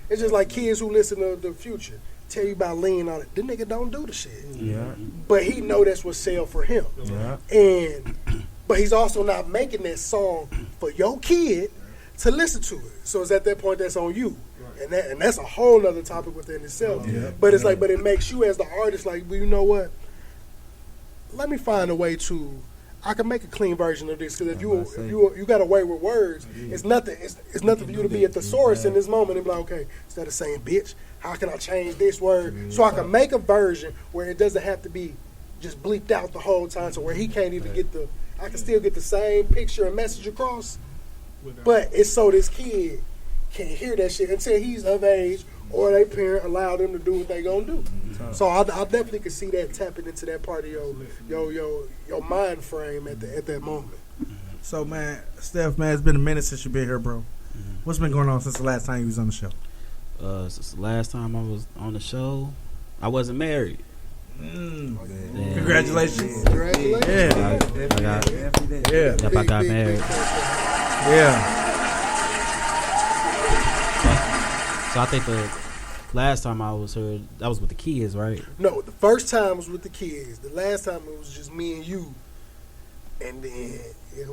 It's just like kids who listen to the Future. Tell you about lean on it. The nigga don't do the shit. Yeah. But he know that's what sell for him. Yeah. But he's also not making that song for your kid to listen to it. So it's at that point that's on you. And that's a whole nother topic within itself. Yeah. But it's like, but it makes you as the artist like, well, you know what? Let me find a way to. I can make a clean version of this because if you got away with words, it's nothing. It's nothing for you to be at the source in this moment and be like, okay, instead of saying bitch, how can I change this word so I can make a version where it doesn't have to be just bleeped out the whole time, so where he can't even get the. I can still get the same picture and message across, but it's so this kid can't hear that shit until he's of age or their parent allow them to do what they gonna do. So I definitely could see that tapping into that part of your mind frame at that moment. So man, Steph, man, it's been a minute since you've been here, bro. What's been going on since the last time you was on the show? Since the last time I was on the show, I wasn't married. Congratulations. Congratulations. I got married. Yeah. So I think the last time I was here, that was with the kids, right? No, the first time was with the kids. The last time it was just me and you. And then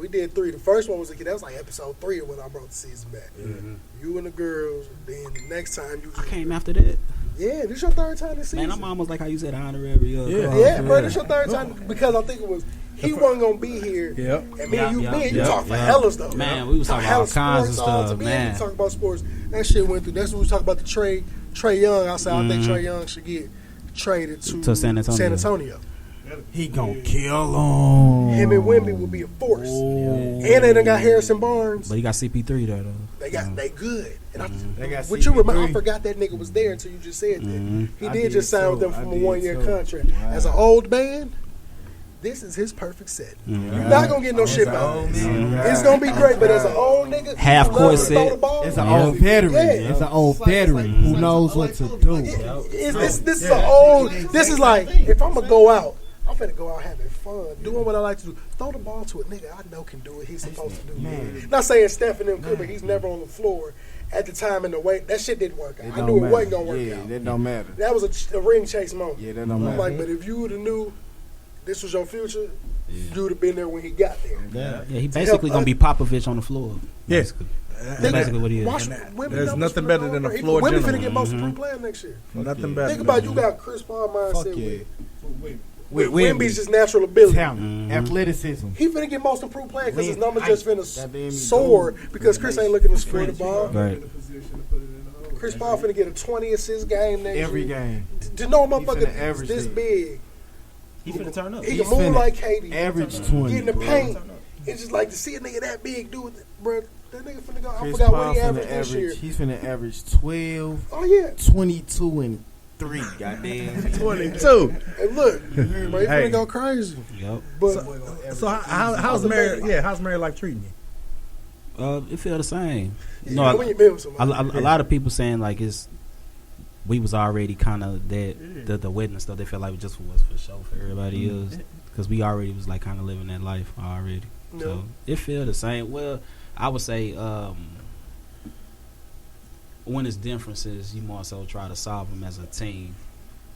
we did 3. The first one was that was like episode 3 when I brought the season back. Mm-hmm. You and the girls. Then the next time you I came after that. Yeah, this your 3rd time this season. Man, I'm almost like how you said honorary. Yeah, bro, this your 3rd time because I think it was he wasn't gonna be here. Yep. And me and you talk for hella stuff. Man, we was talking about all kinds of stuff, man. We talking about sports. That shit went through. That's when we was talking about the Trey Young. I said I think Trey Young should get traded to San Antonio. He gonna kill him. Him and Wemby will be a force. And they done got Harrison Barnes. But you got CP3 there though. They good. And They got what you remember? I CP3. forgot that nigga was there until you just said that. He I did just sign too. with them from I a did 1-year too. contract. Wow. As an old man, this is his perfect set. You're not gonna get no shit about this. It's gonna be great, but as an old nigga, Half who court loves to throw set. the ball, It's an old veteran. Yeah. It's an old veteran who knows what to do. This is an old. This is like if I'm gonna go out, I'm finna go out having fun, doing what I like to do. Throw the ball to a nigga I know can do it. He's supposed to do it. Not saying Steph and them could, but he's never on the floor at the time in the way. That shit didn't work out. I knew it wasn't gonna work Yeah, out. that don't matter. That was a ring chase moment. Yeah, that don't I'm matter. like, but if you would have knew this was your future, you would have been there when he got there. Yeah, he basically gonna be Popovich on the floor. Yeah. Basically. That's basically what he is. Watch And Wemby there's numbers nothing from better the than a All-Star. floor Wemby general. finna get most improved player next year. Nothing better. Think about you got Chris Paul mindset Fuck yeah. with Wemby. Wemby's just natural ability. Talent, athleticism. He finna get most improved player because his Wemby, numbers just that finna damn soar because Chris ain't looking to score the ball. Right. Chris Paul finna get a 20 assist game next Every year. game. To know a He finna motherfucker is average this it. big, He finna turn up. he He's can move finna like Katie. Average 20. Get in the bro. paint. It's just like to see a nigga that big do it, bro. That nigga finna go. I Chris forgot Paul what he finna averaged this year. He's finna average 12, Oh yeah, 22, and 3. Goddamn. 22. and look, bro, he Hey. finna go crazy. Yep. But So how's married? Yeah, how's married life treating you? It feel the same. You you know, know, when you been with a somebody, lot of people saying like we was already kind of that the wedding and stuff. They felt like it just was for show for everybody else because we already was like kind of living that life already. No. So it feel the same. Well, I would say when it's differences, you more so try to solve them as a team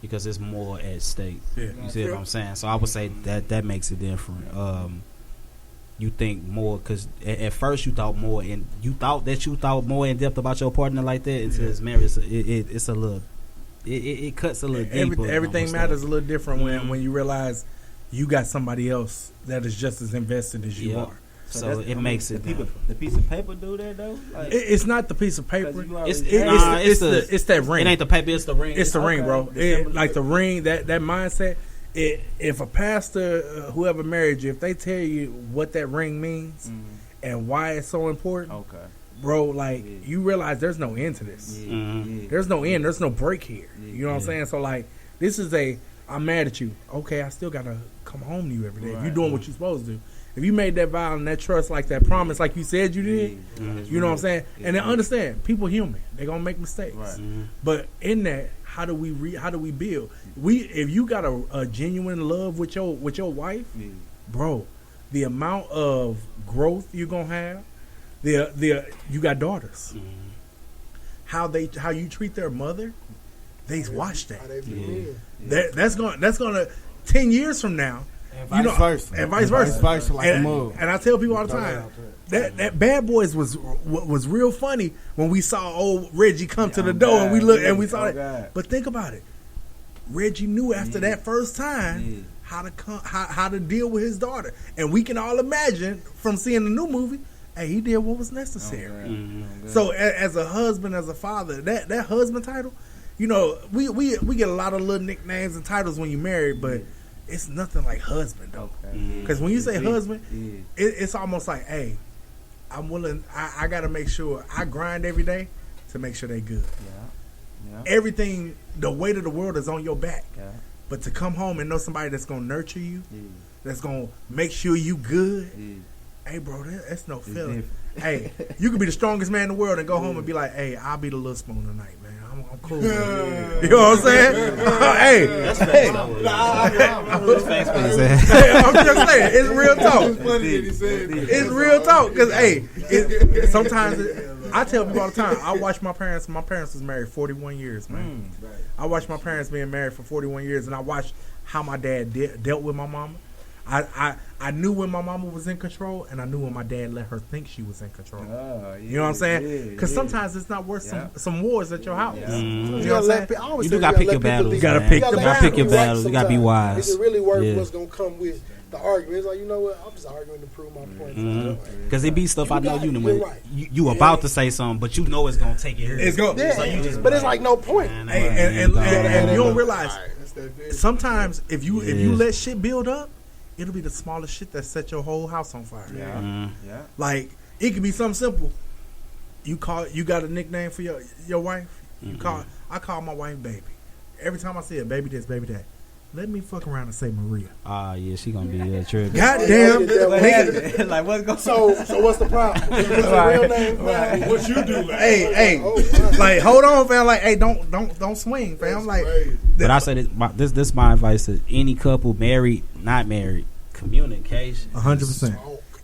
because there's more at stake. Yeah. You see what I'm saying? So I would say that makes it different. You think more because at first you thought more and you thought more in depth about your partner like that until it's married. It's a little it cuts a little deeper. Everything matters a little different when you realize you got somebody else that is just as invested as you Yep. are. So it makes it. The piece of paper do that though. Like, It's not the piece of paper. It's It's that ring. It ain't the paper. It's the ring. It's the ring, bro. The Like the ring, that mindset. If a pastor, whoever married you, if they tell you what that ring means and why it's so important, okay. bro, like you realize there's no end to this. Mhm. There's no end. There's no break here. You know what I'm saying? So like, this is I'm mad at you. Okay, I still gotta come home to you every day. If you're doing what you're supposed to do. If you made that vow and that trust, like that promise, like you said you did, you know what I'm saying? And then understand, people human. They're gonna make mistakes. Right. But in that, how do we build? If you got a genuine love with your wife, bro, the amount of growth you're gonna have, you got daughters. How you treat their mother, they watch that. how they be That's gonna 10 years from now. And vice versa. And vice versa. Like a move. And I tell people all the time that Bad Boys was real funny when we saw old Reggie come to the door and we looked and we saw it. But think about it. Reggie knew after that first time how to deal with his daughter, and we can all imagine from seeing the new movie. Hey, he did what was necessary. So as a husband, as a father, that husband title, you know, we get a lot of little nicknames and titles when you married, but it's nothing like husband though. Because when you say husband, it's almost like, hey, I'm willing. I got to make sure I grind every day to make sure they good. Everything, the weight of the world is on your back. But to come home and know somebody that's gonna nurture you, that's gonna make sure you good. Hey, bro, that's no feeling. Hey, you could be the strongest man in the world and go home and be like, hey, I'll be the little spoon tonight, man. I'm cool. Man. You know what I'm saying? Hey, That's I'm just saying, it's real talk. It's real talk because sometimes I tell people all the time. I watch my parents. My parents was married 41 years, man. I watched my parents being married for 41 years, and I watched how my dad dealt with my mama. I I knew when my mama was in control, and I knew when my dad let her think she was in control. Oh, You know what I'm saying? yeah, Because yeah. sometimes it's not worth some wars at your house. Yeah. You know what I'm gotta saying? let, I always You say do gotta pick let your people battles. be- You gotta man. pick gotta the let gotta pick people your be right battles. You gotta be sometimes. wise. Is it really worth Yeah. what's gonna come with the argument? It's like, you know what? I'm just arguing to prove my point. Because it be stuff I know got it. you You're know. right. You about to say something, but you know it's gonna take it. It's go. Yeah, So you just but it's like no point. Hey, and you don't realize That's that very sometimes if you Yeah. let shit build up, it'll be the smallest shit that set your whole house on fire. Yeah. Like it could be something simple. You got a nickname for your wife. I call my wife baby. Every time I see it, baby this, baby that. Let me fuck around and say Maria. Yeah, she gonna be tripping. Goddamn, Nigga. Like what's going So what's the problem? What's the real name? Right. What you do, like? Hey, Oh, like hold on, fam. Like, hey, don't swing, fam. Like, But I say this my advice to any couple, married, not married, communication. 100%.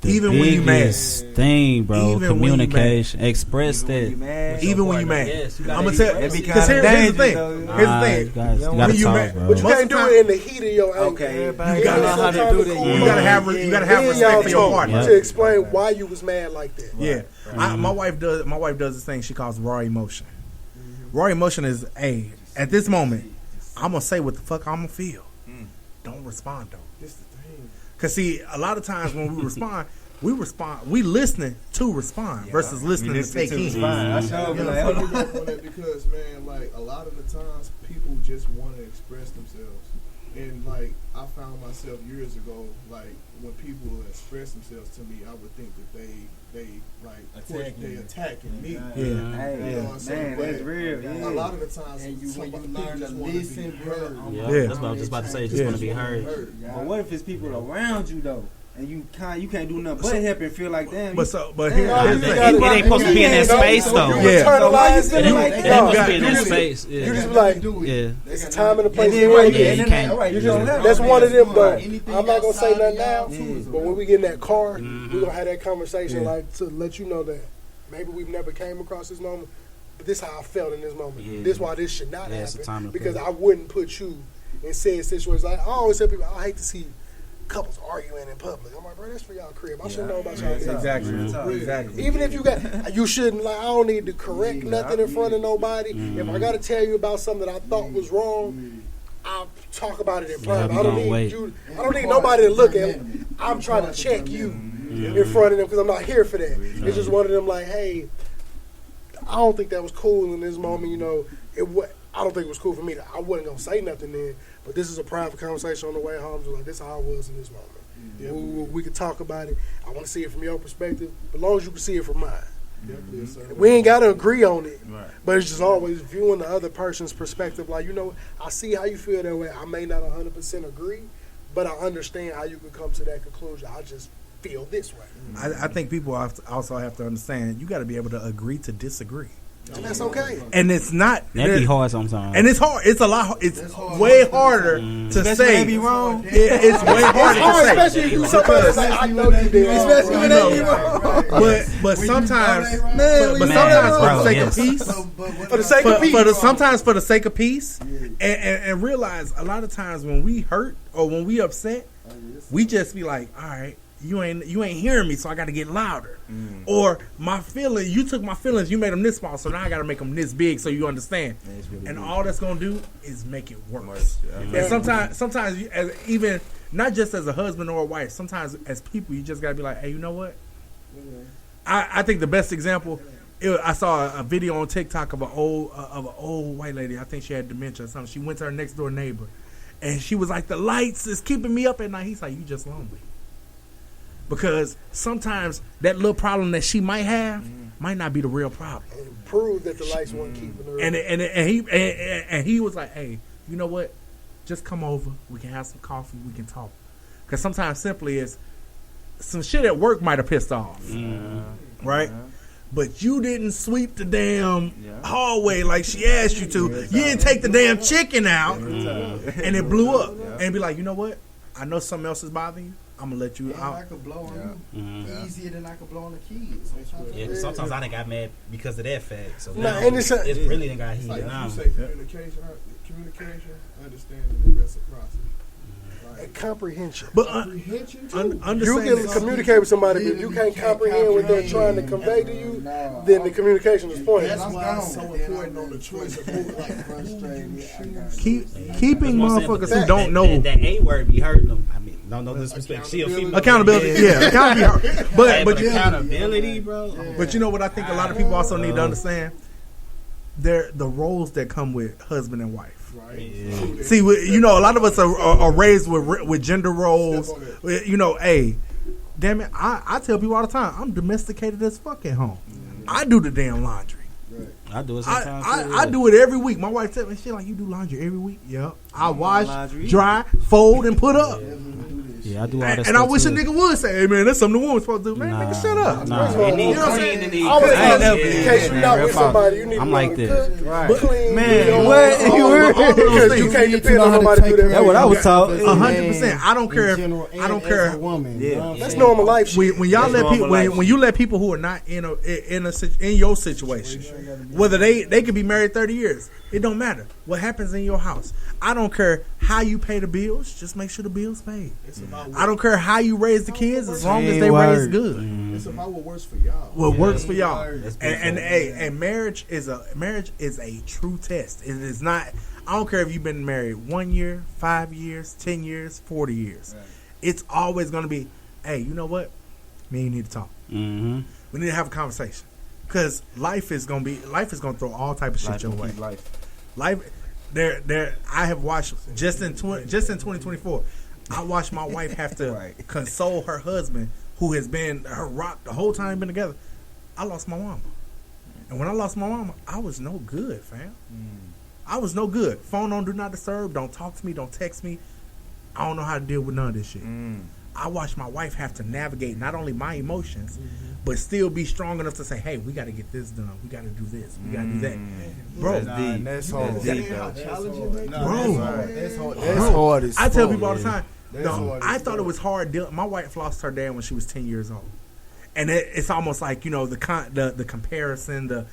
Even when you mad, thing, bro. Even when you Communication. Express that. even when you mad. Yes, you I'm gotta gonna tell. That be Because kinda here's the thing. dangerous, Here's the You thing. gotta When you talk, mad- bro. But you Most can't of the do time- it in the heat of your anger. Okay, everybody You gotta know how to do that. You gotta have respect for your partner. to explain why you was mad like that. Yeah, my wife does. My wife does this thing she calls raw emotion. Raw emotion is, hey, at this moment, I'm gonna say what the fuck I'm gonna feel. Don't respond though. This the thing. Cause see, a lot of times when we respond, we listening to respond versus listening to take in. I sure be like, hold on. On that because man, like a lot of the times people just want to express themselves, and like I found myself years ago, like when people express themselves to me, I would think that they like they attacking me. Yeah. Hey, You know what I'm saying? man, that's But real. A Yeah. lot of the times, And somebody- when you people learn just to wanna be listen, heard. Yeah, Yeah. that's what I was just about to say. Just Yeah. want to be heard. But what if it's people around you though, and you can't do nothing but help and feel like damn. But here's No, the you thing. gotta- It ain't supposed to be in that space, though. You Yeah. internalize So why it. you feeling like It that? ain't supposed No, to be in you that just- space. You Yeah. just be like, Yeah. it's a time and a place. And to then do right it. there, and then can't- that, right, You you don't just, have that's to. one of them, though. Anything I'm not gonna say outside nothing of now, y'all, too, is but when we get in that car, Mhm. we're gonna have that conversation, Yeah. like to let you know that maybe we've never came across this moment, but this how I felt in this moment. Yeah. This why this should not Yeah, it's a time happen to because put it. I wouldn't put you in said situations. Like I always tell people, I hate to see couples arguing in public. I'm like, bro, that's for y'all crib. I should know about y'all. business. Exactly. Even if you shouldn't, like, I don't need to correct nothing in front of nobody. If I got to tell you about something that I thought was wrong, I'll talk about it in private. we I don't gonna need wait. you. I don't need nobody to look at. I'm trying to check you in front of them because I'm not here for that. It's just one of them like, hey, I don't think that was cool in this moment. You know, I don't think it was cool for me. I wasn't gonna say nothing then, but this is a private conversation on the way home. So like, this is how I was in this moment. We could talk about it. I want to see it from your perspective, as long as you can see it from mine. Definitely a certain We ain't got to agree on it, but it's just always viewing the other person's perspective. Like, you know, I see how you feel that way. I may not 100% agree, but I understand how you could come to that conclusion. I just feel this way. I think people also have to understand you got to be able to agree to disagree. And that's okay. And it's not That'd be hard sometimes. And it's hard. It's a lot. It's way harder to Especially say. when they be wrong. It's way harder to say. Especially if you somebody that's like, I know you did. Especially when they be wrong. But sometimes, Man, but we sometimes know for the that sake wrong. of peace, For the sake of peace. sometimes for the sake of peace, and realize a lot of times when we hurt or when we upset, we just be like, all right, you ain't hearing me, so I got to get louder. Or my feeling, you took my feelings, you made them this small, so now I got to make them this big, so you understand. And all that's gonna do is make it worse. And sometimes you, as even not just as a husband or a wife, sometimes as people, you just gotta be like, hey, you know what? I think the best example. I saw a video on TikTok of an old white lady. I think she had dementia or something. She went to her next door neighbor, and she was like, "The lights is keeping me up at night." He's like, "You just lonely." Because sometimes that little problem that she might have might not be the real problem. And prove that the lights weren't keeping her. And he was like, "Hey, you know what? Just come over. We can have some coffee. We can talk." Because sometimes simply is some shit at work might have pissed off, right? But you didn't sweep the damn hallway like she asked you to. You didn't take the damn chicken out, and it blew up. And be like, you know what? I know something else is bothering you. I'm gonna let you And out. I could blow on you easier than I could blow on the kids. Yeah, 'cause sometimes I done got mad because of that fact. So Nah, now and it's really done got It's like heated now. you say communication, understanding, and reciprocity. A and comprehension. But Comprehension, too. You understand can communicate with somebody, but if you can't comprehend what they're trying to convey to you, then the communication is pointless. That's why it's so important on the choice of who, like, keeping motherfuckers who don't know. That A word be hurting them. I mean, no disrespect. She a female. Accountability, yeah, accountability. But accountability, bro. But you know what I think a lot of people also need to understand? They're the roles that come with husband and wife. Right. Yeah. See, you know, a lot of us are raised with gender roles. You know, hey, damn it, I tell people all the time, I'm domesticated as fuck at home. I do the damn laundry. I do it sometimes. I do it every week. My wife tells me, "Shit, like you do laundry every week." Yep. I wash, dry, fold, and put up. Yeah, I do all that. And I wish a nigga would say, "Hey man, that's something the woman's supposed to do." Man, nigga, shut up. It needs clean. In case you're not with somebody, you need to I'm like this. clean. Man, what? Because you can't depend on nobody to do that. That's what I was taught. 100%. I don't care. I don't care. Woman, That's normal life shit. When y'all let people, when you let people who are not in your situation, whether they could be married 30 years, it don't matter what happens in your house. I don't care how you pay the bills. Just make sure the bills paid. I don't care how you raise the kids, as long as they raised good. It's about what works for y'all. What works for y'all. And marriage is a true test. It is not. I don't care if you've been married 1 year, 5 years, 10 years, 40 years. Right. It's always going to be, hey, you know what? Me and you need to talk. Mm-hmm. We need to have a conversation. Because life is gonna throw all type of shit your way. Life, there. I have watched just in 2024. I watched my wife have to console her husband, who has been her rock the whole time we've been together. I lost my mama, and when I lost my mama, I was no good, fam. I was no good. Phone on do not disturb. Don't talk to me. Don't text me. I don't know how to deal with none of this shit. I watched my wife have to navigate not only my emotions, but still be strong enough to say, "Hey, we got to get this done. We got to do this. We got to do that." Bro, that's hard. That's hard. I tell people all the time. I thought it was hard. My wife lost her dad when she was 10 years old, and it's almost like, you know, the comparison, the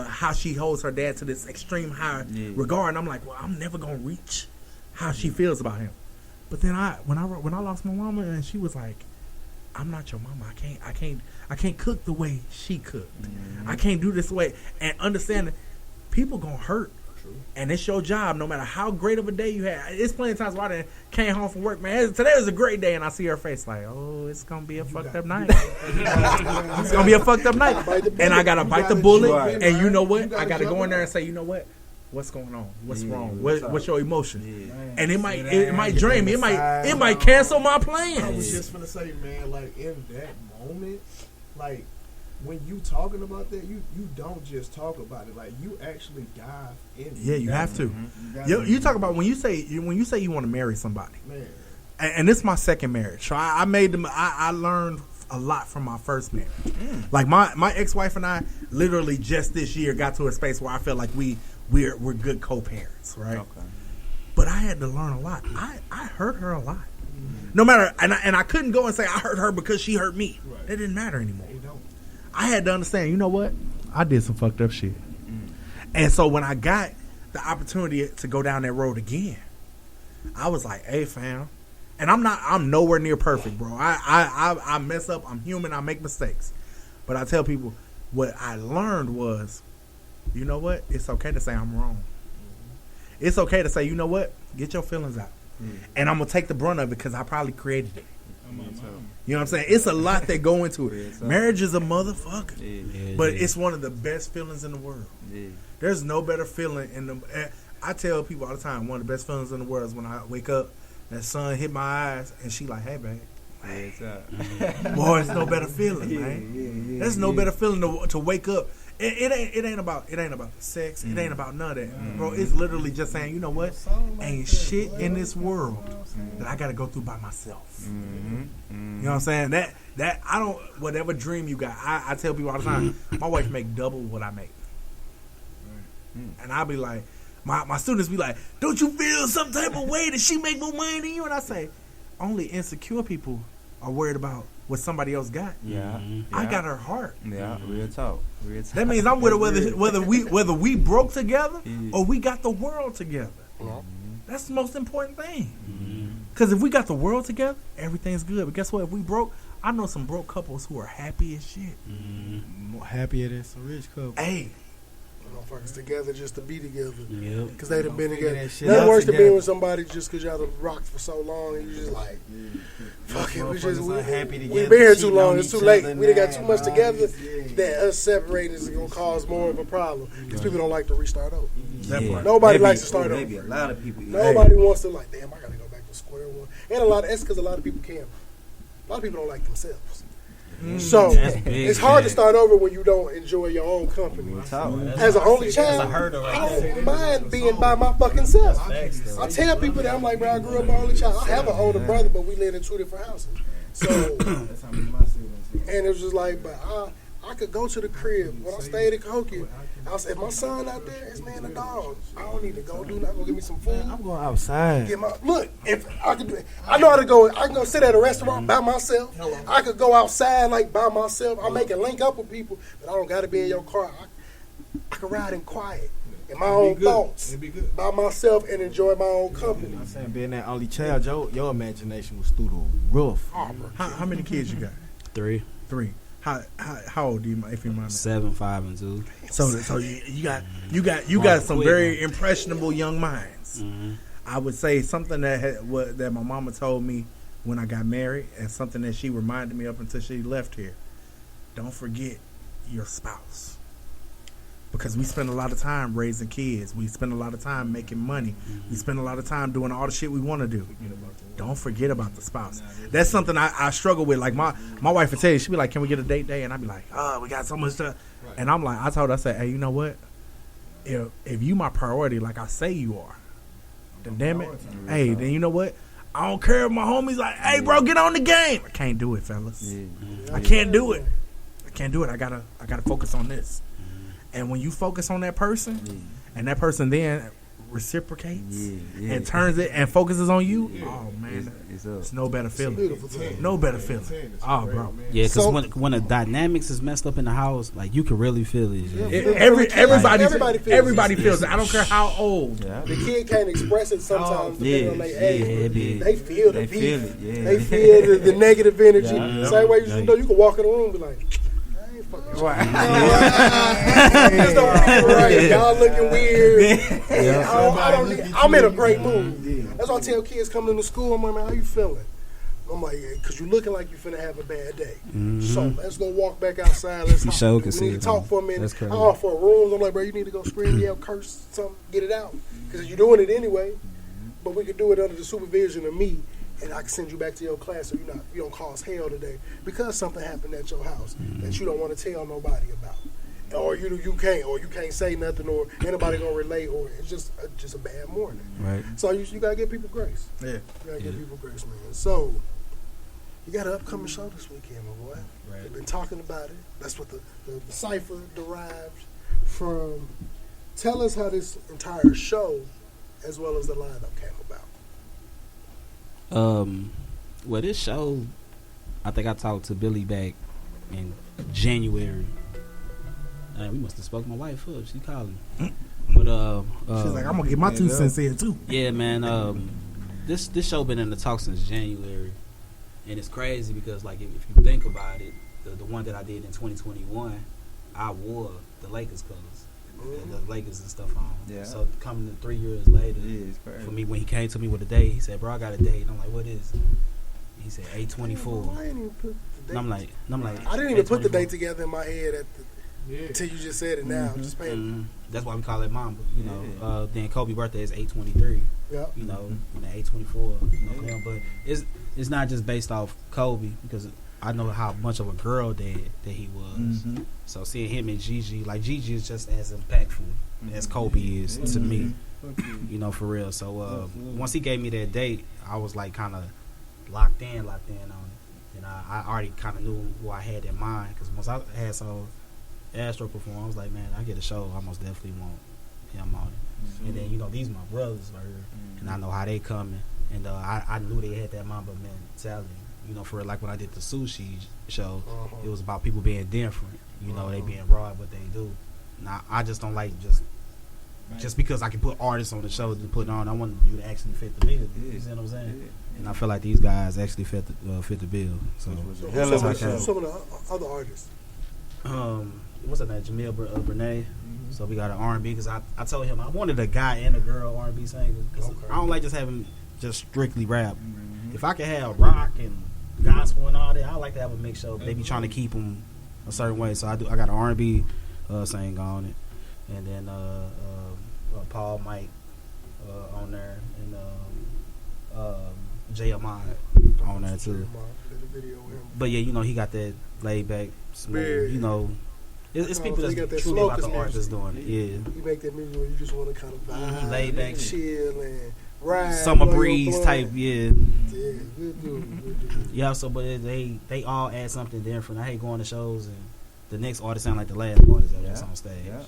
how she holds her dad to this extreme high regard. And I'm like, well, I'm never gonna reach how she feels about him. But then when I lost my mama, and she was like, "I'm not your mama. I can't cook the way she cooked. I can't do this way." And understanding, people gonna hurt, and it's your job. No matter how great of a day you had, it's plenty of times where I done came home from work, man. Today was a great day, and I see her face like, "Oh, it's gonna be a fucked up night. It's gonna be a fucked up night." And I gotta bite the bullet. And you know what? I gotta go in there and say, "You know what? What's going on? What's wrong? What's your emotion?" And it might drain me. It might cancel my plans. I was just gonna say, man, like in that moment, like when you talking about that, you don't just talk about it. Like you actually dive in. Yeah, you have to. You talk about when you say you want to marry somebody. Man. And this is my second marriage. So I made them. I learned a lot from my first marriage. Like my ex-wife and I literally just this year got to a space where I felt like we're good co-parents, right? Okay. But I had to learn a lot. I hurt her a lot. No matter, and I couldn't go and say I hurt her because she hurt me. Right. That didn't matter anymore. I had to understand, you know what? I did some fucked up shit. And so when I got the opportunity to go down that road again, I was like, "Hey, fam," and I'm nowhere near perfect, bro. I mess up. I'm human. I make mistakes. But I tell people what I learned was, you know what? It's okay to say I'm wrong. It's okay to say, you know what? Get your feelings out. And I'm going to take the brunt of it because I probably created it. You know what I'm saying? It's a lot that go into it. Marriage is a motherfucker. But it's one of the best feelings in the world. There's no better feeling in the... I tell people all the time, one of the best feelings in the world is when I wake up, that sun hit my eyes, and she like, "Hey, babe." Boy, it's no better feeling, man. There's no better feeling to wake up. It ain't about the sex. It ain't about none of that, bro. It's literally just saying, you know what? Ain't shit in this world that I gotta go through by myself. You know what I'm saying? That I don't. Whatever dream you got, I tell people all the time. My wife make double what I make, and I'll be like, my students be like, "Don't you feel some type of way that she make more money than you?" And I say, only insecure people are worried about what somebody else got. I got her heart. Real talk. That means I'm with her whether we broke together or we got the world together. That's the most important thing. Because if we got the world together, everything's good. But guess what? If we broke, I know some broke couples who are happy as shit. More happier than some rich couple. Hey. Motherfuckers together just to be together. Yep. Because they done been together. That shit Nothing out worse than together. being with somebody just because y'all done rocked for so long and you just like, fuck it. Motherfuckers are happy We've together, been here too cheating long. on It's each too late. other We done got now, too much all together this, yeah. that us separating is going to cause more of a problem. Because people don't like to restart over. Yeah. Nobody Maybe- likes to start maybe over. a lot of people. Nobody wants to like, damn, I got to go back to square one. And that's because a lot of people can't. A lot of people don't like themselves. So That's big, it's hard to man. start over when you don't enjoy your own company. As an only child, I don't mind being by my fucking self. I tell people that I'm like, bro, I grew up an only child. I have an older brother, but we live in 2 different houses. So, and it was just like, but I could go to the crib when I stayed at Cahokia. I said, if my son out there is laying a dog, I don't need to go do nothing. Go get me some food. I'm going outside. Look, if I could do it, I know how to go. I can go sit at a restaurant by myself. I could go outside like by myself. I make a link up with people, but I don't got to be in your car. I can ride in quiet, in my own thoughts, by myself, and enjoy my own company. I'm saying, being that only child, your imagination was through the roof. How many kids you got? 3. 3. How old do you, if you mind? 7, 5, and 2. So you got some very impressionable young minds. I would say something that my mama told me when I got married, and something that she reminded me of until she left here. Don't forget your spouse, because we spend a lot of time raising kids. We spend a lot of time making money. We spend a lot of time doing all the shit we want to do. Don't forget about the spouse. That's something I struggle with. Like my wife would tell you, she'd be like, "Can we get a date day?" And I'd be like, "Oh, we got so much stuff." And I'm like, I told her, I said, "Hey, you know what? If you my priority, like I say you are, then damn it, hey, then you know what? I don't care if my homies like, hey, bro, get on the game. I can't do it, fellas. I can't do it. I can't do it. I gotta focus on this. And when you focus on that person, and that person then reciprocates and turns it and focuses on you, oh man, it's no better feeling. No better feeling. Oh, bro. Yeah, because when the dynamics is messed up in the house, like you can really feel it. Everybody feels it. I don't care how old. The kid can't express it sometimes. Depending on their age. They feel the beef. it. They feel the negative energy. Yeah. Same way you know you can walk in the room and be like, I ain't fucking with you. Just don't feel right. Y'all looking weird. I'm in a great mood. That's why I tell kids coming into school, I'm like, man, how you feeling? I'm like, because you're looking like you're finna have a bad day. So let's go walk back outside. Let's You talk. sure We can need see to it, talk man. for a minute. That's crazy. I offer rooms. I'm like, bro, you need to go scream, yell, curse, something, get it out. Because you're doing it anyway. But we could do it under the supervision of me, and I can send you back to your class so you don't cause hell today because something happened at your house that you don't want to tell nobody about. Or you can't say nothing, or anybody gonna relate, or it's just a bad morning. Right. So you gotta give people grace. Yeah. You gotta give people grace, man. So you got an upcoming show this weekend, my boy. Right. They've been talking about it. That's what the cipher derived from. Tell us how this entire show, as well as the lineup, came about. Well, this show, I think I talked to Billy back in January. We must have spoke my wife up. She calling. But She's like, I'm gonna get my 2 cents in too. Yeah, man. This show been in the talk since January, and it's crazy because like if you think about it, the one that I did in 2021, I wore the Lakers colors, the Lakers and stuff on. Yeah. So coming 3 years later, it's crazy. for me when he came to me with a date, he said, "Bro, I got a date." And I'm like, "What is it?" He said, "8/24." I didn't even put the date. And I'm like, I didn't even put the 8/24. date together in my head until you just said it now. Just paying. That's why we call it Mamba. You know, then Kobe's birthday is 8/23. Yeah. You know, 8/24. You know, for him. But it's not just based off Kobe because I know how much of a girl dad that he was. So seeing him and Gigi, like Gigi is just as impactful as Kobe is to me. You know, for real. So once he gave me that date, I was like kind of locked in on it, and I already kind of knew who I had in mind because once I had saw Astro perform, I was like, man, I get a show, I most definitely want him on it. And then, you know, these my brothers right here, and I know how they coming, and I knew they had that Mamba mentality. You know, for real, like when I did the sushi show, it was about people being different. You know, they being raw at what they do. Now, I just don't like just just because I can put artists on the show to put on, I want you to actually fit the bill. You see what I'm saying? And I feel like these guys actually fit the bill. So who's some of the other artists? What's that name? Jamil Bernay. So we got an R&B because I told him I wanted a guy and a girl R&B singer because I don't like just having just strictly rap. If I could have rock and gospel and all that, I like to have a mixed show. They be trying to keep them a certain way, so I got an R&B singer on it, and then Paul Mike on there, and Jay Ahmad on there too. But yeah, you know he got that laid back, smooth. You know, it's people that's truly about the art that's doing it. Yeah, you make that music where you just want to kind of vibe, laid back, chill, and ride, summer breeze type. Yeah, good dude. Yeah. So, but they all add something different. I hate going to shows and the next artist sound like the last artist that's on stage. Yeah.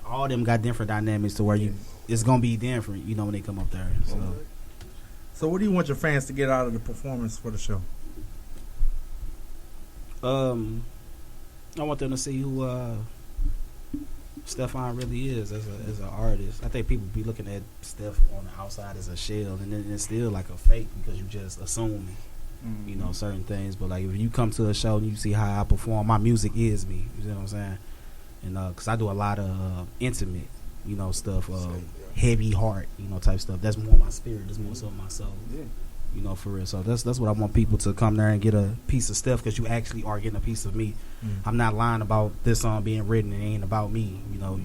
All of them got different dynamics to where it's gonna be different. You know when they come up there. So what do you want your fans to get out of the performance for the show? I want them to see who Stefan really is as an artist. I think people be looking at Steph on the outside as a shell, and then it's still like a fake because you just assuming, you know, certain things. But like if you come to a show and you see how I perform, my music is me. You know what I'm saying? And because I do a lot of intimate, you know, stuff, heavy heart, you know, type stuff. That's more my spirit. That's more so my soul. Yeah. You know, for real. So that's what I want people to come there and get a piece of Steph because you actually are getting a piece of me. I'm not lying about this song being written. It ain't about me. You know,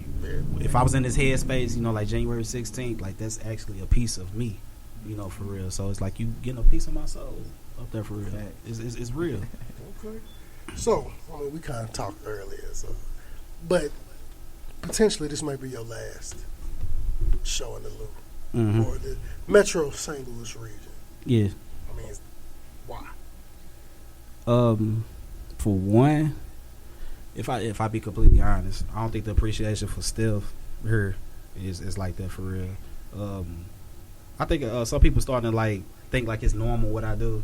if I was in this headspace, you know, like January 16th, like that's actually a piece of me. You know, for real. So it's like you getting a piece of my soul up there for real. It's real. Okay. So I mean, we kind of talked earlier, but potentially this might be your last show in the Loop or the Metro St. Louis region. Yeah. I mean, why? For one, if I be completely honest, I don't think the appreciation for Steph here is like that for real. I think some people starting to like think like it's normal what I do,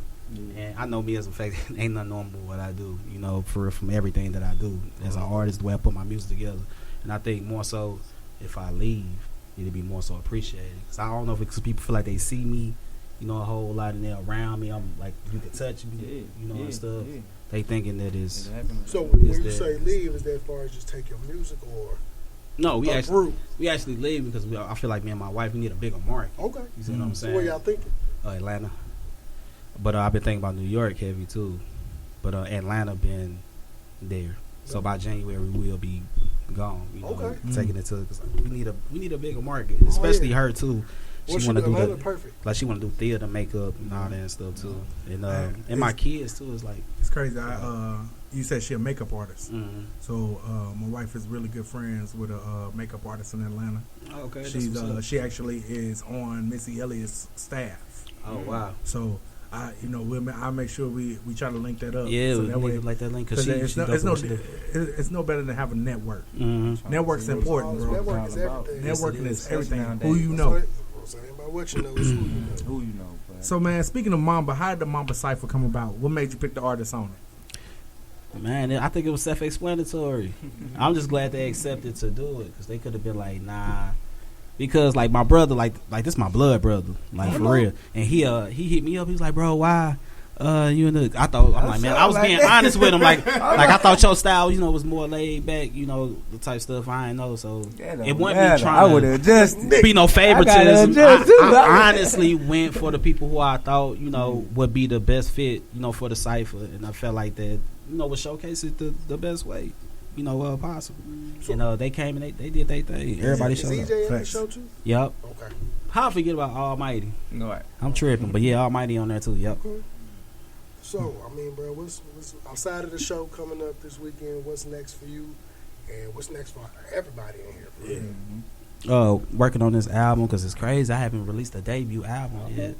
and I know me as a fact, ain't nothing normal what I do. You know, for real, from everything that I do as an artist, the way I put my music together, and I think more so if I leave, it'll be more so appreciated. Cause I don't know if it's 'cause people feel like they see me, you know, a whole lot, and they're around me. I'm like, you can touch me, you know, and stuff. Yeah. They thinking that is. So when you say leave, is that as far as just take your music or? No, we actually leave because I feel like me and my wife, we need a bigger market. Okay. You see what I'm saying? So where y'all thinking? Atlanta. But I've been thinking about New York heavy too. But Atlanta been there. So by January we will be gone. You know, taking it to because we need a bigger market, especially her too. She want to do perfect. Like she want to do theater, makeup, and all that stuff too. And my kids too is like it's crazy. You said she a makeup artist, so my wife is really good friends with a makeup artist in Atlanta. Oh, okay, she actually is on Missy Elliott's staff. Oh wow! So I make sure we try to link that up. Yeah, so that way like that link because it's no better than have a network. Network's important, bro. Network is everything. Networking is everything. Who you know. What you know is who you know. So man, speaking of Mamba, how did the Mamba Cypher come about? What made you pick the artist on it? Man, I think it was self-explanatory. I'm just glad they accepted to do it because they could have been like, nah. Because like my brother, like this my blood brother, like for real. And he hit me up. He was like, bro, why? You in the? I'm like, man, I was being honest with him. Like I thought your style, you know, was more laid back. You know, the type of stuff I ain't know. So it wasn't me trying to be no favoritism. I honestly went for the people who I thought, you know, would be the best fit, you know, for the cipher, and I felt like that, you know, would showcase it the best way, you know, possible. So, and they came and they did their thing. Everybody showed up. EJ in the show too? Yep. Okay. How I forget about Almighty? No, right. I'm tripping, but yeah, Almighty on there too. Yep. Okay. So, I mean, bro, what's outside of the show coming up this weekend? What's next for you, and what's next for everybody in here? Working on this album because it's crazy. I haven't released a debut album yet,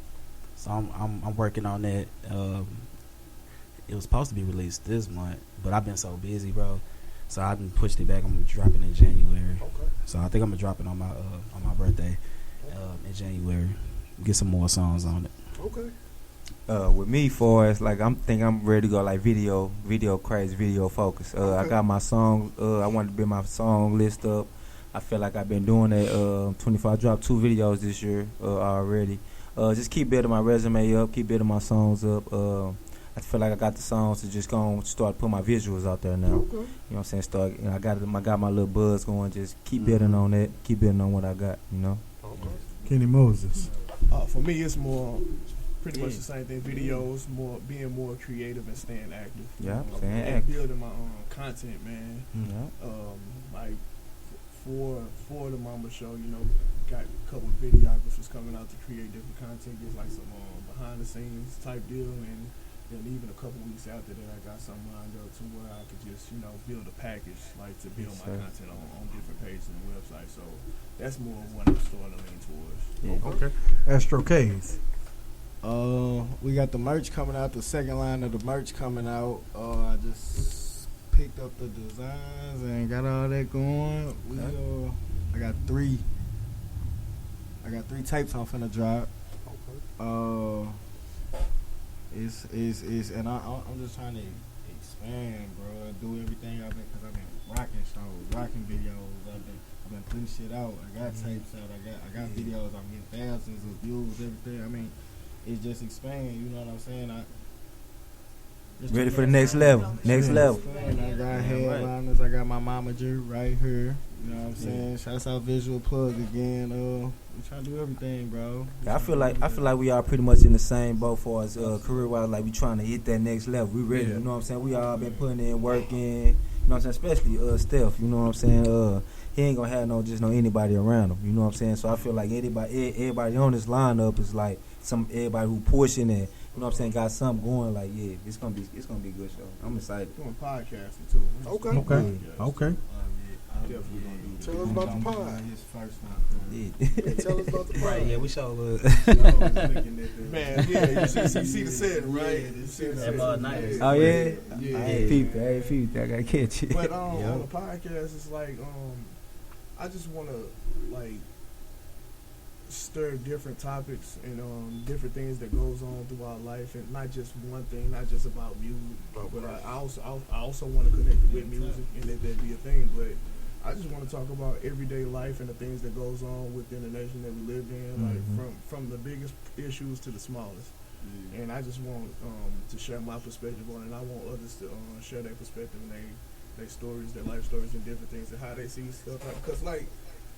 so I'm working on that. It was supposed to be released this month, but I've been so busy, bro. So I done pushed it back. I'm gonna drop it in January. Okay. So I think I'm gonna drop it on my birthday in January. Get some more songs on it. Okay. With me, for it's like I'm ready to go like video crazy, video focus. I got my song. I wanted to build my song list up. I feel like I've been doing that. 24. I dropped 2 videos this year already. Just keep building my resume up, keep building my songs up. I feel like I got the songs to just go and start putting my visuals out there now. Okay. You know what I'm saying? I got my little buzz going. Just keep building on that. Keep building on what I got. You know. Okay. Kenny Moses. For me, it's more pretty much the same thing. Videos, being more creative and staying active. Yeah, staying active. Building my own content, man. Yeah. Like for the Mama Show, you know, got a couple of videographers coming out to create different content, get like some behind the scenes type deal, and then even a couple weeks after that, I got something lined up to where I could just, you know, build a package like to build my content on different pages and websites. So that's more of what I'm starting to lean towards. Yeah. Okay. Astro K's. We got the merch coming out. The second line of the merch coming out. I just picked up the designs and got all that going. I got three tapes I'm finna drop. It's and I'm just trying to expand, bro. Do everything because I've been rocking shows, rocking videos. I've been putting shit out. I got tapes out. I got videos. I'm getting thousands of views, everything. I mean, it's just expand. You know what I'm saying? Ready for the next level. Next level. I got headliners. I got my momager right here. You know what I'm saying? Shouts out Visual Plug again. We trying to do everything, bro. I feel like we are pretty much in the same boat for us career wise. Like we trying to hit that next level. We ready. You know what I'm saying? We all been putting in work in. You know what I'm saying? Especially Steph. You know what I'm saying? He ain't gonna have no anybody around him. You know what I'm saying? So I feel like everybody on this lineup is like everybody who pushing it. You know what I'm saying? Got something going. Like it's gonna be a good show. I'm excited. Doing podcasting too. Okay. Definitely gonna do Tell us about the pod. His first one. Tell us about the pod. Right, yeah, we show man, yeah, you see the setting, right? You see the setting. Oh yeah? Yeah. I ain't peeped. I gotta catch it. But on the podcast, it's like I just want to like stir different topics and different things that goes on throughout life, and not just one thing, not just about music. But I also want to connect it with music, and that be a thing. But I just want to talk about everyday life and the things that goes on within the nation that we live in, like from the biggest issues to the smallest. And I just want to share my perspective on it, and I want others to share their perspective and their stories, their life stories, and different things, and how they see stuff. Because, like,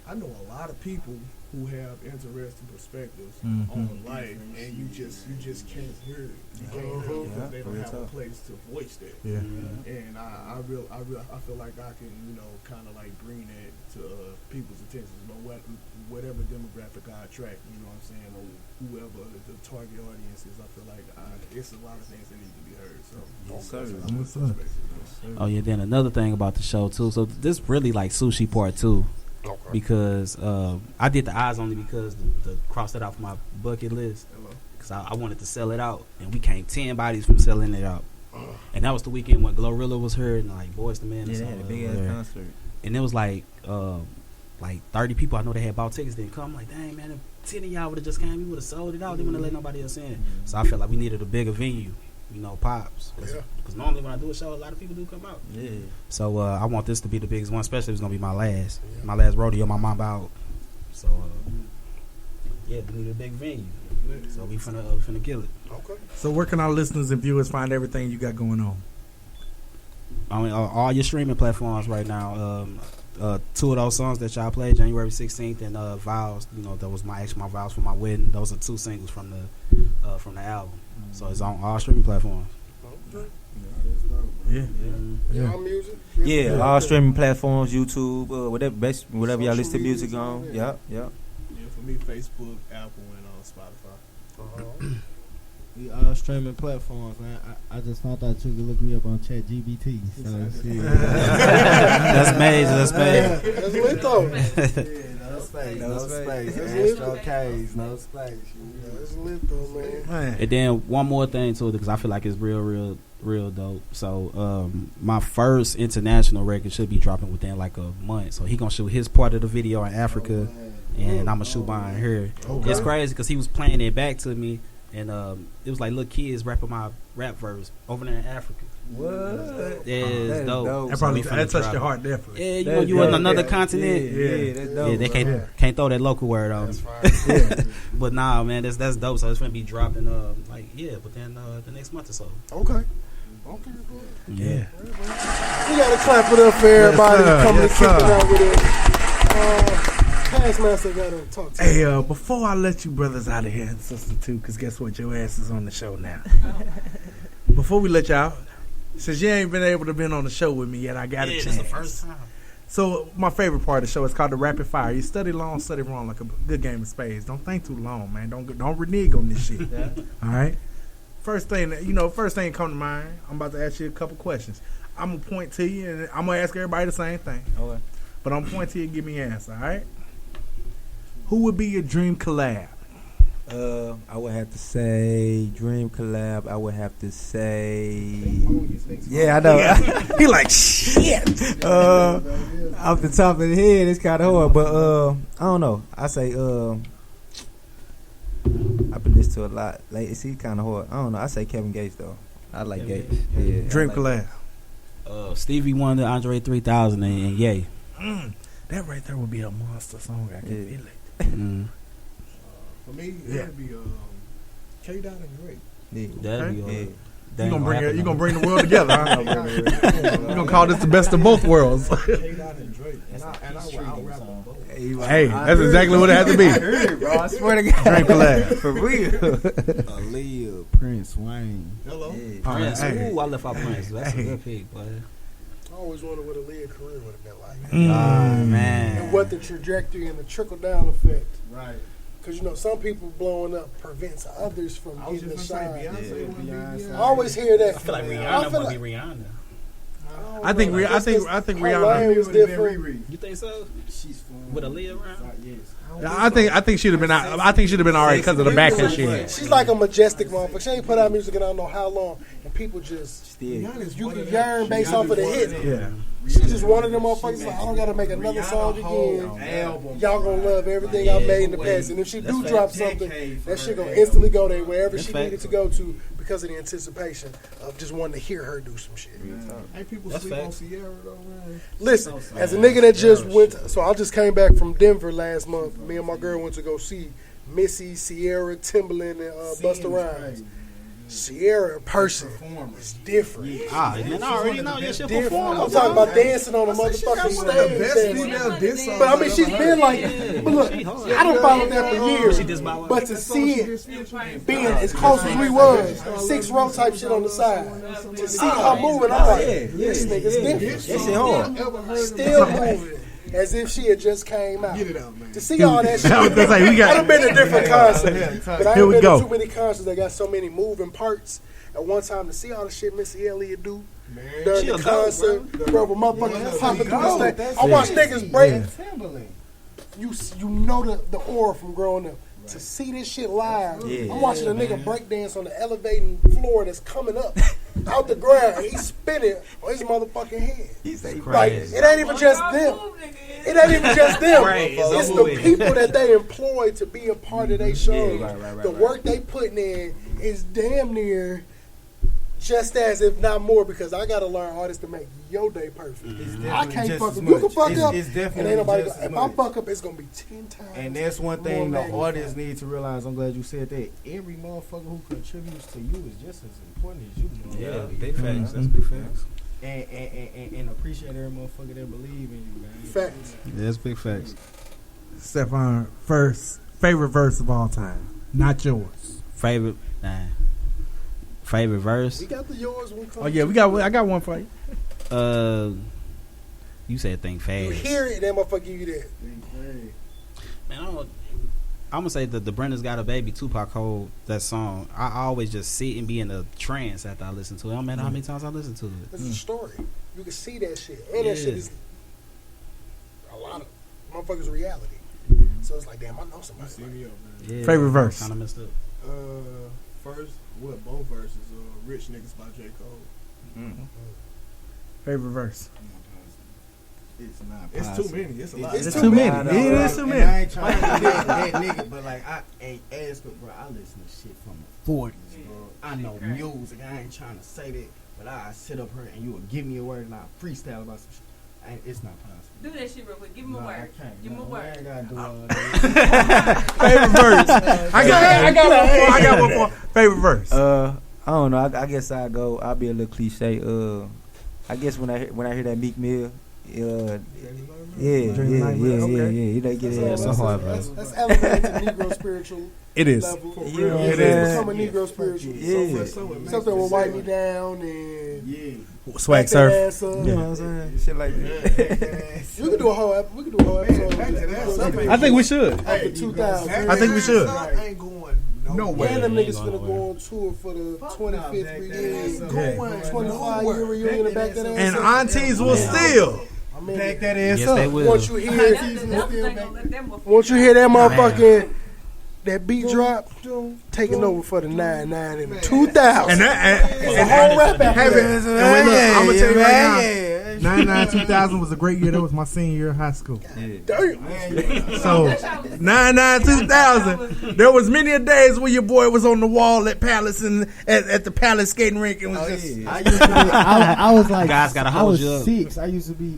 I know a lot of people who have interesting perspectives on life, and you just can't hear it. You can't hear it because they don't have a place to voice that. Yeah. And I feel like I can, you know, kind of like bring that to people's attention, but whatever demographic I attract, you know what I'm saying, or whoever the target audience is, I feel like it's a lot of things that need to be heard. So, Oh yeah, then another thing about the show too. So this really like Sushi Part 2. Okay. Because I did the eyes only because to cross that off my bucket list. Because I wanted to sell it out, and we came 10 bodies from selling it out. And that was the weekend when Glorilla was heard, and like Boyz II Men. Yeah, they had a big ass concert. And it was like 30 people. I know they had bought tickets, didn't come. I'm like, dang man, if 10 of y'all would have just came, we would have sold it out. They wouldn't let nobody else in. So I felt like we needed a bigger venue. You know, Pops. Because normally when I do a show, a lot of people do come out. Yeah. So I want this to be the biggest one, especially if it's gonna be my last rodeo. My mom out. So we need a big venue. So we finna kill it. Okay. So where can our listeners and viewers find everything you got going on? I mean, all your streaming platforms right now. 2 of those songs that y'all played, January 16th and Vows. You know, that was my vows for my wedding. Those are 2 singles from the album. So it's on all streaming platforms. Okay. Yeah. All music. Yeah, all streaming platforms, YouTube, whatever y'all listen to music on. Yeah. Yeah, for me, Facebook, Apple, and Spotify. We all streaming platforms, man. I just found out you could look me up on ChatGPT. So shit. That's major. That's lit though. No space. Astro K's, no space. That's lit though, man. And then one more thing too, because I feel like it's real dope. So my first international record should be dropping within like a month. So he gonna shoot his part of the video in Africa, and I'm gonna shoot mine here. Okay. It's crazy because he was playing it back to me. and it was like little kids rapping my rap verse over there in Africa. What? Yeah, it's dope. That So probably we finna that touched drop your it. heart definitely. Yeah, you know you in another continent. Yeah, that's dope. Yeah, they can't throw that local word on me. But nah, man, that's dope. So it's gonna be dropping within the next month or so. Okay. Yeah. We gotta clap it up for everybody coming to kick it out with us. Taskmaster gotta talk to you. Hey, before I let you brothers out of here and sister too, because guess what? Your ass is on the show now. Before we let you out, since you ain't been able to been on the show with me yet, I got a chance. It's the first time. So my favorite part of the show is called the rapid fire. You study long, study wrong, like a good game of spades. Don't think too long, man. Don't renege on this shit. All right. First thing come to mind. I'm about to ask you a couple questions. I'm gonna point to you, and I'm gonna ask everybody the same thing. Okay. But I'm gonna point to you and give me an answer. All right. Who would be your dream collab? I would have to say dream collab. I would have to say, yeah, I know. He like shit. Off the top of the head, it's kind of hard, but I don't know. I say I've been listening to a lot. Like it's kind of hard. I don't know. I say Kevin Gates though. I like Gates. Yeah, dream like collab. Stevie Wonder, Andre 3000, and Ye. That right there would be a monster song. I can feel it. For me, it'd be K Dot and Drake. Yeah. That'd be You gonna bring the world together? Huh? You gonna call this the best of both worlds? K Dot and Drake, and I'll rap them both. Hey, that's exactly what it had to be. Bro, I swear to God. Dream collab. For real. Aaliyah, Prince, Wayne. Hello. Yeah. Prince. Hey. Ooh, I left out Prince. That's a good pick, boy. I always wondered what Aaliyah's career would have been like. Man. And what the trajectory and the trickle-down effect. Right. Because, some people blowing up prevents others from I was getting the just gonna shine. say Beyonce. would be I Beyonce. always hear that. I feel like I Rihanna feel would like- be Rihanna. I think her Rihanna. lane was different. You think so? She's fun. With Aaliyah around? Yes. I think she'd have been. I think she'd have been alright because of the back that she had. She's like a majestic motherfucker. She ain't put out music in I don't know how long, and people just you can yearn based off of the hit. Yeah. She's just one of them motherfuckers. Like, I don't gotta make another song again. Y'all gonna love everything I made in the past, and if she do drop something, that shit gonna instantly go there wherever she needed to go to because of the anticipation of just wanting to hear her do some shit. Ain't people sleep on Sierra though, man? Listen, as a nigga that just went, so I just came back from Denver last month. Me and my girl went to go see Missy, Sierra, Timberland, and Busta Rhymes. Sierra in person is different. Man, I already know your shit Different. perform. I'm talking about dancing on the motherfucking stage. But I mean, she's been like, but look, I done followed that for years. But to see it being as close as we was, 6 row type shit on the side, to see her moving, I'm like, this nigga's different. That shit hard. Still moving. As if she had just came out. Get it out, man. To see all that shit. I was gonna say, we got- I've been to different concerts. But I Here ain't we been go. to too many concerts that got so many moving parts. At one time, to see all the shit Missy Elliott do during She the a dope, concert, bro, with motherfuckers popping through the stage. That's I watch it. niggas break. Timberland. You know the aura from growing up. To see this shit live, I'm watching a nigga break dance on the elevating floor that's coming up out the ground, and he's spinning on his motherfucking head. Like, it ain't even just them. It ain't even just them. It's the people that they employ to be a part of their show. The work they putting in is damn near just as, if not more, because I gotta learn artists to make your day perfect. I can't just fuck as up. You can much. fuck It's- up, it's and definitely ain't nobody. just as If I much. fuck up, it's gonna be 10 times. And that's one thing more the magnified. artists need to realize. I'm glad you said that. Every motherfucker who contributes to you is just as important as you. Yeah, big facts. That's big facts. And appreciate every motherfucker that believe in you, man. Facts. Yeah, that's big facts. Stephon, favorite verse of all time, not yours. Favorite verse? We got the yours. Oh yeah, I got one for you. You said think fast. You hear it, that motherfucker give you that. Man, I'm gonna say that the Brenda's Got a Baby, Tupac hold that song. I always just sit and be in a trance after I listen to it. I don't matter how many times I listen to it. This is a story. You can see that shit, and that shit is a lot of motherfuckers' reality. So it's like, damn, I know somebody. See me up, man. Yeah, Favorite verse? Kind of messed up. Both verses. Rich Niggas by J. Cole. Favorite verse. It's not. It's possible. too many. It's a lot. It's too many. It is too And many. I ain't trying to be that nigga, but like I ain't asking, bro. I listen to shit from the 40s, bro. I know music. I ain't trying to say that, but I sit up here and you will give me a word and I freestyle about some shit. It's not possible. Do that shit real quick. Give him a No, word. I can't. Give him a No, I word. ain't gotta do all that. Favorite verse. I got one more. Favorite verse. I don't know. I guess I'll be a little cliche. I guess when I hear that Meek Mill, yeah. You know, get it. That's a hard verse. That's elevated to Negro spiritual. It is. Level. Yeah, It it is. is. Become a Negro spiritual. Yeah. Something will wipe me down and Swag back that surf. ass up. You know what I'm saying? Shit like that. We could do a whole episode. I think we should. After 2000. I think we should. I ain't going nowhere. And them niggas finna go on tour for the 25th reunion. 25-year reunion to back that ass And up. aunties will still. I mean, Back that ass Yes, up. they will. once you hear That once you hear that motherfucking that beat drop, taking over for the 99 and the 2000. And that It's a whole rap after and that. wait, look, I'm gonna tell you right now. 99, 2000 was a great year. That was my senior year of high school. Damn. So 99, 2000. There was many a days where your boy was on the wall at Palace and at the Palace skating rink and was just. I used to be, I was like, Guys gotta I hold was you up. 6. I used to be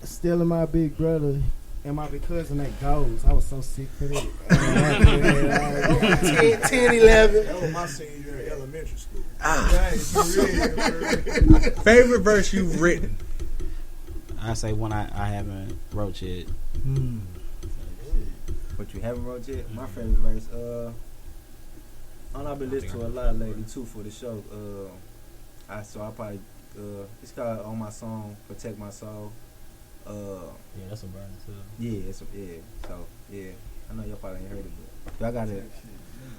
stealing my big brother and my big cousin at goals. I was so sick for that. 10, 11. That was my senior year in elementary school. Favorite verse you've written? I say one I haven't wrote yet. But you haven't wrote yet? My favorite verse, I've been listening to a lot lately too for the show. I probably it's called On My Song, Protect My Soul. Yeah, that's a burn too. Yeah, so I know y'all probably ain't heard it, but y'all got it.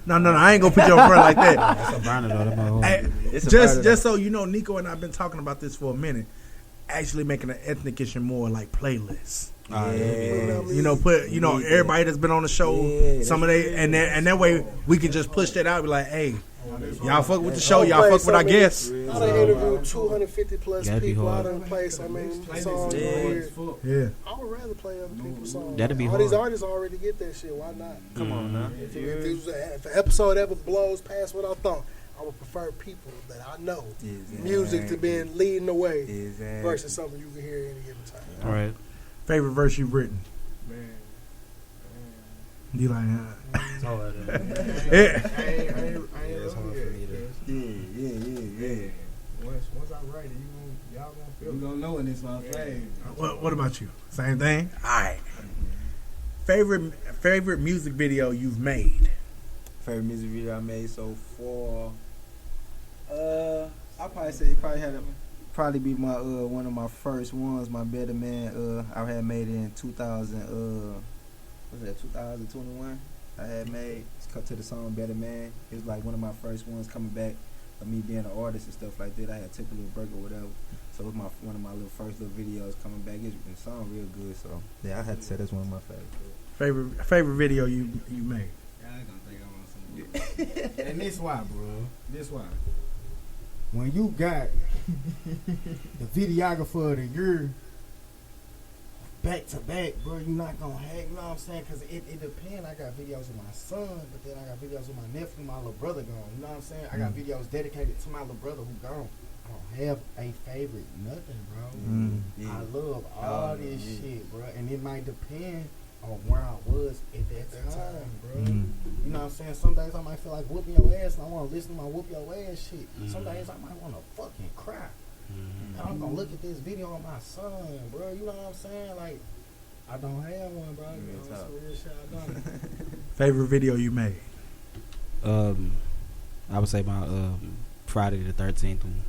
No, I ain't gonna put you on front like that. That's a burner though. That motherfucker. Hey, It's a just burner, so you know, Nico and I've been talking about this for a minute. Actually, making an ethnic issue more like playlists. You know, everybody that's been on the show, some of they and that way we can just push that out. Be like, hey, y'all fuck with the show, y'all fuck with our guests. I done interviewed 250 plus That'd be people. I hard. done played so many songs. Yeah. I would rather play other people's songs. That'd be All these hard. artists already get that shit. Why not? Come on now. If an episode ever blows past what I thought, I would prefer people that I know, music to be leading the way, versus something you can hear at any given time. All right. Favorite verse you've written? You like It's hard. yeah. I ain't It's hard for me to. Yeah. Once I write it, y'all gonna feel You it. gonna know when it's my favorite. What about you? Same thing. All right. Favorite music video you've made? Favorite music video I made so far. I'll probably say it probably be my one of my first ones, my Better Man. I had made it in 2000. Was that 2021? I had made it's cut to the song Better Man. It was like one of my first ones coming back of me being an artist and stuff like that. I had took a little break or whatever. So it was one of my first little videos coming back. It sounded real good. So yeah, I had to say that's one of my favorites. Favorite video you made? Y'all gonna think I'm on some And this why, bro. This why. When you got the videographer of the year back to back, bro, you not gonna have, you know what I'm saying? Because it depends. I got videos of my son, but then I got videos of my nephew, my little brother gone. You know what I'm saying? I got videos dedicated to my little brother who gone. I don't have a favorite nothing, bro. I love all this shit, bro. And it might depend on where I was at that time, bro. You know what I'm saying? Some days I might feel like whooping your ass and I want to listen to my whoop your ass shit. Some days I might want to fucking cry. And I'm going to look at this video of my son, bro. You know what I'm saying? Like, I don't have one, bro. You know, some real shit I don't. Favorite video you made? I would say my Friday the 13th one.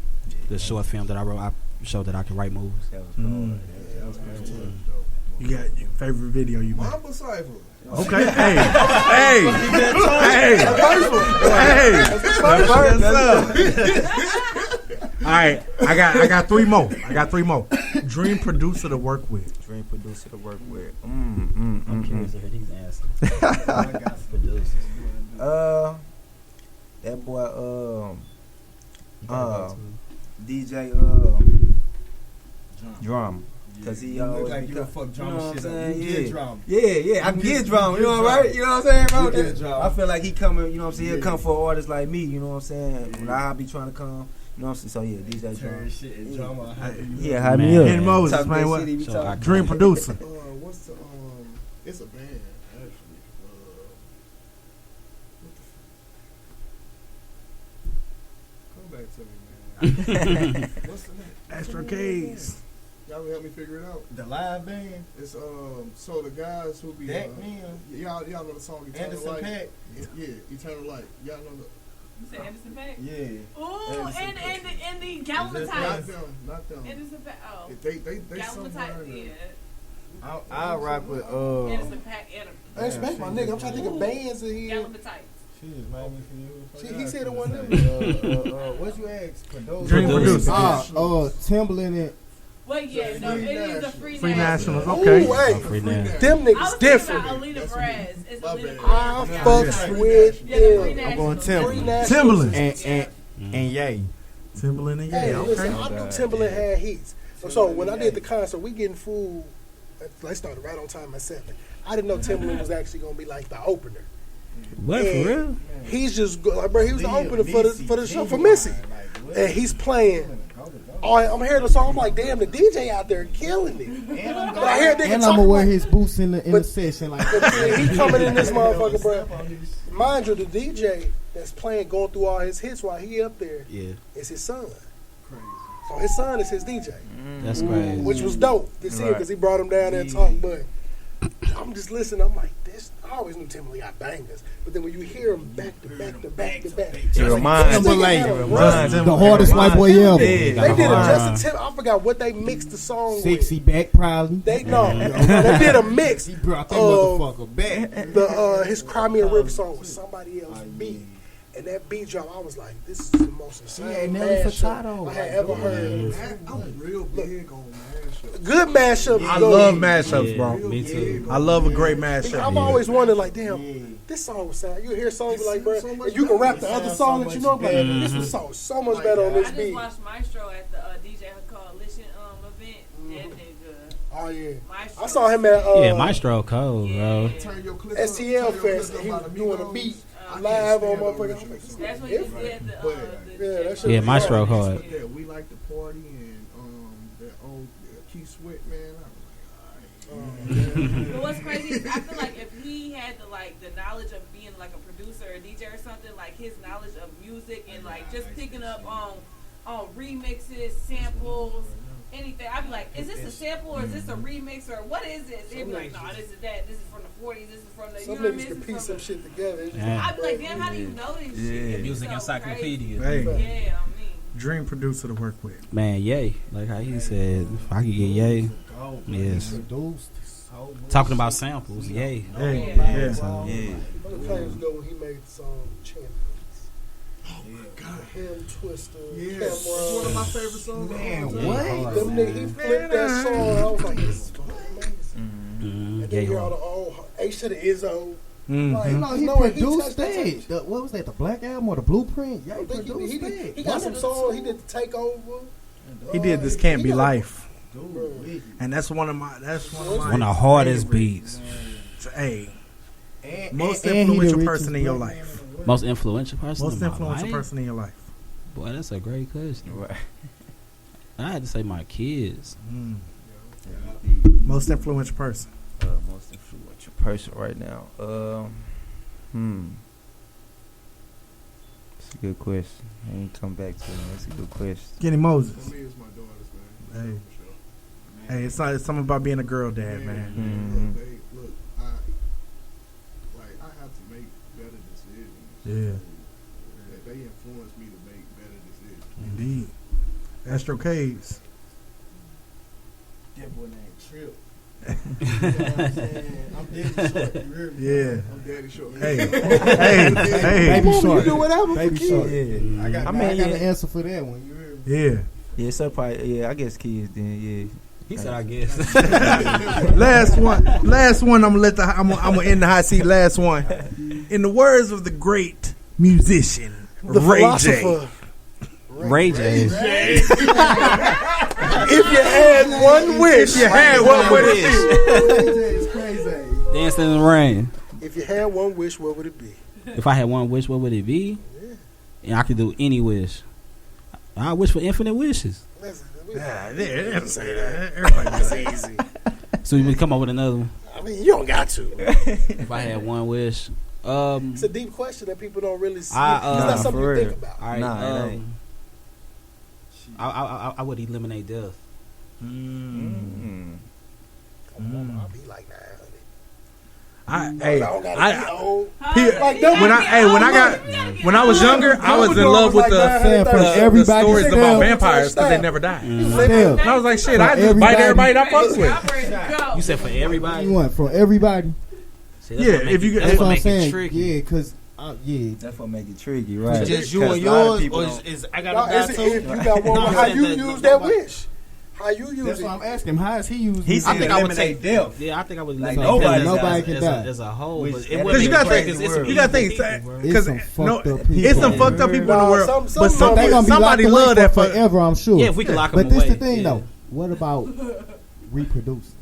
The short film that I wrote. I showed that I can write movies. That was cool. That was cool. You got your favorite video you made? Mamba Cypher. Okay. Hey. All right. I got three more. Dream producer to work with. Dream producer to work with. I'm curious to hear these answers. That boy, DJ, Drum. Cause he You look always like be you a co- fuck drama you know what I'm shit up. saying? You Yeah. get drama. Yeah, I can You get get- drama. you You know get what right? You know what I'm saying, bro? You get drama. I feel like he coming. You know what I'm saying? He'll Yeah. come for artists like me. You know what I'm saying? When I be trying to come. You know what I'm saying? So yeah, DJ Turn drama. shit and drama. Yeah, hype me up. And Moses, Talk man, that what? shit, he be talking. Dream producer. What's the it's a band actually. Come back to me, man. What's the name? Astro K's. Y'all can help me figure it out. The live band. It's so the guys who be That man. y'all know the song Eternal Anderson Light. Paak. Yeah, Eternal Light. Y'all know the. You said Anderson Paak? Yeah. Ooh, Anderson and the Not Galamatites. not them. Anderson Paak. Oh. They somewhere Galamatites, in yeah. there. I rock with Anderson Paak and I expect my nigga. I'm trying to think of bands in here. Galamatites. She is Miami for you. He said it wasn't What you ask? Dream producer. Timbaland and Well, yeah, no, it is the Free Free Nationals. Nationals. Okay. Ooh, hey, Free now. them I niggas was different. thinking about Alita Braz. It's Alita I Braz. fucks with Yeah, the Free them. I'm going Nationals. Free Timbaland. Nationals. Timbaland. And Ye. Timbaland and Hey, yeah. listen, Okay. I knew Timberland had hits. So when I did the concert, we getting food. I started right on time at 7. I didn't know Timberland was actually gonna be like the opener. What, for And real? He's just like, bro. He was the opener for the show for Missy, and he's playing. Oh, I'm hearing the song. I'm like, damn, the DJ out there killing it. But I hear nigga And talk I'm gonna wear like- his boots in the But- session like But he coming in this motherfucker, bro. Mind you, the DJ that's playing, going through all his hits while he up there, Yeah, is his son. So his son is his DJ, that's crazy. which was dope to see Right. because he brought him down there and talked. But I'm just listening. I'm like, this. I always knew Timberlake got bangers, but then when you hear him back to back to back to back, It reminds this nigga me. had a It run. reminds me. the hardest white boy ever. They did a Yeah. Justin Tim. I forgot what they mixed the song Sexy with. back probably. They they did a mix. He brought that of motherfucker back. the his Cry Me a River song with somebody else's beat. And that beat drop, I was like, this is the most insane Yeah, Nelly mashup Furtado. I had ever heard. I'm real big on mashup. Good mashup. I though. love mashups, Yeah, bro. me too. I love a great mashup. I've always wondered, like, damn, this song was sound. You hear songs like, bro, so much and you can rap better. the other Sounds song so that you know, much like, better. this was so much better on I this just beat. watched Maestro at the DJ Coalition event. That nigga. Oh yeah, Maestro. I saw him at Yeah, Maestro cold, bro. Turn your clip STL up, turn your Fest. clip He up was by the doing a Migos. beat I live on can't stand motherfucker. those I'm like, this is That's what he different. did at But, Yeah, that shit Yeah, was Maestro hard. hard. Yeah, we like to party and that old Keith Sweat, man. I was like, But what's crazy is I feel like if he had the knowledge of being like a producer or a DJ or something, like his knowledge of music and like just picking up on remixes, samples, anything, I'd be like, is this a sample or is this a remix or what is this? He'd be like, no, this is that. This is from the 40s. This is from the. Some You know what I niggas mean? can This piece is some from shit together. It's just Yeah. I'd be like, damn, how do you know this shit? It'd be Music so encyclopedia. Hey, crazy. Yeah, I mean. dream producer to work with. Man, yay. Like how he said, if I could get yay. Yes. Produced. Talking about samples, yay. Hey, Yeah. yeah. So, Yeah. How many times ago when he made the song Champions? oh my God. Him, Twister, Yeah, it's one of my favorite songs. Man, of all time. what? Them nigga, he flipped that song. I was like, this is fucking amazing. mm, And yay then hear all hard. the old H to the Izzo. Mhm. Like, You know, he knowing produced touched that that. What was that? The Black Album or the Blueprint? Yeah, I he think produced he that. got some songs. He did the Takeover. He did This Can't Be got- Life, Dude, and that's one of my. That's one of my. One of the hardest favorite. beats. Hey, and- most and he the influential richest person in your black life. man. Most influential person Most in my influential life? person in your life. Boy, that's a great question. Right. I had to say my kids. Most influential person. Most influential person right now. It's a good question. I ain't come back to it. That's a good question. Kenny Moses. For me, it's my daughters, man. Hey. Hey, it's something about being a girl dad, man. Mhm. Look, I have to make better decisions. Yeah. They influence me to make better decisions. Indeed. Astro Caves. That boy named Trip. You know what I'm saying? I'm Daddy Short. You hear me? Yeah. I'm Daddy Short. Hey, hey, hey. Baby Short. You do whatever for Baby kids. Short. Yeah. I got an answer for that one. You hear me? Yeah. Yeah, so probably, yeah, I guess kids then, yeah. He said, I guess. Last one. I'm gonna end the hot seat. Last one. In the words of the great musician The Ray philosopher. J. Ray J. If you had one wish, If you had what one would it be? It's crazy. Dancing in the rain. If you had one wish, what would it be? If I had one wish, what would it be? And I could do any wish. I wish for infinite wishes. Yeah, they don't say that. Everybody's easy. So you would come up with another one? I mean, you don't got to. If I had one wish, It's a deep question that people don't really see. I, it's not something for you think real. about. all right, Nah, it ain't. I would eliminate death. Come on, I'll be like 900. I when I was younger, I was in love with the stories about vampires because they never die. And I was like, shit, I just bite everybody that I fuck with. You said for everybody? You want for everybody? See, that's That's what I'm make it saying. tricky. Yeah, because That's what make it tricky, right? Just you and 'Cause a lot of yours, people or don't- is I gotta die too? If you got one, how you use that wish? How you use that's it? what I'm asking. How is he using? He it? said eliminate death. Yeah, I think I would Like, eliminate nobody death can as die. as a whole. Which- But it Because wouldn't you be gotta crazy. think, It's some you gotta think, people. It's some fucked up people. It's some fucked up people in the Nah, world, some but some They gonna be somebody locked away love that for forever. I'm sure. Yeah, if we can lock 'em But this away, the thing yeah. though. What about reproducing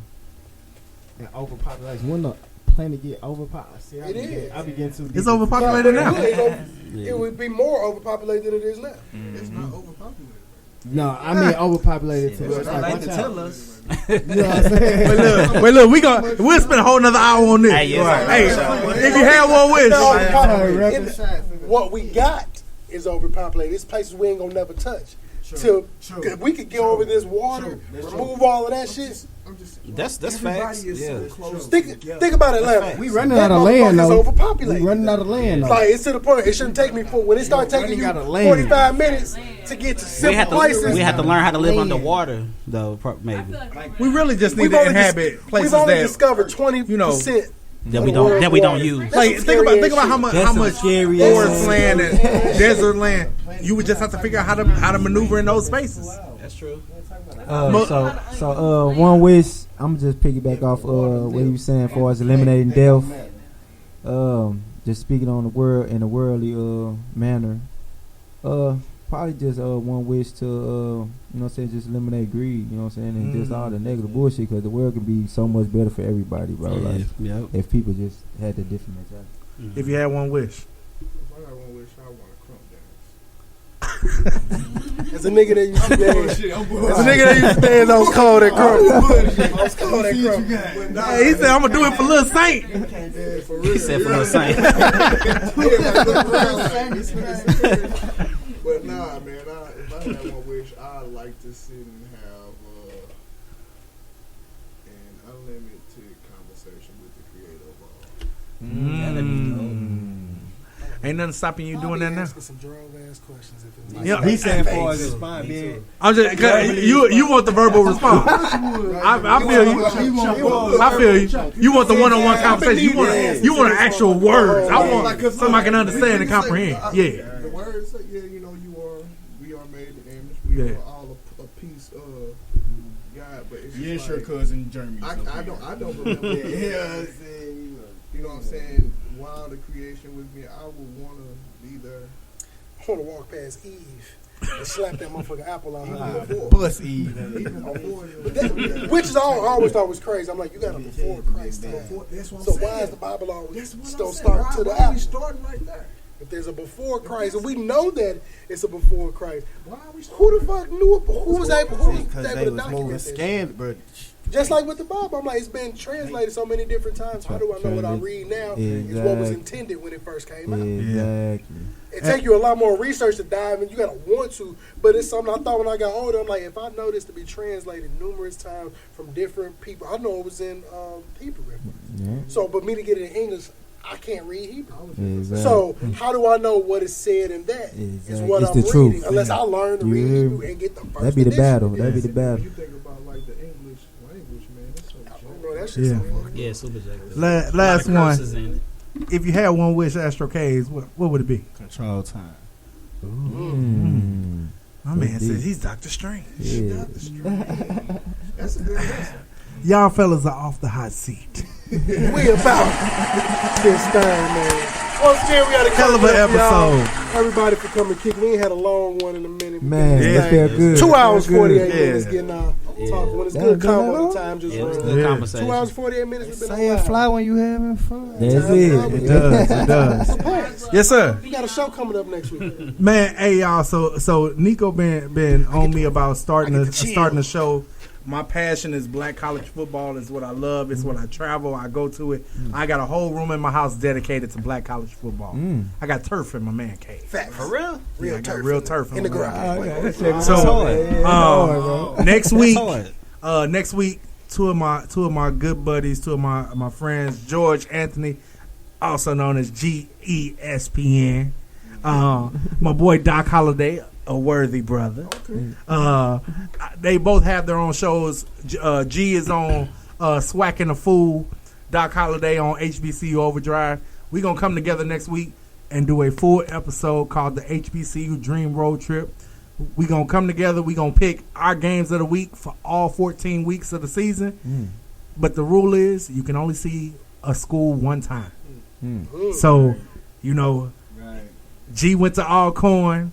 and overpopulation? When the planet get overpopulated, see, It is. I begin to. It's overpopulated now. It would be more overpopulated than it is now. It's not overpopulated. No, I mean overpopulated. To What like, they like watch to out. tell us. You know what I'm saying? Wait, look, we'll spend a whole nother hour on this. Hey, yes, Hey, sir. if you had one wish, What we got is overpopulated. It's places we ain't gonna never touch. If we could get over this water, remove all of that shit. That's facts. Yeah. Think about Atlanta. We running out of land It's though. overpopulated. We running out of land though. Like it's to the point. It shouldn't take me when it start taking you running out of land. 45 minutes to get to simple places. We have to learn how to live underwater, though. Maybe we really just need We've to only inhabit places We've only that discovered 20%. that we don't use. Like think about how much scary forest ass. land and desert land you would just have to figure out how to maneuver in those spaces. That's true. So one wish. I'm just piggyback off what he was saying for us eliminating death. Just speaking on the world in a worldly manner. Probably just one wish to you know what I'm saying, just eliminate greed. You know what I'm saying, and just all the negative bullshit, because the world can be so much better for everybody, bro. Like if people just had the different mentality. If you had one wish. If I got one wish, I want a crump dance. As a nigga that used to dance, as a nigga that used to dance, I was called that crump. I was called that crump. Hey, he said, "I'm gonna do it for Lil Saint." He said for Lil Saint. But nah, man. If I had one wish, I'd like to sit and have an unlimited conversation with the creator of all. Ain't nothing stopping you doing that now. Some drug ass questions. Yeah, He saying for us respond, man. I'm just you want the verbal response. I feel you. I feel you. You want the one-on-one conversation. You want actual words. I want something I can understand and comprehend. Yeah. The words say, yeah, you know, we are made in the image. We are all a piece of God. But it's just Your like, cousin Jeremy. I don't remember. You know what I'm saying? While the creation with me, I would want to be there. I want to walk past Eve and slap that motherfucking apple out her eye. Bus Eve. Which is always thought was crazy. I'm like, you got a before Christ time. That's what I'm So saying. why is the Bible always That's don't what start I'm to saying. the Why are we apple? starting right there? If there's a before Christ, and we know that it's a before Christ, Why are we who the fuck knew it? Who was able Because they to was moving document this? scanned, but Just like with the Bible, I'm like, it's been translated so many different times. How do I know what I read now is what was intended when it first came out? Exactly. It take you a lot more research to dive in. You gotta want to, but it's something I thought when I got older. I'm like, if I know this to be translated numerous times from different people, I know it was in Hebrew. Yeah. So, but me to get it in English, I can't read Hebrew. Exactly. So, how do I know what is said in that? Is Exactly. what It's I'm the truth. reading. Unless I learn to You read hear Hebrew me? and get the first That'd be the edition. battle. That'd be the battle. You think about like the English language, man. It's so Bro, that shit's Yeah. so fucking Yeah, super objective. Last A lot of one. curses in it. If you had one wish, Astro K's, what would it be? Control time. My man says he's Dr. Strange. Yeah. That's a good answer. Y'all fellas are off the hot seat. We about this thing, man. Once again, we had a Hell of an episode. Everybody for coming kick. We ain't had a long one in a minute. Man, Yeah. that felt good. 2 hours, Felt good. 48 minutes getting talking. When it's good combo, the time just it was runs. good conversation. 2 hours 48 minutes. We've been Say it on fly when you having fun. That's Time it. fly. It does. It does. Plans. Yes, sir. We got a show coming up next week. Man, hey y'all. So Nico been on me about starting the show. My passion is black college football. Is what I love. It's what I travel. I go to it. I got a whole room in my house dedicated to black college football. I got turf in my man cave. Facts. For real? Real I got turf. real turf in the garage. So next week, two of my good buddies, two of my friends, George Anthony, also known as GESPN, my boy Doc Holliday, a worthy brother. They both have their own shows. G is on Swacking the Fool, Doc Holliday on HBCU Overdrive. We're going to come together next week and do a full episode called the HBCU Dream Road Trip. We're going to come together. We're going to pick our games of the week for all 14 weeks of the season. But the rule is you can only see a school one time. So, G went to Alcorn.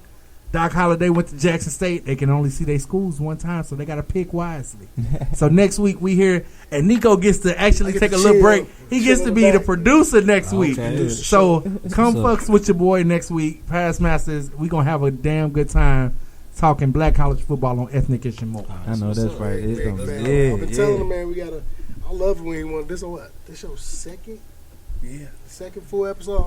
Doc Holliday went to Jackson State. They can only see their schools one time, so they got to pick wisely. So next week we here, and Nico gets to actually take a little break. He gets to be the producer next week. So come fucks with your boy next week. Past Masters, we going to have a damn good time talking black college football on Ethnic Issue More. I know that's right. It's gonna be I've been telling him, man, I love when he won. This your second full episode.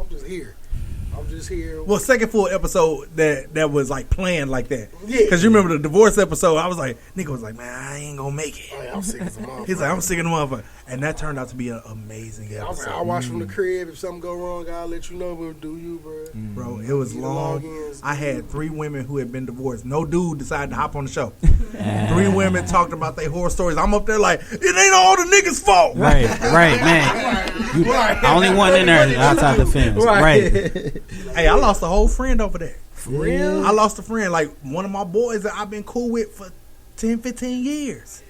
I'm just here. Well, second full episode that was like planned like that. Yeah. Because you remember the divorce episode, I was like, Nico was like, man, I ain't gonna make it. Oh, yeah, I'm sick as a motherfucker. He's like, I'm sick of the motherfucker. And that turned out to be an amazing episode. I'll watch from the crib. If something go wrong, I'll let you know. We'll do you, bro. Bro, it was long. I had 3 women who had been divorced. No dude decided to hop on the show. 3 women talked about their horror stories. I'm up there like, it ain't all the niggas' fault. Right, man. You the only one in there outside the fence. Right. Hey, I lost a whole friend over there. For real? I lost a friend, like one of my boys that I've been cool with for 10, 15 years.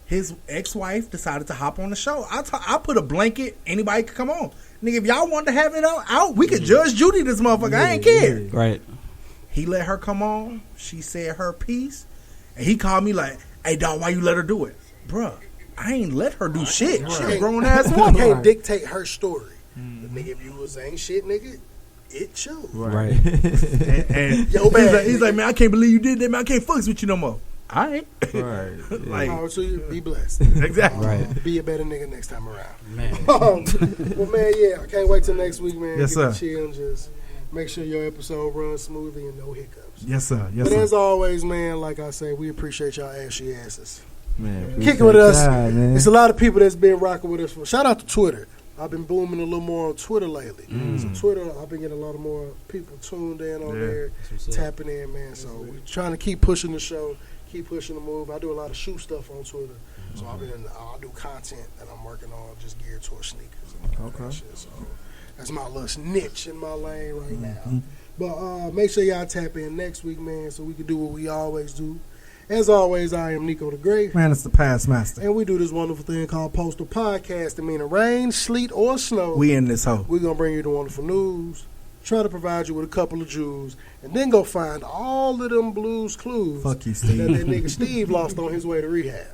His ex-wife decided to hop on the show. I put a blanket. Anybody could come on. Nigga, if y'all wanted to have it out, we could Judge Judy this motherfucker. I ain't care. Right. He let her come on. She said her piece. And he called me like, hey, dog, why you let her do it? Bruh, I ain't let her do shit. She a grown-ass woman. You can't dictate her story. But, nigga, if you was saying shit, nigga, it shows. Right. and Yo, man. He's like, man, I can't believe you did that, man. I can't fuck with you no more. All right. Right. Like, Power to you. Be blessed. Exactly. Right. Be a better nigga next time around. Man. Well, man, yeah. I can't wait till next week, man. Yes, Get sir. Chill and just make sure your episode runs smoothly and no hiccups. Yes, sir. Yes, But sir. as always, man, like I say, we appreciate y'all ashy asses. Man, Kicking with us. man. It's a lot of people that's been rocking with us. Shout out to Twitter. I've been booming a little more on Twitter lately. So Twitter, I've been getting a lot of more people tuned in on there, tapping in, man. So we're trying to keep pushing the show, keep pushing the move. I do a lot of shoe stuff on Twitter. So I do content that I'm working on just geared towards sneakers and all that shit. So that's my little niche in my lane right now. But make sure y'all tap in next week, man, so we can do what we always do. As always, I am Nico the Great. Man, it's the Past Master. And we do this wonderful thing called Postal Podcast. It means rain, sleet, or snow. We in this hoe. We're going to bring you the wonderful news, try to provide you with a couple of Jews, and then go find all of them blues clues Fuck you, Steve. that nigga Steve lost on his way to rehab.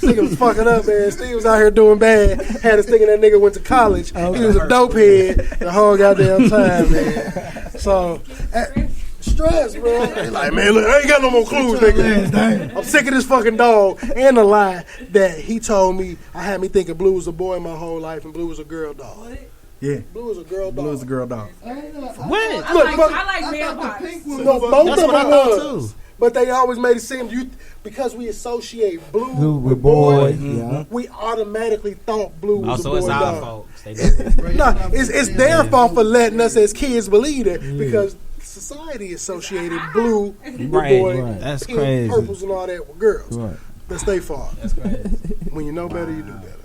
Nigga was fucking up, man. Steve was out here doing bad. Had us thinking that nigga went to college. He was a dope head the whole goddamn time, man. So, stress, bro. He like, man, look, I ain't got no more clues, nigga. I'm sick of this fucking dog. And the lie that he told me, I had me thinking Blue was a boy my whole life and Blue was a girl dog. Yeah. Blue is a girl dog. Blue is a girl dog. What? I like male bots. No, both That's of what I them thought was. too. But they always made it seem because we associate blue Blue with with boy, boy. we automatically thought blue was Also, a boy it's our dog. fault. They know. No, it's their fault for letting us as kids believe it because society associated blue with Right, boy, right. That's pink, crazy. purples and all that with girls. Right. That's their fault. That's crazy. When you know better, you do better.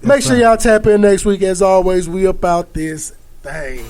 Make sure y'all tap in next week. As always, we about this thing.